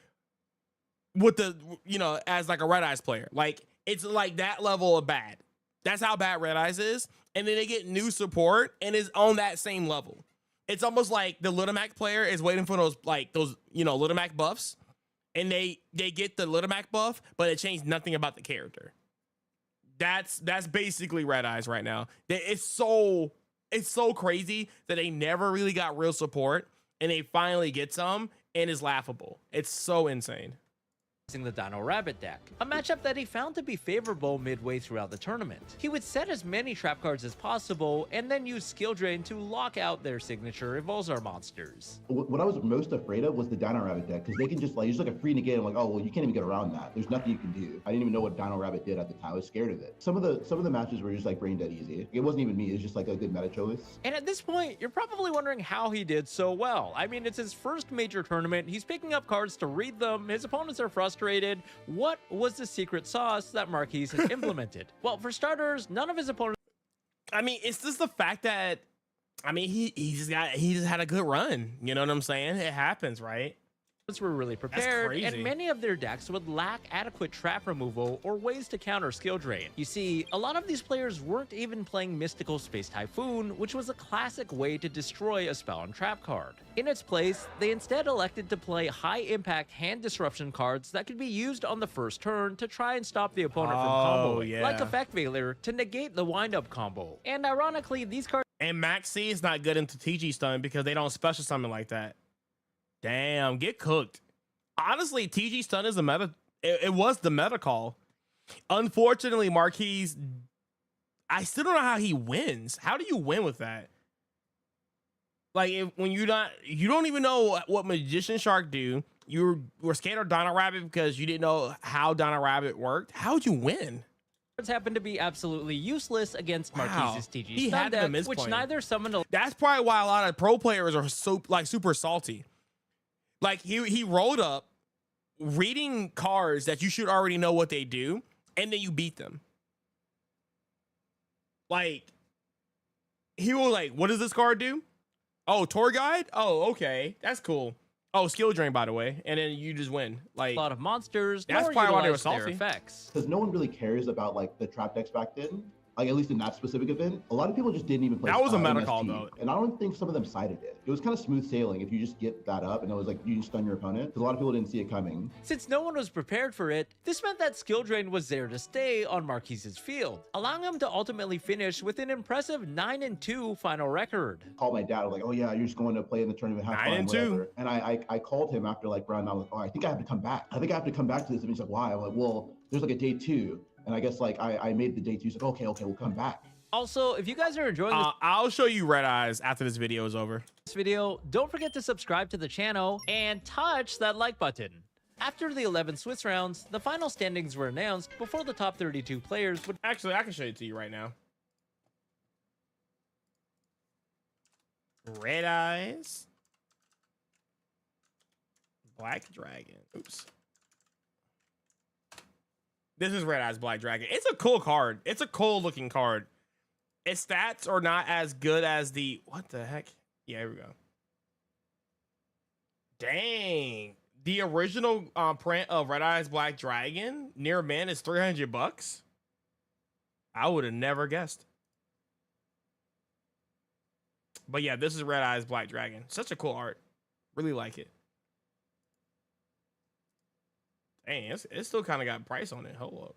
with the, you know, as like a Red Eyes player. Like, it's like that level of bad. That's how bad Red Eyes is. And then they get new support and is on that same level. It's almost like the Ludomac player is waiting for those, you know, Ludomac buffs. And they get the Ludomac buff, but it changed nothing about the character. That's basically Red Eyes right now. It's so crazy that they never really got real support, and they finally get some, and it's laughable. It's so insane. The Dino Rabbit deck, a matchup that he found to be favorable midway throughout the tournament. He would set as many trap cards as possible and then use Skill Drain to lock out their signature Evolzar monsters. What I was most afraid of was the Dino Rabbit deck, because they can just like, it's like a free negate. I'm like, oh, well, you can't even get around that. There's nothing you can do. I didn't even know what Dino Rabbit did at the time. I was scared of it. Some of the matches were just like brain dead easy. It wasn't even me. It was just like a good meta choice. And at this point, you're probably wondering how he did so well. I mean, it's his first major tournament. He's picking up cards to read them. His opponents are frustrated. frustrated, what was the secret sauce that Marquise had implemented? Well, for starters, none of his opponents. I mean, it's just the fact that, I mean, he just had a good run. You know what I'm saying? It happens, right? Were really prepared, crazy. and many of their decks would lack adequate trap removal or ways to counter skill drain. You see, a lot of these players weren't even playing Mystical Space Typhoon, which was a classic way to destroy a spell and trap card. In its place, they instead elected to play high-impact hand disruption cards that could be used on the first turn to try and stop the opponent from comboing, yeah. like Effect Veiler to negate the wind-up combo. And ironically, these cards And Max C is not good into TG stun because they don't special summon like that. Damn, get cooked. Honestly, TG stun is a meta. It was the meta call. Unfortunately, Marquise, I still don't know how he wins. How do you win with that? Like, when you don't even know what Magician Shark do. You were scared of Dino Rabbit because you didn't know how Dino Rabbit worked. How'd you win? happened to be absolutely useless against Wow. Marquise's TG He stun had the deck, which misplay. neither summoned a That's probably why a lot of pro players are so super salty. Like he rolled up reading cards that you should already know what they do, and then you beat them. Like he was like, "What does this card do? Oh, tour guide. Oh, okay, that's cool. Oh, skill drain, by the way, and then you just win. Like lot of monsters, That's nor probably why they were utilized their salty. effects. Because no one really cares about like the trap decks back then. Like at least in that specific event, a lot of people just didn't even play. That was a meta MST, call, though. and I don't think some of them cited it. It was kind of smooth sailing if you just get that up, and it was like you can stun your opponent. Because a lot of people didn't see it coming. Since no one was prepared for it, this meant that skill drain was there to stay on Marquise's field, allowing him to ultimately finish with an impressive 9-2 final record. Called my dad. I was like, "Oh yeah, you're just going to play in the tournament, have fun, 9-2. whatever." And I called him after like round. I was like, "Oh, I think I have to come back. I think I have to come back to this." And he's like, "Why?" I'm like, "Well, there's like a day 2." And I guess like I made the day 2. He's like, "Okay, we'll come back." Also, if you guys are enjoying I'll show you Red Eyes after this video is over. this video, don't forget to subscribe to the channel and touch that like button. After the 11 Swiss rounds, the final standings were announced before the top 32 players would Actually, I can show it to you right now. Red Eyes. Black Dragon. Oops. This is Red Eyes Black Dragon. It's a cool card. It's a cool looking card. Its stats are not as good as the... What the heck? Yeah, here we go. Dang. The original print of Red Eyes Black Dragon near man is $300. I would have never guessed. But yeah, this is Red Eyes Black Dragon. Such a cool art. Really like it. Dang, it's still kind of got price on it. Hold up.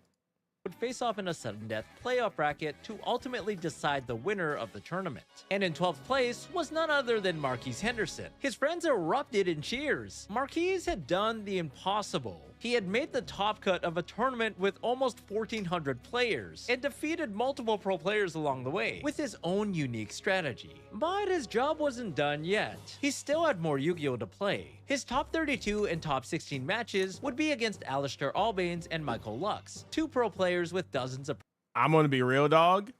face off in a sudden death playoff bracket to ultimately decide the winner of the tournament. And in 12th place was none other than Marquise Henderson. His friends erupted in cheers. Marquise had done the impossible. He had made the top cut of a tournament with almost 1,400 players and defeated multiple pro players along the way with his own unique strategy. But his job wasn't done yet. He still had more Yu-Gi-Oh! To play. His top 32 and top 16 matches would be against Alistair Albanes and Michael Lux, two pro players with dozens of I'm going to be real, dog.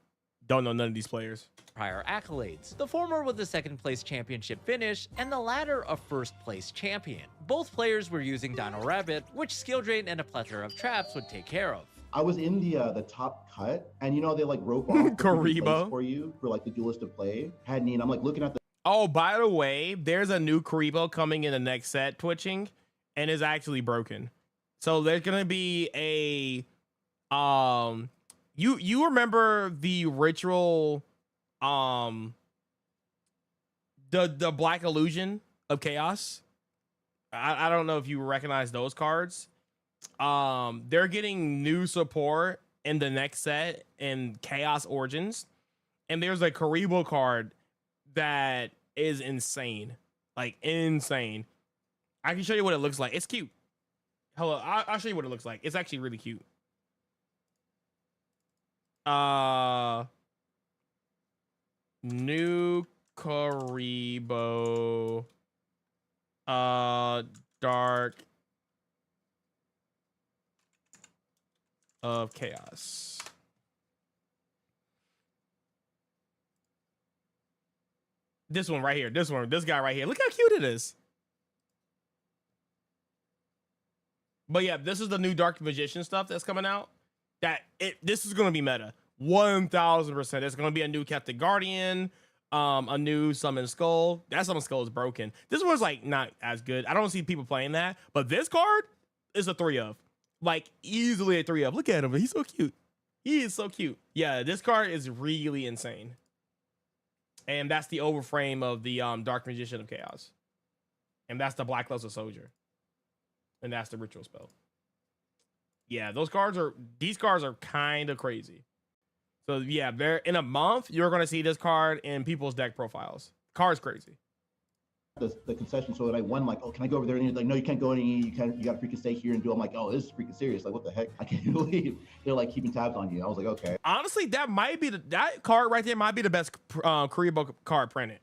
Don't know none of these players. prior accolades, the former with a second place championship finish and the latter a first place champion. Both players were using Dino Rabbit, which skill drain and a plethora of traps would take care of. I was in the top cut, and you know they like rope off the Karibo. place for you for like the duelist to play. Had me, and I'm like looking at the Oh, by the way, there's a new Karibo coming in the next set, twitching, and is actually broken. So there's gonna be a you remember the ritual the Black Illusion of Chaos? I don't know if you recognize those cards. They're getting new support in the next set in Chaos Origins, and there's a Karibo card that is insane, like insane. I can show you what it looks like. It's cute. Hello, I'll show you what it looks like. It's actually really cute. New Karibo, Dark of Chaos. This one right here. This guy right here. Look how cute it is. But yeah, this is the new Dark Magician stuff that's coming out. This is gonna be meta. 1000%. There's gonna be a new Captain Guardian, a new Summon Skull. That Summon Skull is broken. This one's like not as good. I don't see people playing that, but this card is a 3 of. Like easily a 3 of. Look at him. He's so cute. He is so cute. Yeah, this card is really insane. And that's the overframe of the Dark Magician of Chaos. And that's the Black Luster Soldier. And that's the Ritual Spell. Yeah, these cards are kind of crazy. So yeah, in a month, you're gonna see this card in people's deck profiles. Card's crazy. The concession, so that I won, like, oh, can I go over there? And he's like, no, you can't go any. You gotta freaking stay here and do. I'm like, oh, this is freaking serious. Like, what the heck? I can't believe they're like keeping tabs on you. I was like, okay. Honestly, that card right there might be the best career book card printed,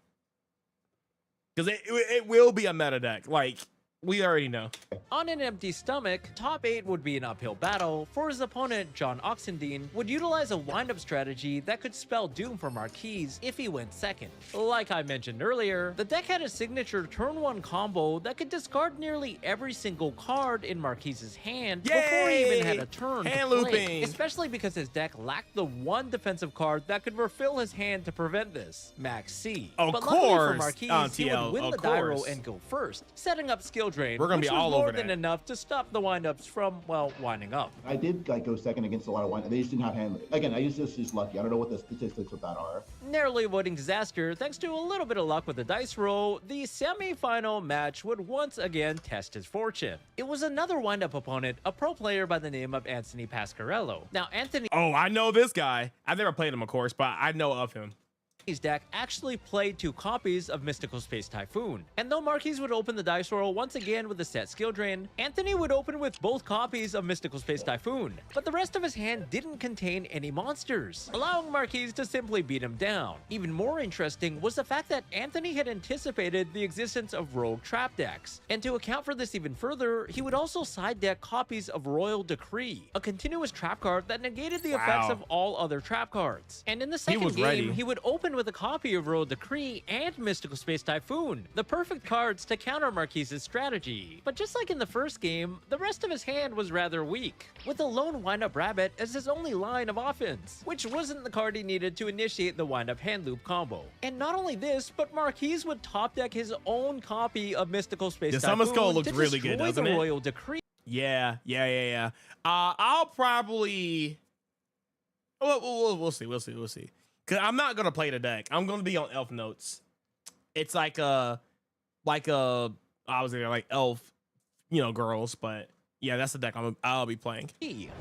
because it will be a meta deck. Like, we already know. On an empty stomach, top 8 would be an uphill battle, for his opponent, John Oxendine, would utilize a wind-up strategy that could spell doom for Marquise if he went second. Like I mentioned earlier, the deck had a signature turn 1 combo that could discard nearly every single card in Marquise's hand before he even had a turn hand to play, looping. especially because his deck lacked the one defensive card that could refill his hand to prevent this, Max C. Of but course, luckily for Marquise, he TL, would win of the die roll course. and go first, setting up skill drain, We're gonna which be was all more over than that. enough to stop the windups from, well, winding up. I did like go second against a lot of wine. They just didn't have hand. Again, I just lucky. I don't know what the statistics of that are. Narrowly avoiding disaster thanks to a little bit of luck with the dice roll, the semi-final match would once again test his fortune. It was another wind-up opponent, a pro player by the name of Anthony Pasquarello. Now, Anthony Oh, I know this guy. I've never played him, of course, but I know of him. Marquis' deck actually played 2 copies of Mystical Space Typhoon. And though Marquis would open the dice roll once again with a set skill drain, Anthony would open with both copies of Mystical Space Typhoon. But the rest of his hand didn't contain any monsters, allowing Marquis to simply beat him down. Even more interesting was the fact that Anthony had anticipated the existence of rogue trap decks. And to account for this even further, he would also side deck copies of Royal Decree, a continuous trap card that negated the effects of all other trap cards. And in the second was game, ready. he would open with a copy of Royal Decree and Mystical Space Typhoon, the perfect cards to counter Marquise's strategy. But just like in the first game, the rest of his hand was rather weak, with a lone wind-up rabbit as his only line of offense, which wasn't the card he needed to initiate the wind-up hand loop combo. And not only this, but Marquise would top deck his own copy of Mystical Space The Typhoon Summer Skull looks to really good, destroy doesn't the it? Royal Decree. Yeah. I'll probably. We'll see. Cause I'm not gonna play the deck. I'm gonna be on Elf Notes. It's like I was there like Elf, girls, but yeah, that's the deck I'll be playing.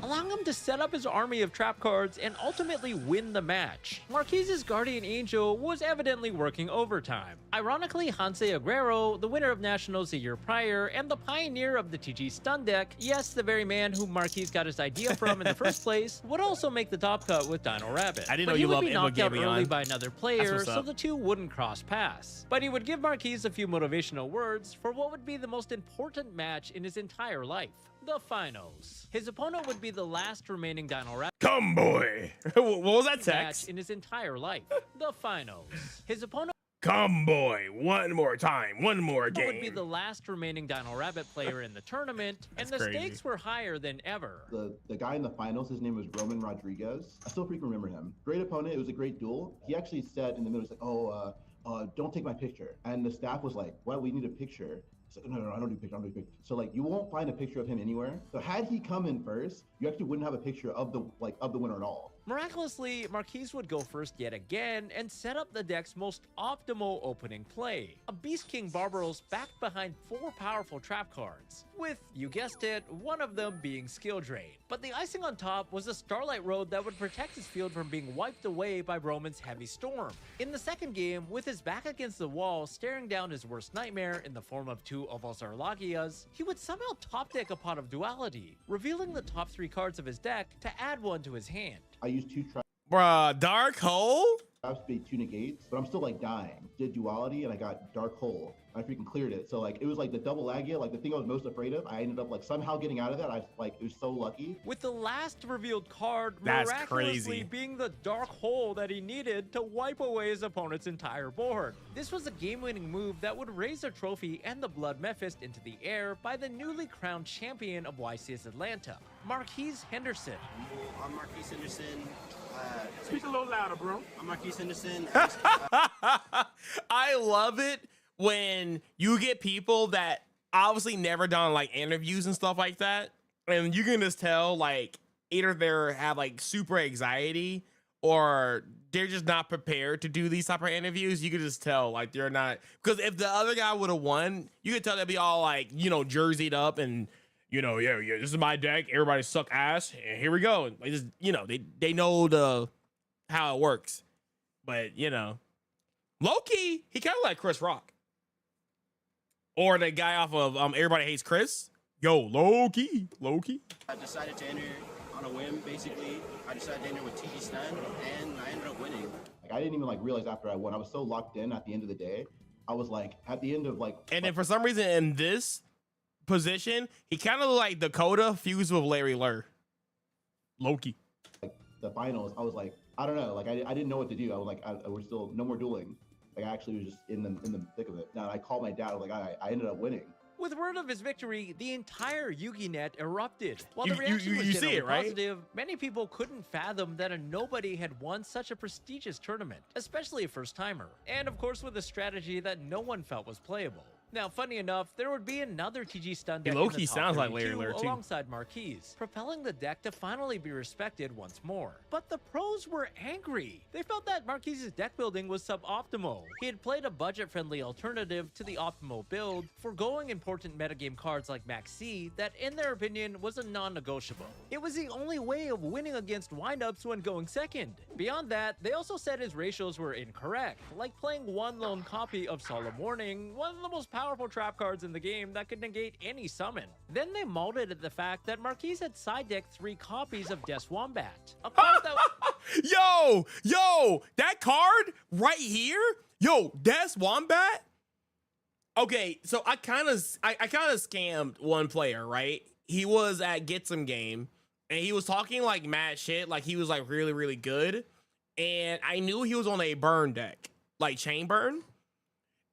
Allowing him to set up his army of trap cards and ultimately win the match. Marquise's Guardian Angel was evidently working overtime. Ironically, Hanse Aguero, the winner of Nationals a year prior and the pioneer of the TG stun deck, yes, the very man who Marquise got his idea from in the first place, would also make the top cut with Dino Rabbit. I didn't but know he you would love be knocked out Emma early Gabion. by another That's player, what's so up. the two wouldn't cross paths. But he would give Marquise a few motivational words for what would be the most important match in his entire life. The finals. His opponent would be the last remaining Dino Rabbit Come boy. What was that match text? in his entire life. The finals. His opponent Come boy. One more time. One more would be game. the last remaining Dino Rabbit player in the tournament, and That's the crazy. stakes were higher than ever. The guy in the finals, his name was Roman Rodriguez. I still freaking remember him. Great opponent. It was a great duel. He actually said in the middle, he's like, don't take my picture. And the staff was like, well, we need a picture. He's like, no, I don't do picture. So like, you won't find a picture of him anywhere. So had he come in first, you actually wouldn't have a picture of the winner at all. Miraculously, Marquise would go first yet again and set up the deck's most optimal opening play. A Beast King Barbaros backed behind 4 powerful trap cards, with, you guessed it, one of them being Skill Drain. But the icing on top was a Starlight Road that would protect his field from being wiped away by Roman's Heavy Storm. In the second game, with his back against the wall staring down his worst nightmare in the form of 2 Ovalsarlagias, he would somehow top deck a Pot of Duality, revealing the top 3 cards of his deck to add one to his hand. I used 2 Bruh, Dark Hole? traps, be 2 negates, but I'm still like dying. Did duality and I got dark hole. I freaking cleared it. So like it was like the double Agia, like the thing I was most afraid of. I ended up like somehow getting out of that. It was so lucky. With the last revealed card That's miraculously crazy. being the dark hole that he needed to wipe away his opponent's entire board. This was a game-winning move that would raise a trophy and the Blood Mephist into the air by the newly crowned champion of YCS Atlanta, Marquise Henderson. I'm Marquise Henderson. Speak a little louder, bro. I'm Marquise Henderson. I love it when you get people that obviously never done like interviews and stuff like that, and you can just tell like either they have like super anxiety or they're just not prepared to do these type of interviews. You can just tell like they're not, because if the other guy would have won, you could tell they'd be all like, you know, jerseyed up and, you know, yeah, this is my deck. Everybody suck ass. And here we go. And like, just, you know, they know how it works. But, you know, low-key, he kind of like Chris Rock. Or the guy off of Everybody Hates Chris. Yo, low-key. I decided to enter on a whim, basically. I decided to enter with TG Stun, and I ended up winning. Like I didn't even like realize after I won. I was so locked in at the end of the day. I was like at the end of like. And then for some reason in this position, he kind of like Dakota fused with Larry Lurr. Loki. Like the finals, I was like, I don't know. Like I didn't know what to do. I was like, we're still no more dueling. Like I actually was just in the thick of it. Now I called my dad. I was like, I ended up winning. With word of his victory, the entire Yugi net erupted. While You- the reaction was you see generally it, right? positive, many people couldn't fathom that a nobody had won such a prestigious tournament, especially a first-timer. And of course with a strategy that no one felt was playable. Now, funny enough, there would be another TG stun deck in low-key the top sounds like 32 Larry Lurr, too. alongside Marquise, propelling the deck to finally be respected once more. But the pros were angry. They felt that Marquise's deck building was suboptimal. He had played a budget-friendly alternative to the optimal build, foregoing important metagame cards like Max C that, in their opinion, was a non-negotiable. It was the only way of winning against windups when going second. Beyond that, they also said his ratios were incorrect, like playing one lone copy of Solemn Warning, one of the most powerful trap cards in the game that could negate any summon. Then they molded at the fact that Marquise had side decked 3 copies of Death Wombat, a card that Yo, that card right here, Death Wombat. Okay, so I kind of scammed one player, right? He was at Get Some Game, and he was talking like mad shit, like he was like really, really good, and I knew he was on a burn deck, like chain burn,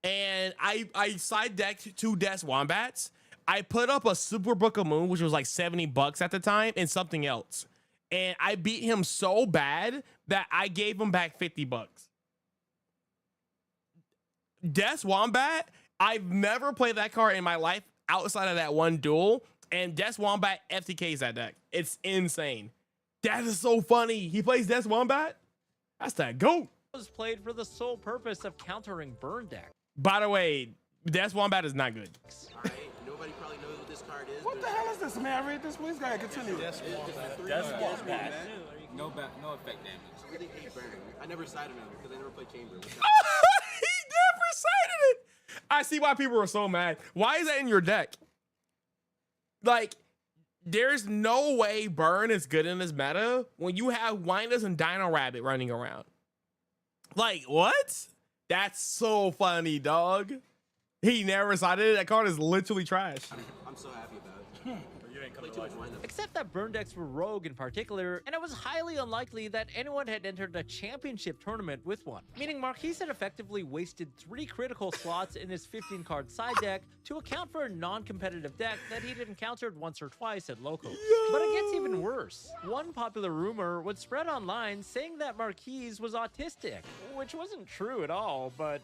and I side decked 2 Death Wombats. I put up a Super Book of Moon, which was like $70 at the time, and something else, and I beat him so bad that I gave him back $50. Death Wombat, I've never played that card in my life outside of that one duel, and Death Wombat FTKs that deck. It's insane. That is so funny. He plays Death Wombat? That's that GOAT. was played for the sole purpose of countering burn deck. By the way, Death Wombat is not good. Alright, nobody probably knows what this card is. What the hell is this, man? I read this. Please, guy, continue. That's Wombat. No effect damage. I really hate burn. I never sided him because I never played chamber. He never cited it. I see why people are so mad. Why is that in your deck? Like, there's no way burn is good in this meta when you have Windus and Dino Rabbit running around. Like, what? That's so funny, dog. He never cited it. That card is literally trash. I'm so happy about it. Play too much wind up. Except that burn decks were rogue in particular, and it was highly unlikely that anyone had entered a championship tournament with one. Meaning Marquise had effectively wasted 3 critical slots in his 15-card side deck to account for a non-competitive deck that he'd encountered once or twice at locals. But it gets even worse. One popular rumor would spread online saying that Marquise was autistic, which wasn't true at all, but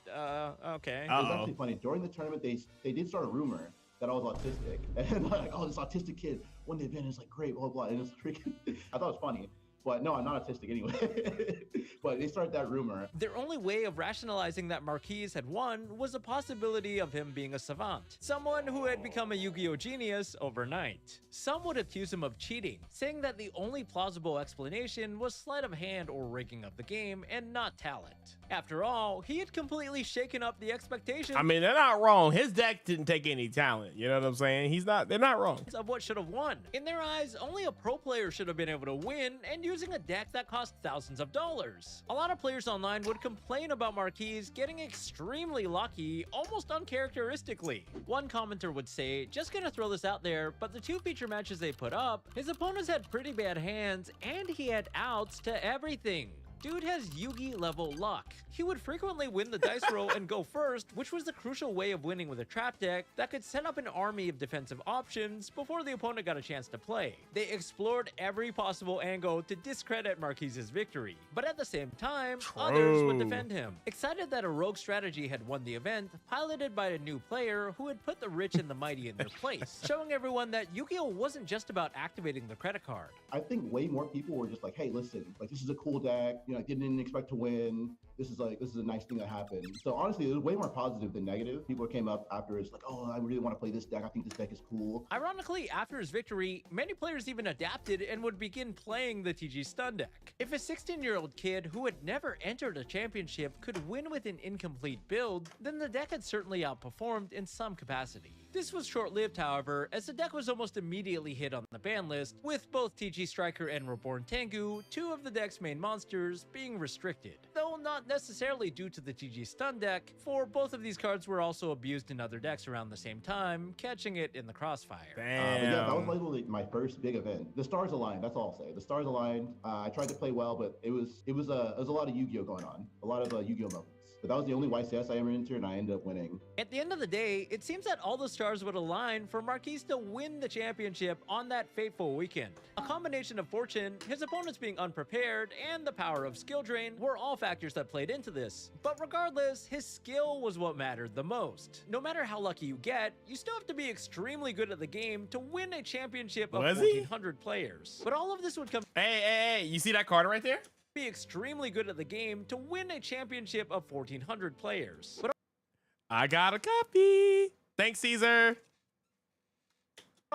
okay. It was actually funny. During the tournament, they did start a rumor that I was autistic, and like, oh, this autistic kid won the event. It's like great, blah blah. And it's freaking. I thought it was funny, but no, I'm not autistic anyway. But they started that rumor. Their only way of rationalizing that Marquise had won was a possibility of him being a savant, someone who had become a Yu-Gi-Oh genius overnight. Some would accuse him of cheating, saying that the only plausible explanation was sleight of hand or rigging of the game and not talent. After all, he had completely shaken up the expectations. I mean, they're not wrong. His deck didn't take any talent. You know what I'm saying? They're not wrong. Of what should have won. In their eyes, only a pro player should have been able to win and use using a deck that cost thousands of dollars. A lot of players online would complain about Marquise getting extremely lucky, almost uncharacteristically. One commenter would say, just gonna throw this out there, but the 2 feature matches they put up, his opponents had pretty bad hands, and he had outs to everything. Dude has Yugi level luck. He would frequently win the dice roll and go first, which was the crucial way of winning with a trap deck that could set up an army of defensive options before the opponent got a chance to play. They explored every possible angle to discredit Marquise's victory, but at the same time, others would defend him. Excited that a rogue strategy had won the event, piloted by a new player who had put the rich and the mighty in their place, showing everyone that Yu-Gi-Oh! Wasn't just about activating the credit card. I think way more people were just like, hey, listen, like this is a cool deck. You know, I didn't expect to win. This is a nice thing that happened. So honestly, it was way more positive than negative. People came up afterwards like, oh, I really want to play this deck. I think this deck is cool. Ironically, after his victory, many players even adapted and would begin playing the TG Stun deck. If a 16-year-old kid who had never entered a championship could win with an incomplete build, then the deck had certainly outperformed in some capacity. This was short-lived, however, as the deck was almost immediately hit on the ban list, with both TG Striker and Reborn Tengu, 2 of the deck's main monsters, being restricted. Though not necessarily due to the TG Stun deck, for both of these cards were also abused in other decks around the same time, catching it in the crossfire. Damn. But yeah, that was literally my first big event. The stars aligned. That's all I'll say. The stars aligned. I tried to play well, but it was a lot of Yu-Gi-Oh going on. A lot of Yu-Gi-Oh moments. But that was the only YCS I ever entered, and I ended up winning. At the end of the day, it seems that all the stars would align for Marquise to win the championship on that fateful weekend. A combination of fortune, his opponents being unprepared, and the power of skill drain were all factors that played into this. But regardless, his skill was what mattered the most. No matter how lucky you get, you still have to be extremely good at the game to win a championship of 1,400 players. But all of this would come... Hey, you see that card right there? Be extremely good at the game to win a championship of 1,400 players. But I got a copy. Thanks, Caesar.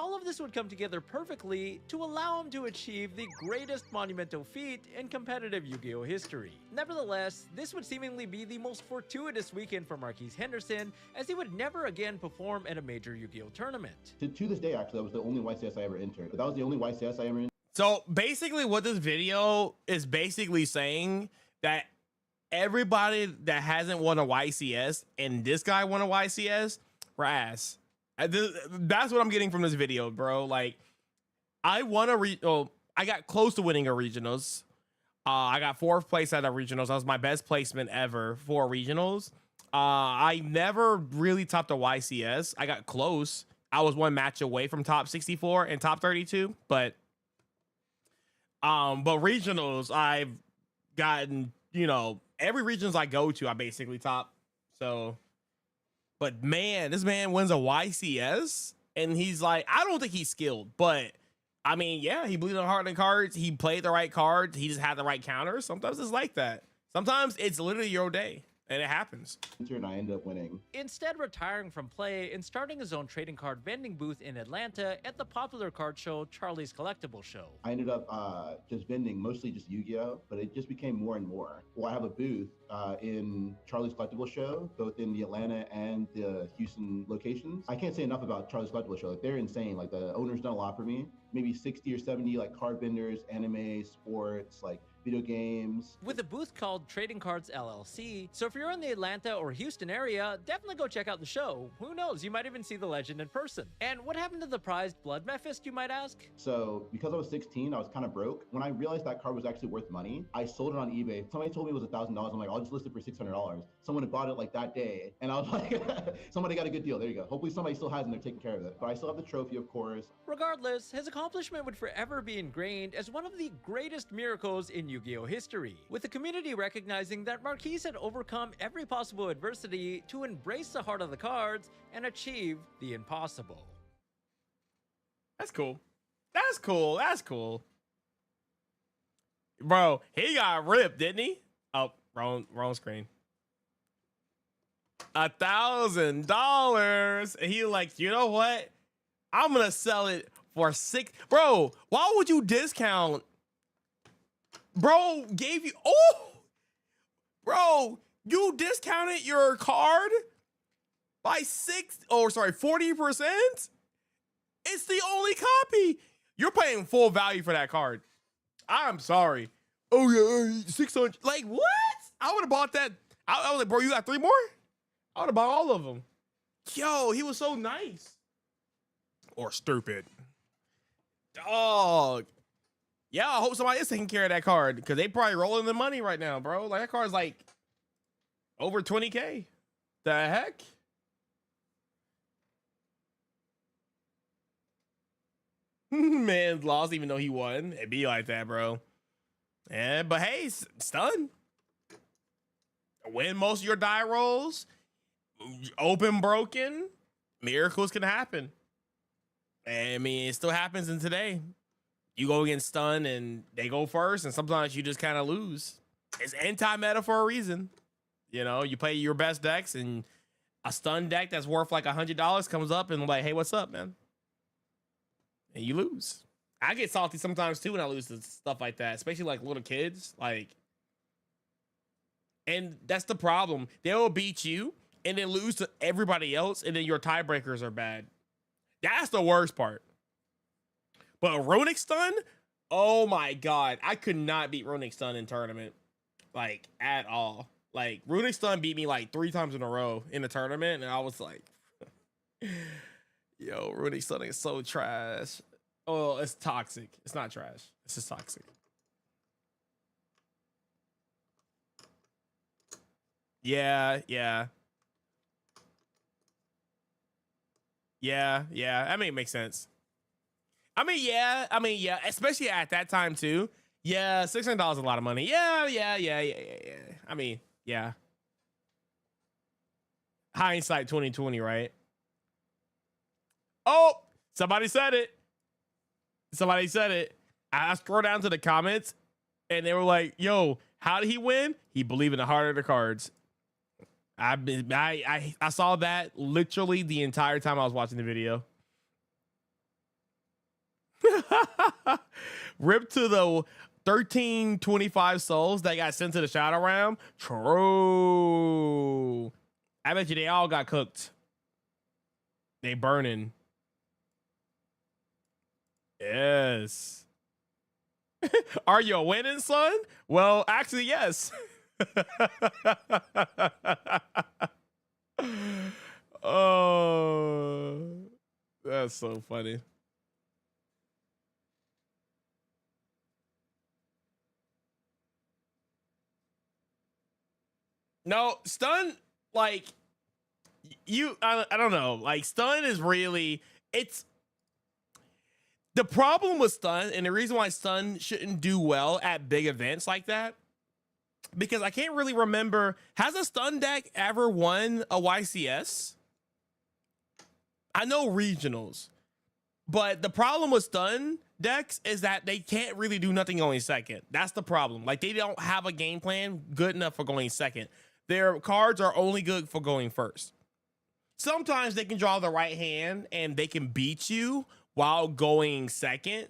all of this would come together perfectly to allow him to achieve the greatest monumental feat in competitive Yu-Gi-Oh! History. Nevertheless, this would seemingly be the most fortuitous weekend for Marquise Henderson, as he would never again perform at a major Yu-Gi-Oh! Tournament. To this day, actually, that was the only YCS I ever entered. But that was the only YCS I ever entered. So basically what this video is basically saying that everybody that hasn't won a YCS and this guy won a YCS, ass. That's what I'm getting from this video, bro. Like, I won I got close to winning a regionals. I got 4th place at a regionals. That was my best placement ever for regionals. I never really topped a YCS. I got close. I was 1 match away from top 64 and top 32, but regionals, I've gotten, you know, every regions I go to, I basically top. So, but man, this man wins a YCS and he's like, I don't think he's skilled, but I mean, yeah, he bleeded on hard in cards. He played the right cards. He just had the right counters. Sometimes it's like that. Sometimes it's literally your day. And it happens. And I ended up winning. Instead, retiring from play and starting his own trading card vending booth in Atlanta at the popular card show Charlie's Collectible Show. I ended up just vending mostly just Yu-Gi-Oh, but it just became more and more. Well, I have a booth in Charlie's Collectible Show, both in the Atlanta and the Houston locations. I can't say enough about Charlie's Collectible Show. Like, they're insane. Like, the owner's done a lot for me. Maybe 60 or 70 like card vendors, anime, sports, like video games. With a booth called Trading Cards LLC, so if you're in the Atlanta or Houston area, definitely go check out the show. Who knows, you might even see the legend in person. And what happened to the prized Blood Mephist, you might ask? So because I was 16, I was kind of broke. When I realized that card was actually worth money, I sold it on eBay. Somebody told me it was $1,000. I'm like, I'll just list it for $600. Someone had bought it like that day, and I was like, somebody got a good deal. There you go. Hopefully somebody still has it and they're taking care of it. But I still have the trophy, of course. Regardless, his accomplishment would forever be ingrained as one of the greatest miracles in Yu-Gi-Oh! History, with the community recognizing that Marquise had overcome every possible adversity to embrace the heart of the cards and achieve the impossible. That's cool. That's cool. That's cool. Bro, he got ripped, didn't he? Oh, wrong screen. $1,000. And he like, you know what? I'm gonna sell it for $6. Bro, why would you discount? Bro gave you, bro, you discounted your card by 40%. It's the only copy. You're paying full value for that card. I'm sorry. Oh yeah, 600. Like what? I would have bought that. I was like, bro, you got 3 more? I would have bought all of them. Yo, he was so nice. Or stupid. Dog. Yeah, I hope somebody is taking care of that card because they probably rolling the money right now, bro. Like that card's like over 20K. The heck? Man lost even though he won. It'd be like that, bro. Yeah, but hey, stun. Win most of your die rolls. Open broken. Miracles can happen. I mean, it still happens in today. You go against stun and they go first, and sometimes you just kind of lose. It's anti-meta for a reason. You know, you play your best decks, and a stun deck that's worth like $100 comes up and like, hey, what's up, man? And you lose. I get salty sometimes too when I lose to stuff like that, especially like little kids. Like, and that's the problem. They will beat you and then lose to everybody else, and then your tiebreakers are bad. That's the worst part. But Runic Stun, oh my God. I could not beat Runic Stun in tournament. Like, at all. Like, Runic Stun beat me like 3 times in a row in the tournament, and I was like, yo, Runic Stun is so trash. Oh, it's toxic. It's not trash. It's just toxic. Yeah. I mean, it makes sense. I mean, yeah, especially at that time too. Yeah, $600 is a lot of money. Yeah. I mean, yeah. Hindsight 2020, right? Oh, somebody said it. I scrolled down to the comments and they were like, yo, how did he win? He believed in the heart of the cards. I saw that literally the entire time I was watching the video. Rip to the 1325 souls that got sent to the Shadow Realm. True. I bet you they all got cooked. They burning. Yes. Are you winning, son? Well, actually, yes. Oh, that's so funny. No, stun, like, I don't know. Like, stun is really, it's the problem with stun, and the reason why stun shouldn't do well at big events like that, because I can't really remember, has a stun deck ever won a YCS? I know regionals, but the problem with stun decks is that they can't really do nothing going second. That's the problem. Like, they don't have a game plan good enough for going second. Their cards are only good for going first. Sometimes they can draw the right hand and they can beat you while going second,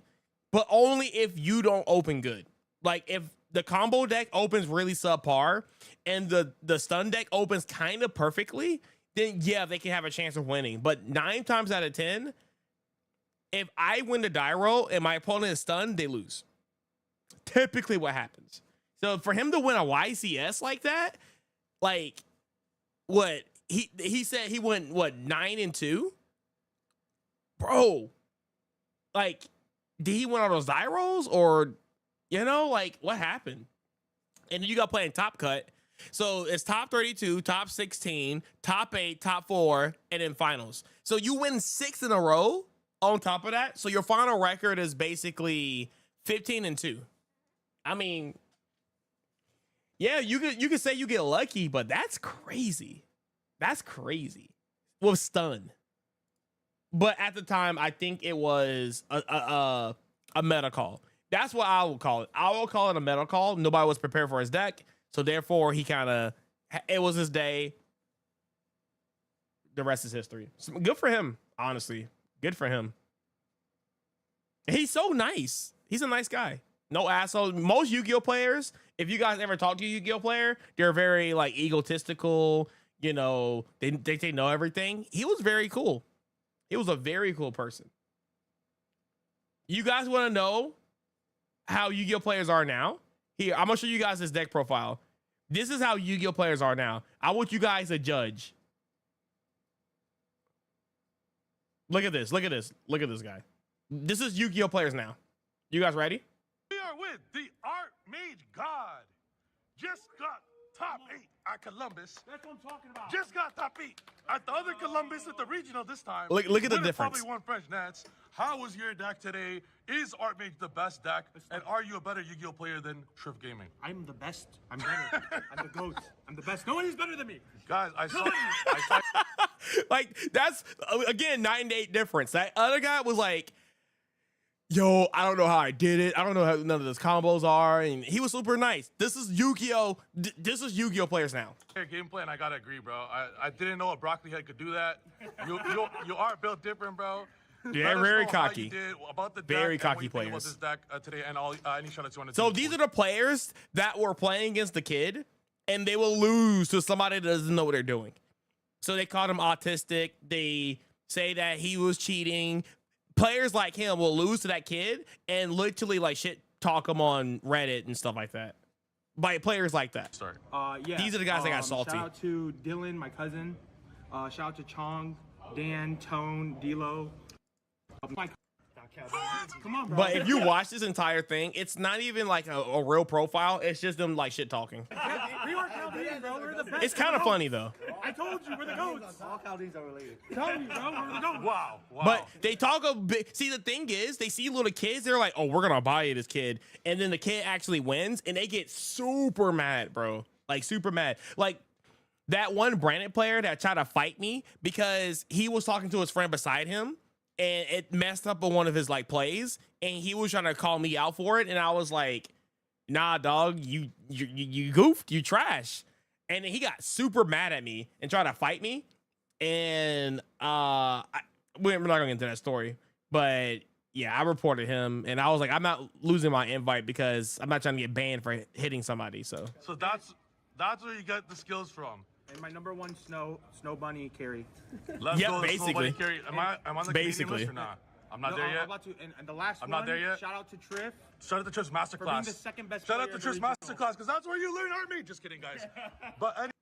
but only if you don't open good. Like, if the combo deck opens really subpar and the stun deck opens kind of perfectly, then yeah, they can have a chance of winning. But 9 times out of 10, if I win the die roll and my opponent is stunned, they lose. Typically what happens. So for him to win a YCS like that, like, what he said he went, what, 9-2? Bro, like, did he win all those die rolls, or, you know, like, what happened? And you got playing top cut. So it's top 32, top 16, top 8, top 4, and then finals. So you win 6 in a row on top of that. So your final record is basically 15-2. I mean, yeah, you could say you get lucky, but that's crazy. That's crazy with stun. But at the time, I think it was a meta call. That's what I will call it. I will call it a meta call. Nobody was prepared for his deck. So therefore, he kind of, it was his day. The rest is history. So good for him, honestly. Good for him. He's so nice. He's a nice guy. No asshole. Most Yu-Gi-Oh players, if you guys ever talk to a Yu-Gi-Oh player, they're very like egotistical. You know, they know everything. He was very cool. He was a very cool person. You guys want to know how Yu-Gi-Oh players are now? Here, I'm gonna show you guys this deck profile. This is how Yu-Gi-Oh players are now. I want you guys to judge. Look at this. Look at this. Look at this guy. This is Yu-Gi-Oh players now. You guys ready? We are with the Archmage God. Just got top 8 at Columbus. That's what I'm talking about. Just got top 8 at the other Columbus at the regional this time. Look at the difference. Probably won French Nats. How was your deck today? Is Archmage the best deck? And are you a better Yu-Gi-Oh player than Shrift Gaming? I'm the best. I'm better. I'm the GOAT. I'm the best. No one is better than me. Guys, I saw Like, that's, again, 9-8 difference. That other guy was like, yo, I don't know how I did it. I don't know how none of those combos are. And he was super nice. This is Yu-Gi-Oh. This is Yu-Gi-Oh players now. gameplay, and I gotta agree, bro. I didn't know a broccoli head could do that. You are built different, bro. Yeah, very cocky. About the very deck cocky and what you think players. about this deck today, and all any shoutouts you want to So these are the players that were playing against the kid, and they will lose to somebody that doesn't know what they're doing. So they called him autistic. They say that he was cheating. Players like him will lose to that kid and literally like shit talk him on Reddit and stuff like that. By players like that. Start. Yeah. These are the guys that got salty. Shout out to Dylan, my cousin. Shout out to Chong, Dan, Tone, D'Lo. Come on, bro. But if you watch this entire thing, it's not even like a real profile. It's just them like shit talking. We are Chaldean, bro. We're the best. It's kind of funny though. I told you, we're the GOATs. All Chaldeans are related. Tell me, bro. We're the GOATs. Wow. But they talk a bit. See, the thing is, they see little kids. They're like, "Oh, we're gonna buy you this kid," and then the kid actually wins, and they get super mad, bro. Like super mad. Like that one Brandon player that tried to fight me because he was talking to his friend beside him, and it messed up on one of his like plays, and he was trying to call me out for it, and I was like, "Nah, dog, you goofed, you trash." And then he got super mad at me and tried to fight me. And we're not gonna get into that story, but yeah, I reported him, and I was like, I'm not losing my invite because I'm not trying to get banned for hitting somebody. So that's where you get the skills from. And my number one snow bunny carry. Let's Yep, go, basically. Carry. Am I on the Canadian list or not? I'm not there I'm yet. about to, and the last I'm one, not there yet. Shout out to Triff. Shout out to Triff's Masterclass. For being the second best Shout out player to in the Triff's regional. Masterclass, because that's where you learn Archmage. Just kidding, guys.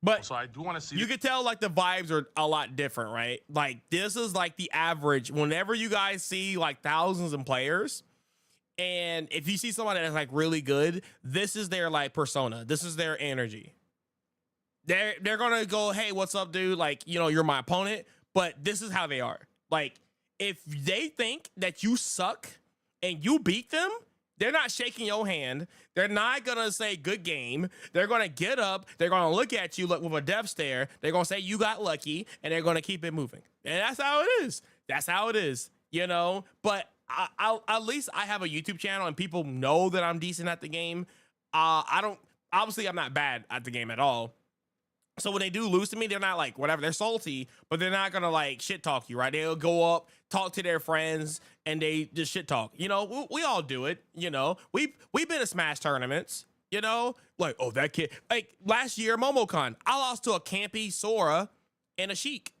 But so I do want to see. you could tell like the vibes are a lot different, right? Like this is like the average. Whenever you guys see like thousands of players, and if you see somebody that's like really good, this is their like persona. This is their energy. They're gonna go, hey, what's up, dude? Like, you know, you're my opponent, but this is how they are. Like, if they think that you suck and you beat them, they're not shaking your hand. They're not gonna say good game. They're gonna get up. They're gonna look at you with a death stare. They're gonna say you got lucky, and they're gonna keep it moving. And that's how it is. That's how it is. You know. But I'll at least I have a YouTube channel, and people know that I'm decent at the game. I don't. Obviously, I'm not bad at the game at all. So when they do lose to me, they're not like whatever. They're salty, but they're not gonna like shit talk you, right? They'll go up, talk to their friends, and they just shit talk. You know, we all do it. You know, we've been to Smash tournaments. You know, like oh that kid. Like last year, Momocon, I lost to a campy Sora and a Sheik.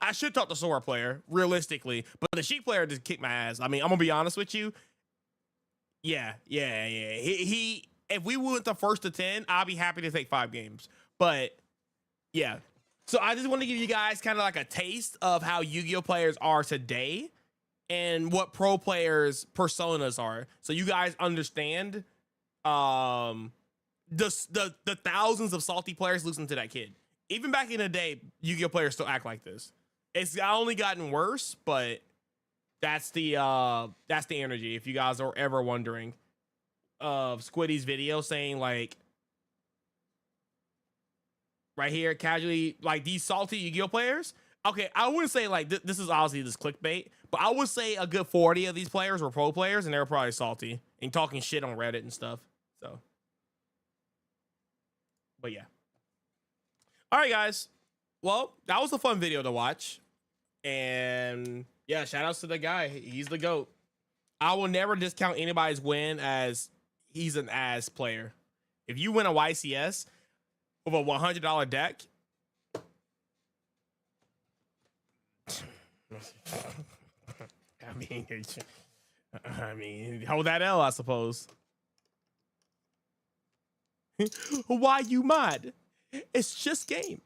I should talk to Sora player realistically, but the Sheik player just kicked my ass. I mean, I'm gonna be honest with you. Yeah. He if we went the first to 10, I'll be happy to take 5 games. But yeah. So I just want to give you guys kind of like a taste of how Yu-Gi-Oh players are today and what pro players' personas are. So you guys understand the thousands of salty players losing to that kid. Even back in the day, Yu-Gi-Oh players still act like this. It's only gotten worse, but that's the energy. If you guys are ever wondering, of Squiddy's video saying like right here casually like these salty Yu-Gi-Oh players. Okay, I wouldn't say like this is obviously this clickbait, but I would say a good 40 of these players were pro players and they were probably salty and talking shit on Reddit and stuff. So, but yeah. All right, guys. Well, that was a fun video to watch. And yeah, shout outs to the guy. He's the GOAT. I will never discount anybody's win as he's an ass player. If you win a YCS with a $100 deck, I mean, I mean, hold that L, I suppose. Why you mod? It's just game.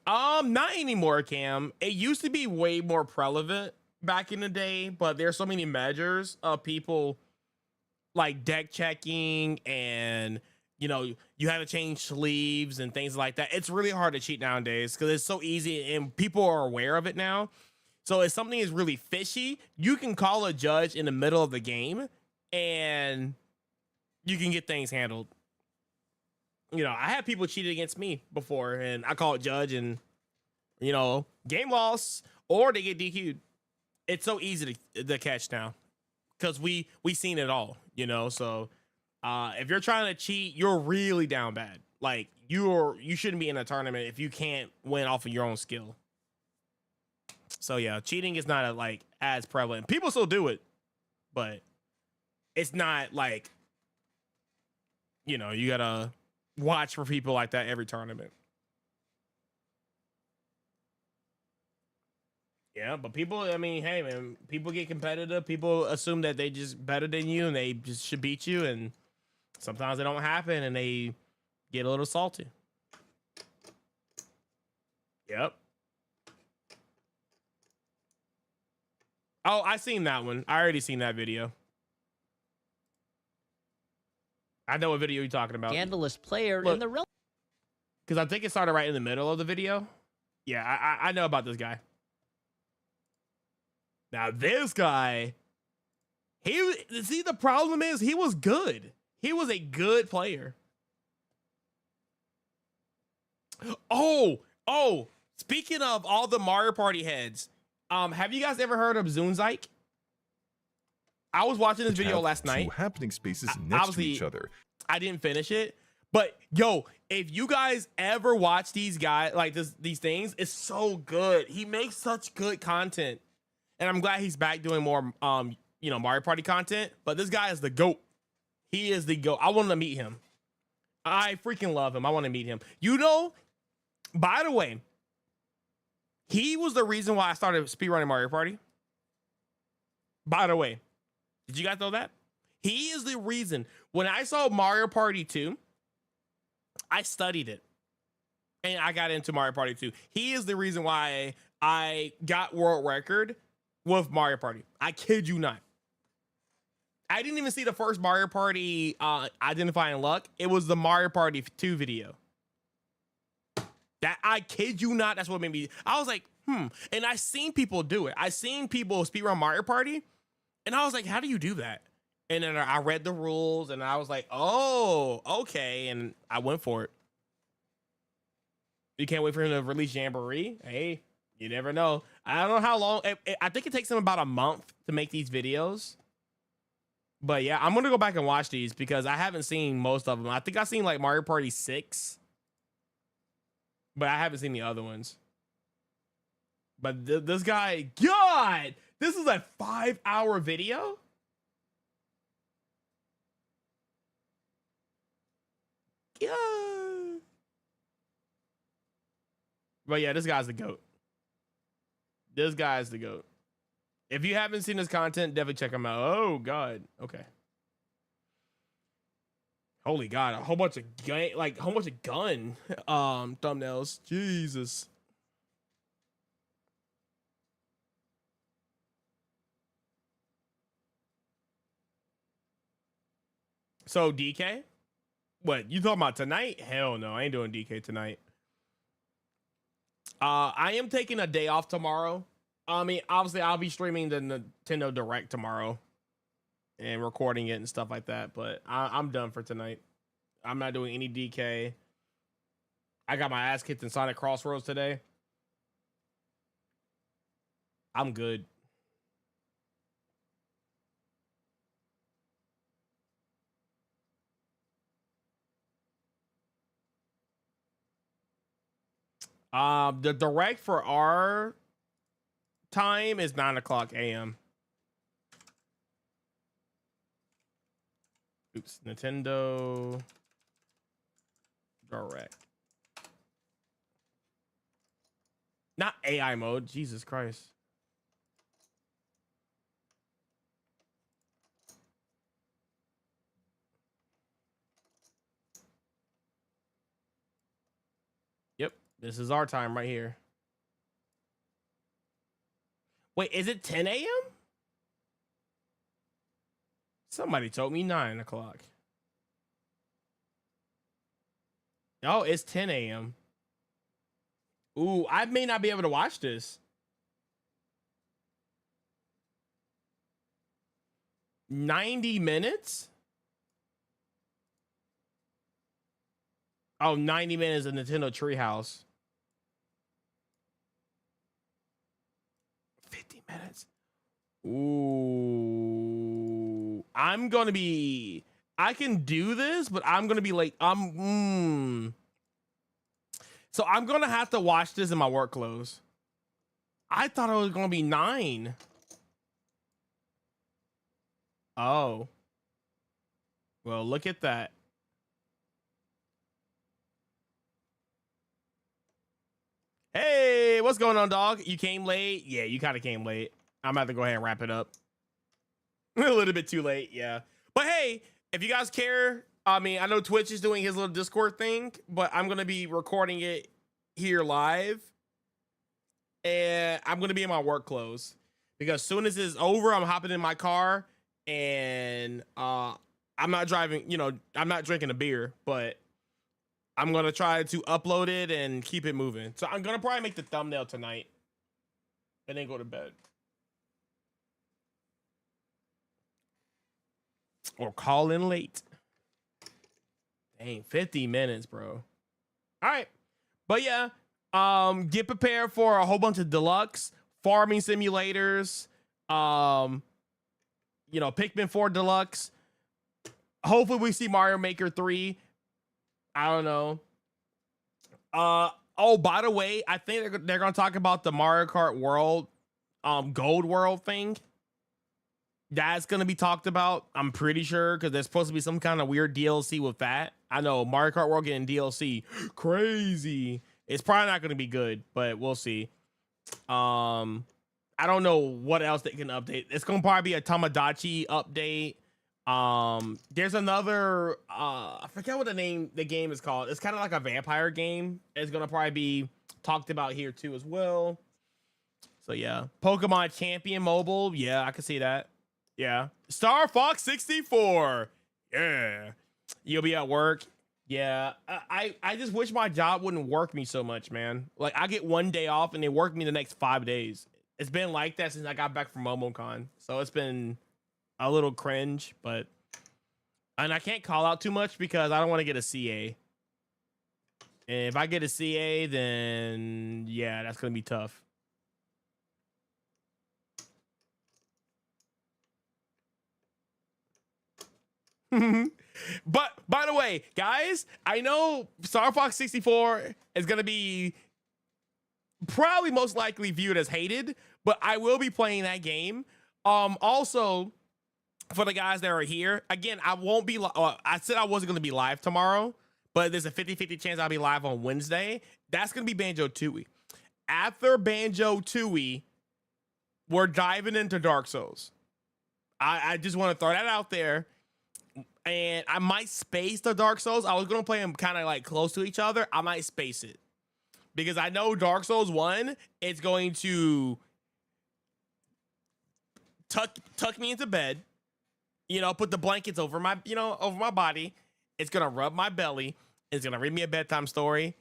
Not anymore, Cam. It used to be way more prevalent back in the day, but there's so many measures of people like deck checking and you have to change sleeves and things like that. It's really hard to cheat nowadays because it's so easy and people are aware of it now. So if something is really fishy, you can call a judge in the middle of the game and you can get things handled. I had people cheated against me before and I call it judge and, game loss or they get DQ'd. It's so easy to catch now because we seen it all, so if you're trying to cheat, you're really down bad. Like you shouldn't be in a tournament if you can't win off of your own skill. So yeah, cheating is not as prevalent. People still do it, but it's not like, you gotta watch for people like that every tournament. Yeah, but people, I mean, hey man, people get competitive. People assume that they just better than you and they just should beat you. And sometimes it don't happen and they get a little salty. Yep. Oh, I seen that one. I already seen that video. I know what video you're talking about. Scandalous player Look, in the because I think it started right in the middle of the video. Yeah, I know about this guy. Now this guy, the problem is he was good. He was a good player. Oh, speaking of all the Mario Party heads, have you guys ever heard of Zoonzyke? I was watching this video last night. Two happening spaces next to each other. I didn't finish it, but yo, if you guys ever watch these guys like these things, it's so good. He makes such good content, and I'm glad he's back doing more Mario Party content. But this guy is the GOAT. He is the GOAT. I want to meet him. I freaking love him. I want to meet him. By the way, he was the reason why I started speedrunning Mario Party. By the way, did you guys know that? He is the reason. When I saw Mario Party 2, I studied it. And I got into Mario Party 2. He is the reason why I got world record with Mario Party. I kid you not. I didn't even see the first Mario Party identifying luck. It was the Mario Party 2 video. That I kid you not, that's what made me. I was like, And I seen people do it. I seen people speedrun Mario Party, and I was like, how do you do that? And then I read the rules, and I was like, oh, okay, and I went for it. You can't wait for him to release Jamboree. Hey, you never know. I don't know how long. I think it takes him about a month to make these videos. But yeah, I'm gonna go back and watch these because I haven't seen most of them. I think I've seen like Mario Party 6. But I haven't seen the other ones. But this guy, God, this is a 5-hour video. Yeah. But yeah, this guy's the GOAT. This guy's the GOAT. If you haven't seen his content, definitely check him out. Oh God. Okay. Holy God, a whole bunch of gun thumbnails. Jesus. So DK? What, you talking about tonight? Hell no, I ain't doing DK tonight. I am taking a day off tomorrow. I mean, obviously I'll be streaming the Nintendo Direct tomorrow and recording it and stuff like that, but I'm done for tonight. I'm not doing any DK. I got my ass kicked in Sonic Crossworlds today. I'm good. The Direct for our time is 9:00 a.m. Oops, Nintendo Direct. Not AI mode. Jesus Christ. This is our time right here. Wait, is it 10 a.m.? Somebody told me 9 o'clock. Oh, it's 10 a.m. Ooh, I may not be able to watch this. 90 minutes? Oh, 90 minutes of Nintendo Treehouse. 50 minutes. Ooh. I'm going to be... I can do this, but I'm going to be late. So I'm going to have to watch this in my work clothes. I thought it was going to be 9. Oh. Well, look at that. Hey, what's going on, dog? You came late? Yeah, you kind of came late. I'm about to go ahead and wrap it up. A little bit too late, yeah. But hey, if you guys care, I mean, I know Twitch is doing his little Discord thing, but I'm going to be recording it here live. And I'm going to be in my work clothes. Because as soon as it's over, I'm hopping in my car. And I'm not driving, you know, I'm not drinking a beer, but I'm going to try to upload it and keep it moving. So I'm going to probably make the thumbnail tonight and then go to bed. Or call in late. Dang, 50 minutes, bro. All right. But yeah, get prepared for a whole bunch of deluxe farming simulators. You know, Pikmin 4 Deluxe. Hopefully we see Mario Maker 3. I don't know. Oh, by the way, I think they're going to talk about the Mario Kart World, Gold World thing. That's going to be talked about, I'm pretty sure, because there's supposed to be some kind of weird DLC with that. I know, Mario Kart World getting DLC. Crazy. It's probably not going to be good, but we'll see. I don't know what else they can update. It's going to probably be a Tamagotchi update. There's another, I forget what the game is called. It's kind of like a vampire game. It's going to probably be talked about here too as well. So yeah, Pokemon Champion Mobile. Yeah, I can see that. Yeah. Star Fox 64. Yeah. You'll be at work. Yeah. I just wish my job wouldn't work me so much, man. Like I get one day off and they work me the next 5 days. It's been like that since I got back from Momocon. So it's been a little cringe, and I can't call out too much because I don't want to get a CA. And if I get a CA, then yeah, that's going to be tough. But by the way, guys, I know Star Fox 64 is going to be probably most likely viewed as hated, but I will be playing that game. Also, for the guys that are here, again, I won't be, I said I wasn't going to be live tomorrow, but there's a 50-50 chance I'll be live on Wednesday. That's going to be Banjo-Tooie. After Banjo-Tooie, we're diving into Dark Souls. I just want to throw that out there. And I might space the Dark Souls. I was going to play them kind of like close to each other. I might space it. Because I know Dark Souls 1, it's going to tuck me into bed. You know, put the blankets over my, over my body. It's going to rub my belly. It's going to read me a bedtime story.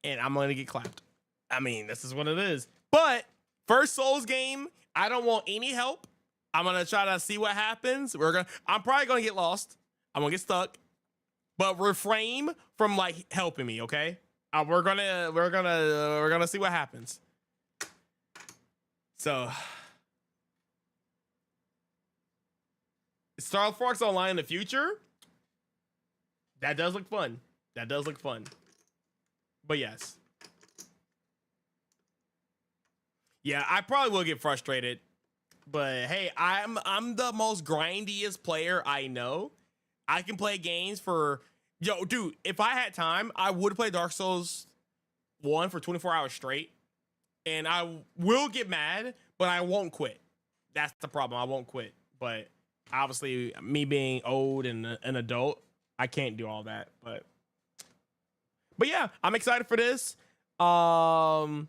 And I'm going to get clapped. I mean, this is what it is. But first Souls game, I don't want any help. I'm going to try to see what happens. I'm probably going to get lost. I'm going to get stuck. But refrain from like helping me, okay? We're gonna see what happens. So Star Fox Online in the future. That does look fun. But yes. Yeah, I probably will get frustrated. But hey, I'm the most grindiest player I know. I can play games for dude, if I had time, I would play Dark Souls 1 for 24 hours straight. And I will get mad, but I won't quit. That's the problem. I won't quit. But obviously, me being old and an adult, I can't do all that. But yeah, I'm excited for this. Oh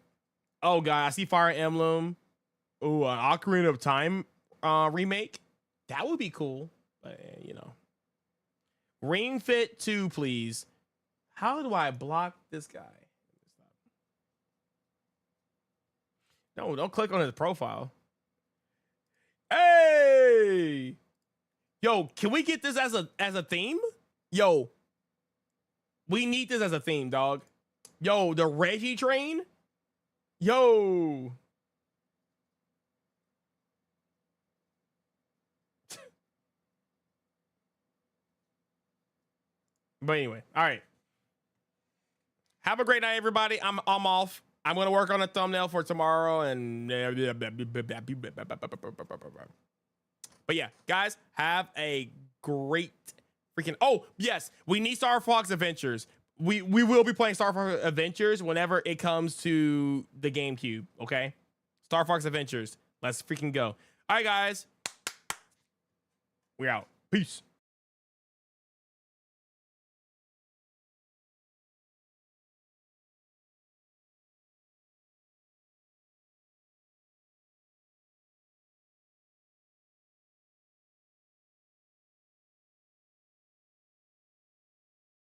god, I see Fire Emblem. Oh, Ocarina of Time remake. That would be cool. But, you know. Ring Fit 2, please. How do I block this guy? No, don't click on his profile. Hey! Yo, can we get this as a theme? Yo. We need this as a theme, dog. Yo, the Reggie train? Yo. But anyway, all right. Have a great night, everybody. I'm off. I'm gonna work on a thumbnail for tomorrow, and but yeah, guys, have a great freaking. Oh yes, we need Star Fox Adventures. We will be playing Star Fox Adventures whenever it comes to the GameCube. Okay, Star Fox Adventures. Let's freaking go. All right, guys, we're out. Peace.